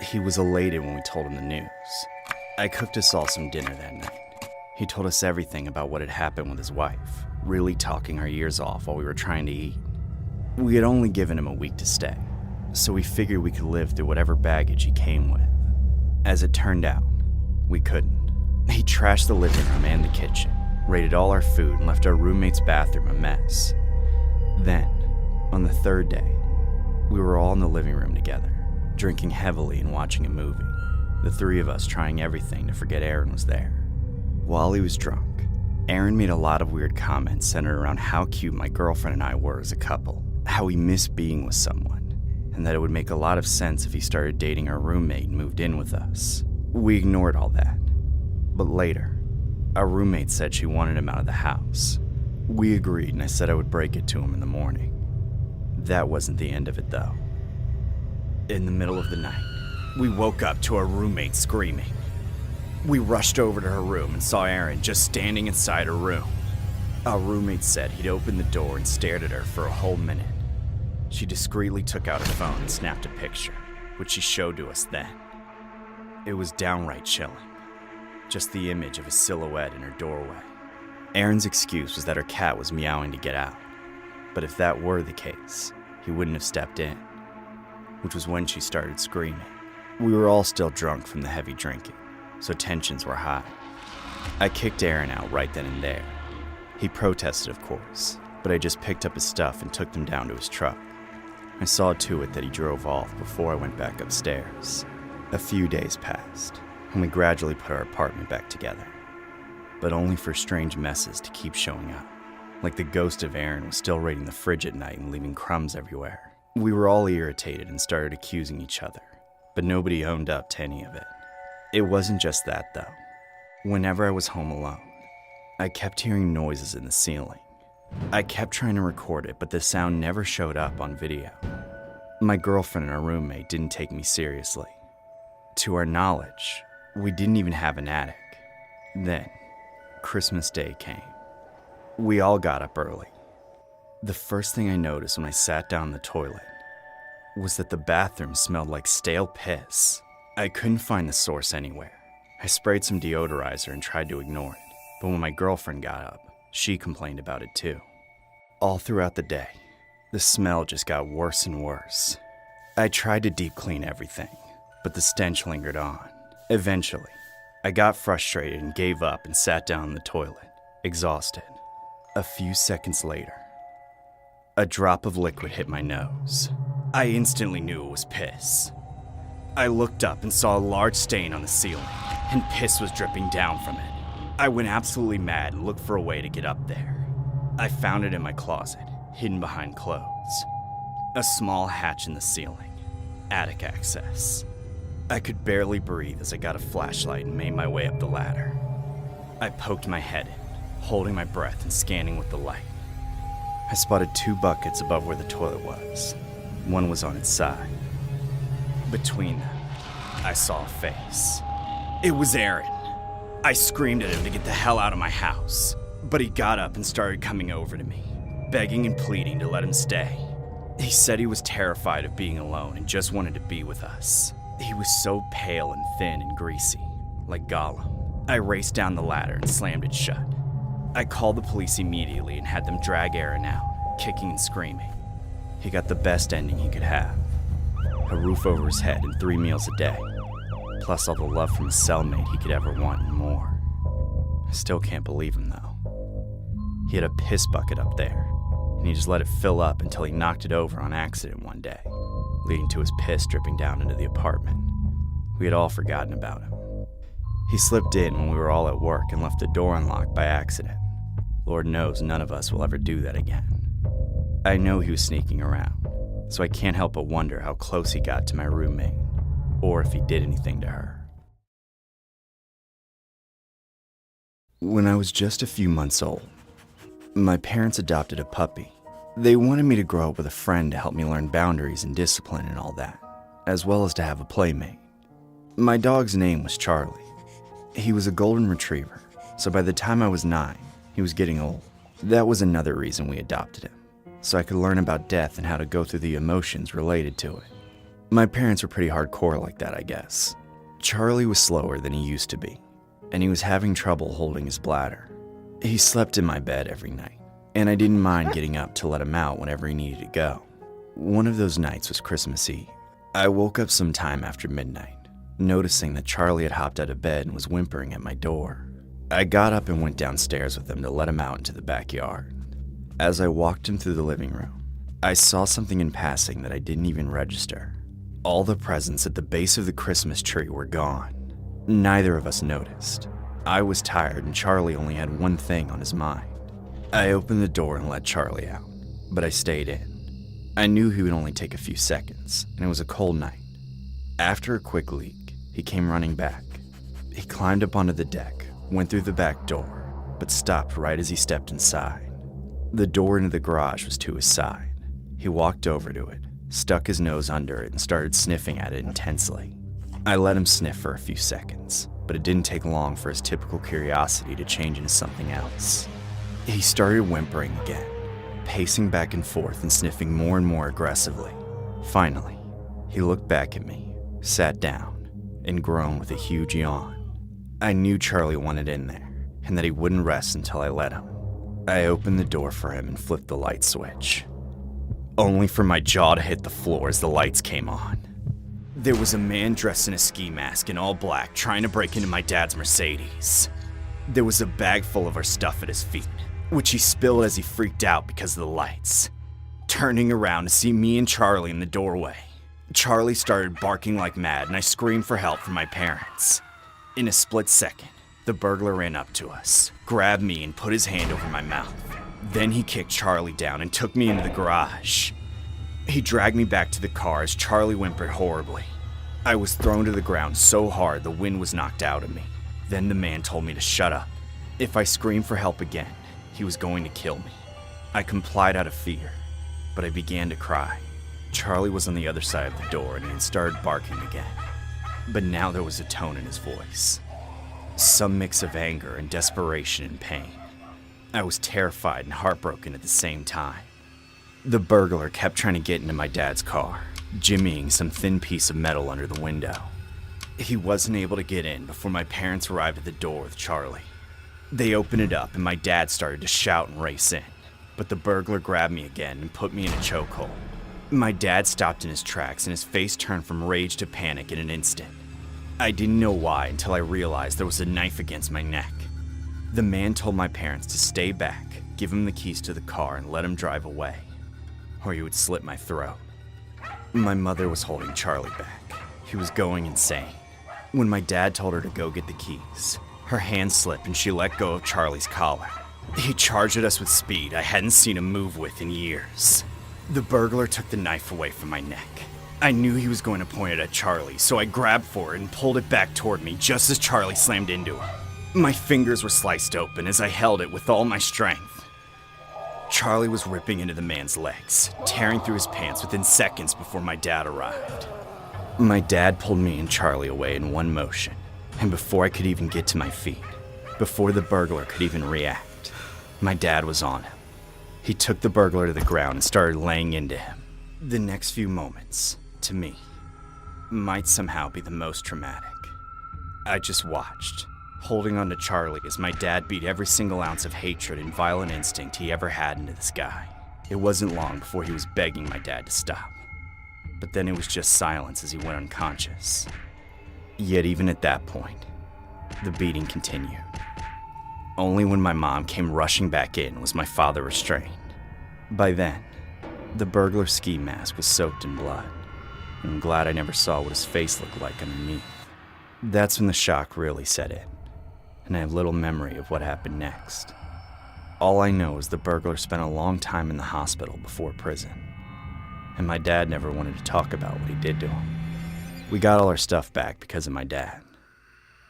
He was elated when we told him the news. I cooked us all some dinner that night. He told us everything about what had happened with his wife, really talking our ears off while we were trying to eat. We had only given him a week to stay, so we figured we could live through whatever baggage he came with. As it turned out, we couldn't. He trashed the living room and the kitchen, raided all our food, and left our roommate's bathroom a mess. Then, on the third day, we were all in the living room together, drinking heavily and watching a movie, the three of us trying everything to forget Aaron was there. While he was drunk, Aaron made a lot of weird comments centered around how cute my girlfriend and I were as a couple, how he missed being with someone, and that it would make a lot of sense if he started dating our roommate and moved in with us. We ignored all that, but later, our roommate said she wanted him out of the house. We agreed, and I said I would break it to him in the morning. That wasn't the end of it though. In the middle of the night, we woke up to our roommate screaming. We rushed over to her room and saw Aaron just standing inside her room. Our roommate said he'd opened the door and stared at her for a whole minute. She discreetly took out her phone and snapped a picture, which she showed to us then. It was downright chilling. Just the image of a silhouette in her doorway. Aaron's excuse was that her cat was meowing to get out. But if that were the case, he wouldn't have stepped in, which was when she started screaming. We were all still drunk from the heavy drinking, so tensions were high. I kicked Aaron out right then and there. He protested, of course, but I just picked up his stuff and took them down to his truck. I saw to it that he drove off before I went back upstairs. A few days passed, and we gradually put our apartment back together, but only for strange messes to keep showing up. Like the ghost of Aaron was still raiding the fridge at night and leaving crumbs everywhere. We were all irritated and started accusing each other, but nobody owned up to any of it. It wasn't just that though. Whenever I was home alone, I kept hearing noises in the ceiling. I kept trying to record it, but the sound never showed up on video. My girlfriend and our roommate didn't take me seriously. To our knowledge, we didn't even have an attic. Then, Christmas Day came. We all got up early. The first thing I noticed when I sat down in the toilet was that the bathroom smelled like stale piss. I couldn't find the source anywhere. I sprayed some deodorizer and tried to ignore it, but when my girlfriend got up, she complained about it too. All throughout the day, the smell just got worse and worse. I tried to deep clean everything, but the stench lingered on. Eventually, I got frustrated and gave up and sat down in the toilet, exhausted. A few seconds later, a drop of liquid hit my nose. I instantly knew it was piss. I looked up and saw a large stain on the ceiling, and piss was dripping down from it. I went absolutely mad and looked for a way to get up there. I found it in my closet, hidden behind clothes. A small hatch in the ceiling, attic access. I could barely breathe as I got a flashlight and made my way up the ladder. I poked my head in, holding my breath and scanning with the light. I spotted 2 buckets above where the toilet was. One was on its side. Between them, I saw a face. It was Aaron. I screamed at him to get the hell out of my house, but he got up and started coming over to me, begging and pleading to let him stay. He said he was terrified of being alone and just wanted to be with us. He was so pale and thin and greasy, like Gollum. I raced down the ladder and slammed it shut. I called the police immediately and had them drag Aaron out, kicking and screaming. He got the best ending he could have. A roof over his head and 3 meals a day, plus all the love from a cellmate he could ever want and more. I still can't believe him, though. He had a piss bucket up there, and he just let it fill up until he knocked it over on accident one day, leading to his piss dripping down into the apartment. We had all forgotten about him. He slipped in when we were all at work and left the door unlocked by accident. Lord knows none of us will ever do that again. I know he was sneaking around, so I can't help but wonder how close he got to my roommate, or if he did anything to her. When I was just a few months old, my parents adopted a puppy. They wanted me to grow up with a friend to help me learn boundaries and discipline and all that, as well as to have a playmate. My dog's name was Charlie. He was a golden retriever, so by the time I was 9, he was getting old. That was another reason we adopted him, so I could learn about death and how to go through the emotions related to it. My parents were pretty hardcore like that, I guess. Charlie was slower than he used to be, and he was having trouble holding his bladder. He slept in my bed every night, and I didn't mind getting up to let him out whenever he needed to go. One of those nights was Christmas Eve. I woke up sometime after midnight, noticing that Charlie had hopped out of bed and was whimpering at my door. I got up and went downstairs with him to let him out into the backyard. As I walked him through the living room, I saw something in passing that I didn't even register. All the presents at the base of the Christmas tree were gone. Neither of us noticed. I was tired and Charlie only had one thing on his mind. I opened the door and let Charlie out, but I stayed in. I knew he would only take a few seconds, and it was a cold night. After a quick leak, he came running back. He climbed up onto the deck, went through the back door, but stopped right as he stepped inside. The door into the garage was to his side. He walked over to it, stuck his nose under it, and started sniffing at it intensely. I let him sniff for a few seconds, but it didn't take long for his typical curiosity to change into something else. He started whimpering again, pacing back and forth and sniffing more and more aggressively. Finally, he looked back at me, sat down, and groaned with a huge yawn. I knew Charlie wanted in there, and that he wouldn't rest until I let him. I opened the door for him and flipped the light switch, only for my jaw to hit the floor as the lights came on. There was a man dressed in a ski mask in all black trying to break into my dad's Mercedes. There was a bag full of our stuff at his feet, which he spilled as he freaked out because of the lights. Turning around to see me and Charlie in the doorway, Charlie started barking like mad and I screamed for help from my parents. In a split second, the burglar ran up to us, grabbed me and put his hand over my mouth. Then he kicked Charlie down and took me into the garage. He dragged me back to the car as Charlie whimpered horribly. I was thrown to the ground so hard the wind was knocked out of me. Then the man told me to shut up. If I screamed for help again, he was going to kill me. I complied out of fear, but I began to cry. Charlie was on the other side of the door and he had started barking again. But now there was a tone in his voice. Some mix of anger and desperation and pain. I was terrified and heartbroken at the same time. The burglar kept trying to get into my dad's car, jimmying some thin piece of metal under the window. He wasn't able to get in before my parents arrived at the door with Charlie. They opened it up and my dad started to shout and race in, but the burglar grabbed me again and put me in a chokehold. My dad stopped in his tracks and his face turned from rage to panic in an instant. I didn't know why until I realized there was a knife against my neck. The man told my parents to stay back, give him the keys to the car and let him drive away, or he would slit my throat. My mother was holding Charlie back. He was going insane. When my dad told her to go get the keys, her hand slipped and she let go of Charlie's collar. He charged at us with speed I hadn't seen him move with in years. The burglar took the knife away from my neck. I knew he was going to point it at Charlie, so I grabbed for it and pulled it back toward me just as Charlie slammed into him. My fingers were sliced open as I held it with all my strength. Charlie was ripping into the man's legs, tearing through his pants within seconds before my dad arrived. My dad pulled me and Charlie away in one motion, and before I could even get to my feet, before the burglar could even react, my dad was on him. He took the burglar to the ground and started laying into him. The next few moments, to me, might somehow be the most traumatic. I just watched, holding on to Charlie as my dad beat every single ounce of hatred and violent instinct he ever had into this guy. It wasn't long before he was begging my dad to stop. But then it was just silence as he went unconscious. Yet even at that point, the beating continued. Only when my mom came rushing back in was my father restrained. By then, the burglar ski mask was soaked in blood. And I'm glad I never saw what his face looked like underneath. That's when the shock really set in, and I have little memory of what happened next. All I know is the burglar spent a long time in the hospital before prison, and my dad never wanted to talk about what he did to him. We got all our stuff back because of my dad,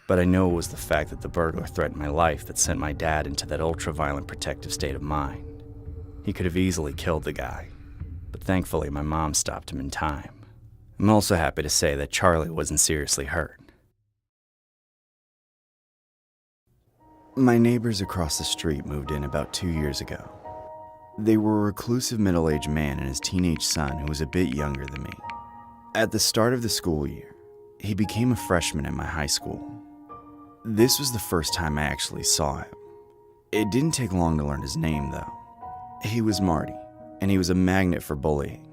but I know it was the fact that the burglar threatened my life that sent my dad into that ultra-violent protective state of mind. He could have easily killed the guy, but thankfully my mom stopped him in time. I'm also happy to say that Charlie wasn't seriously hurt. My neighbors across the street moved in about 2 years ago. They were a reclusive middle-aged man and his teenage son who was a bit younger than me. At the start of the school year, he became a freshman at my high school. This was the first time I actually saw him. It didn't take long to learn his name, though. He was Marty, and he was a magnet for bullying.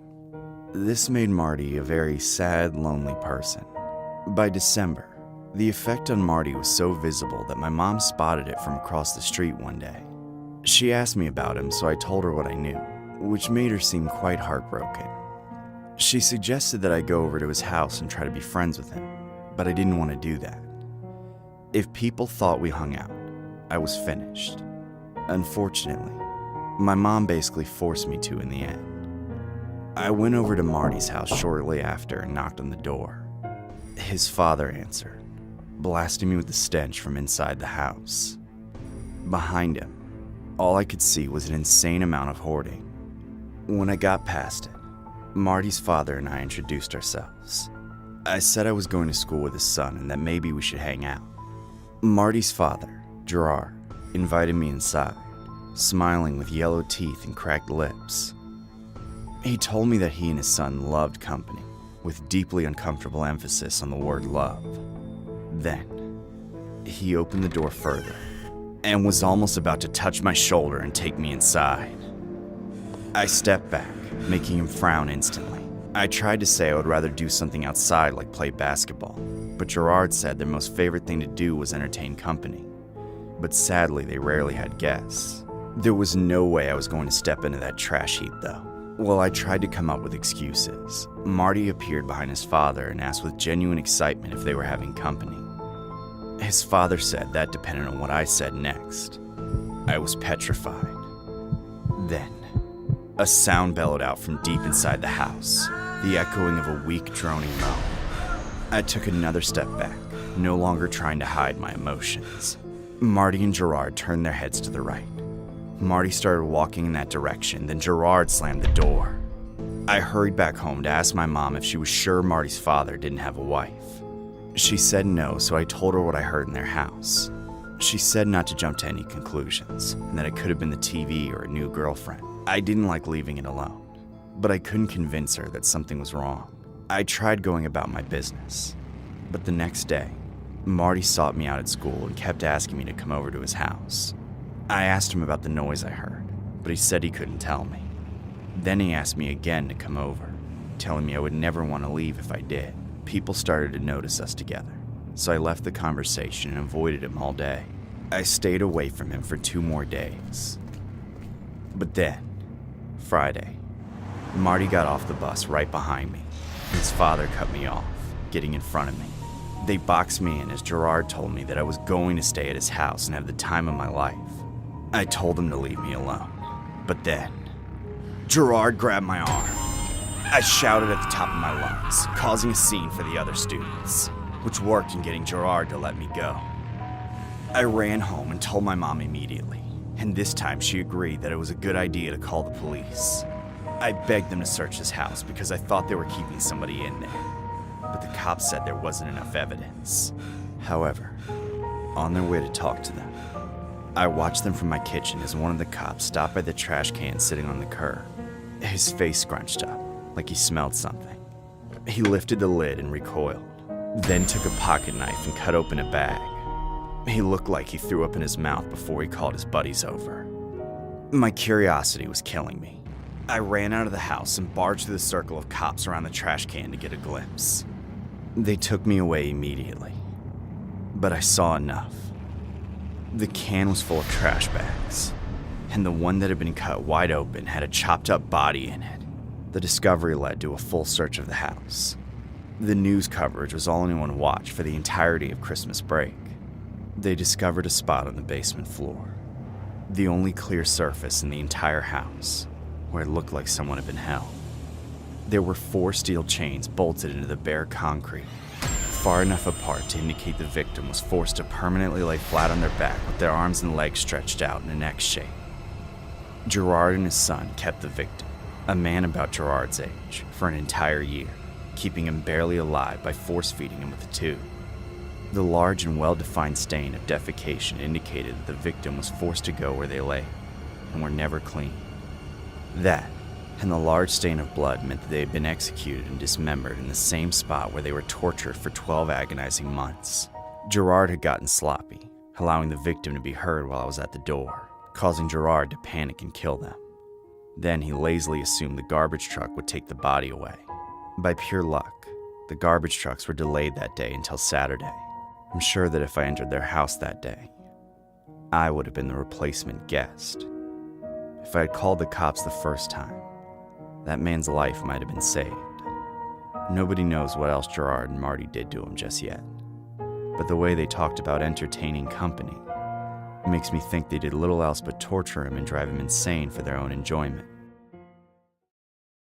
This made Marty a very sad, lonely person. By December, the effect on Marty was so visible that my mom spotted it from across the street one day. She asked me about him, so I told her what I knew, which made her seem quite heartbroken. She suggested that I go over to his house and try to be friends with him, but I didn't want to do that. If people thought we hung out, I was finished. Unfortunately, my mom basically forced me to in the end. I went over to Marty's house shortly after and knocked on the door. His father answered, blasting me with the stench from inside the house. Behind him, all I could see was an insane amount of hoarding. When I got past it, Marty's father and I introduced ourselves. I said I was going to school with his son and that maybe we should hang out. Marty's father, Gerard, invited me inside, smiling with yellow teeth and cracked lips. He told me that he and his son loved company, with deeply uncomfortable emphasis on the word love. Then, he opened the door further, and was almost about to touch my shoulder and take me inside. I stepped back, making him frown instantly. I tried to say I would rather do something outside like play basketball, but Gerard said their most favorite thing to do was entertain company. But sadly, they rarely had guests. There was no way I was going to step into that trash heap, though. While I tried to come up with excuses, Marty appeared behind his father and asked with genuine excitement if they were having company. His father said that depended on what I said next. I was petrified. Then, a sound bellowed out from deep inside the house, the echoing of a weak, droning moan. I took another step back, no longer trying to hide my emotions. Marty and Gerard turned their heads to the right. Marty started walking in that direction, then Gerard slammed the door. I hurried back home to ask my mom if she was sure Marty's father didn't have a wife. She said no, so I told her what I heard in their house. She said not to jump to any conclusions, and that it could have been the TV or a new girlfriend. I didn't like leaving it alone, but I couldn't convince her that something was wrong. I tried going about my business, but the next day, Marty sought me out at school and kept asking me to come over to his house. I asked him about the noise I heard, but he said he couldn't tell me. Then he asked me again to come over, telling me I would never want to leave if I did. People started to notice us together, so I left the conversation and avoided him all day. I stayed away from him for 2 more days. But then, Friday, Marty got off the bus right behind me. His father cut me off, getting in front of me. They boxed me in as Gerard told me that I was going to stay at his house and have the time of my life. I told him to leave me alone. But then, Gerard grabbed my arm. I shouted at the top of my lungs, causing a scene for the other students, which worked in getting Gerard to let me go. I ran home and told my mom immediately, and this time she agreed that it was a good idea to call the police. I begged them to search his house because I thought they were keeping somebody in there, but the cops said there wasn't enough evidence. However, on their way to talk to them, I watched them from my kitchen as one of the cops stopped by the trash can sitting on the curb, his face scrunched up, like he smelled something. He lifted the lid and recoiled, then took a pocket knife and cut open a bag. He looked like he threw up in his mouth before he called his buddies over. My curiosity was killing me. I ran out of the house and barged through the circle of cops around the trash can to get a glimpse. They took me away immediately, but I saw enough. The can was full of trash bags, and the one that had been cut wide open had a chopped up body in it. The discovery led to a full search of the house. The news coverage was all anyone watched for the entirety of Christmas break. They discovered a spot on the basement floor, the only clear surface in the entire house, where it looked like someone had been held. There were 4 steel chains bolted into the bare concrete, far enough apart to indicate the victim was forced to permanently lay flat on their back with their arms and legs stretched out in an X shape. Gerard and his son kept the victim, a man about Gerard's age, for an entire year, keeping him barely alive by force-feeding him with a tube. The large and well-defined stain of defecation indicated that the victim was forced to go where they lay, and were never cleaned. That, and the large stain of blood, meant that they had been executed and dismembered in the same spot where they were tortured for 12 agonizing months. Gerard had gotten sloppy, allowing the victim to be heard while I was at the door, causing Gerard to panic and kill them. Then he lazily assumed the garbage truck would take the body away. By pure luck, the garbage trucks were delayed that day until Saturday. I'm sure that if I entered their house that day, I would have been the replacement guest. If I had called the cops the first time, that man's life might have been saved. Nobody knows what else Gerard and Marty did to him just yet, but the way they talked about entertaining company makes me think they did little else but torture him and drive him insane for their own enjoyment.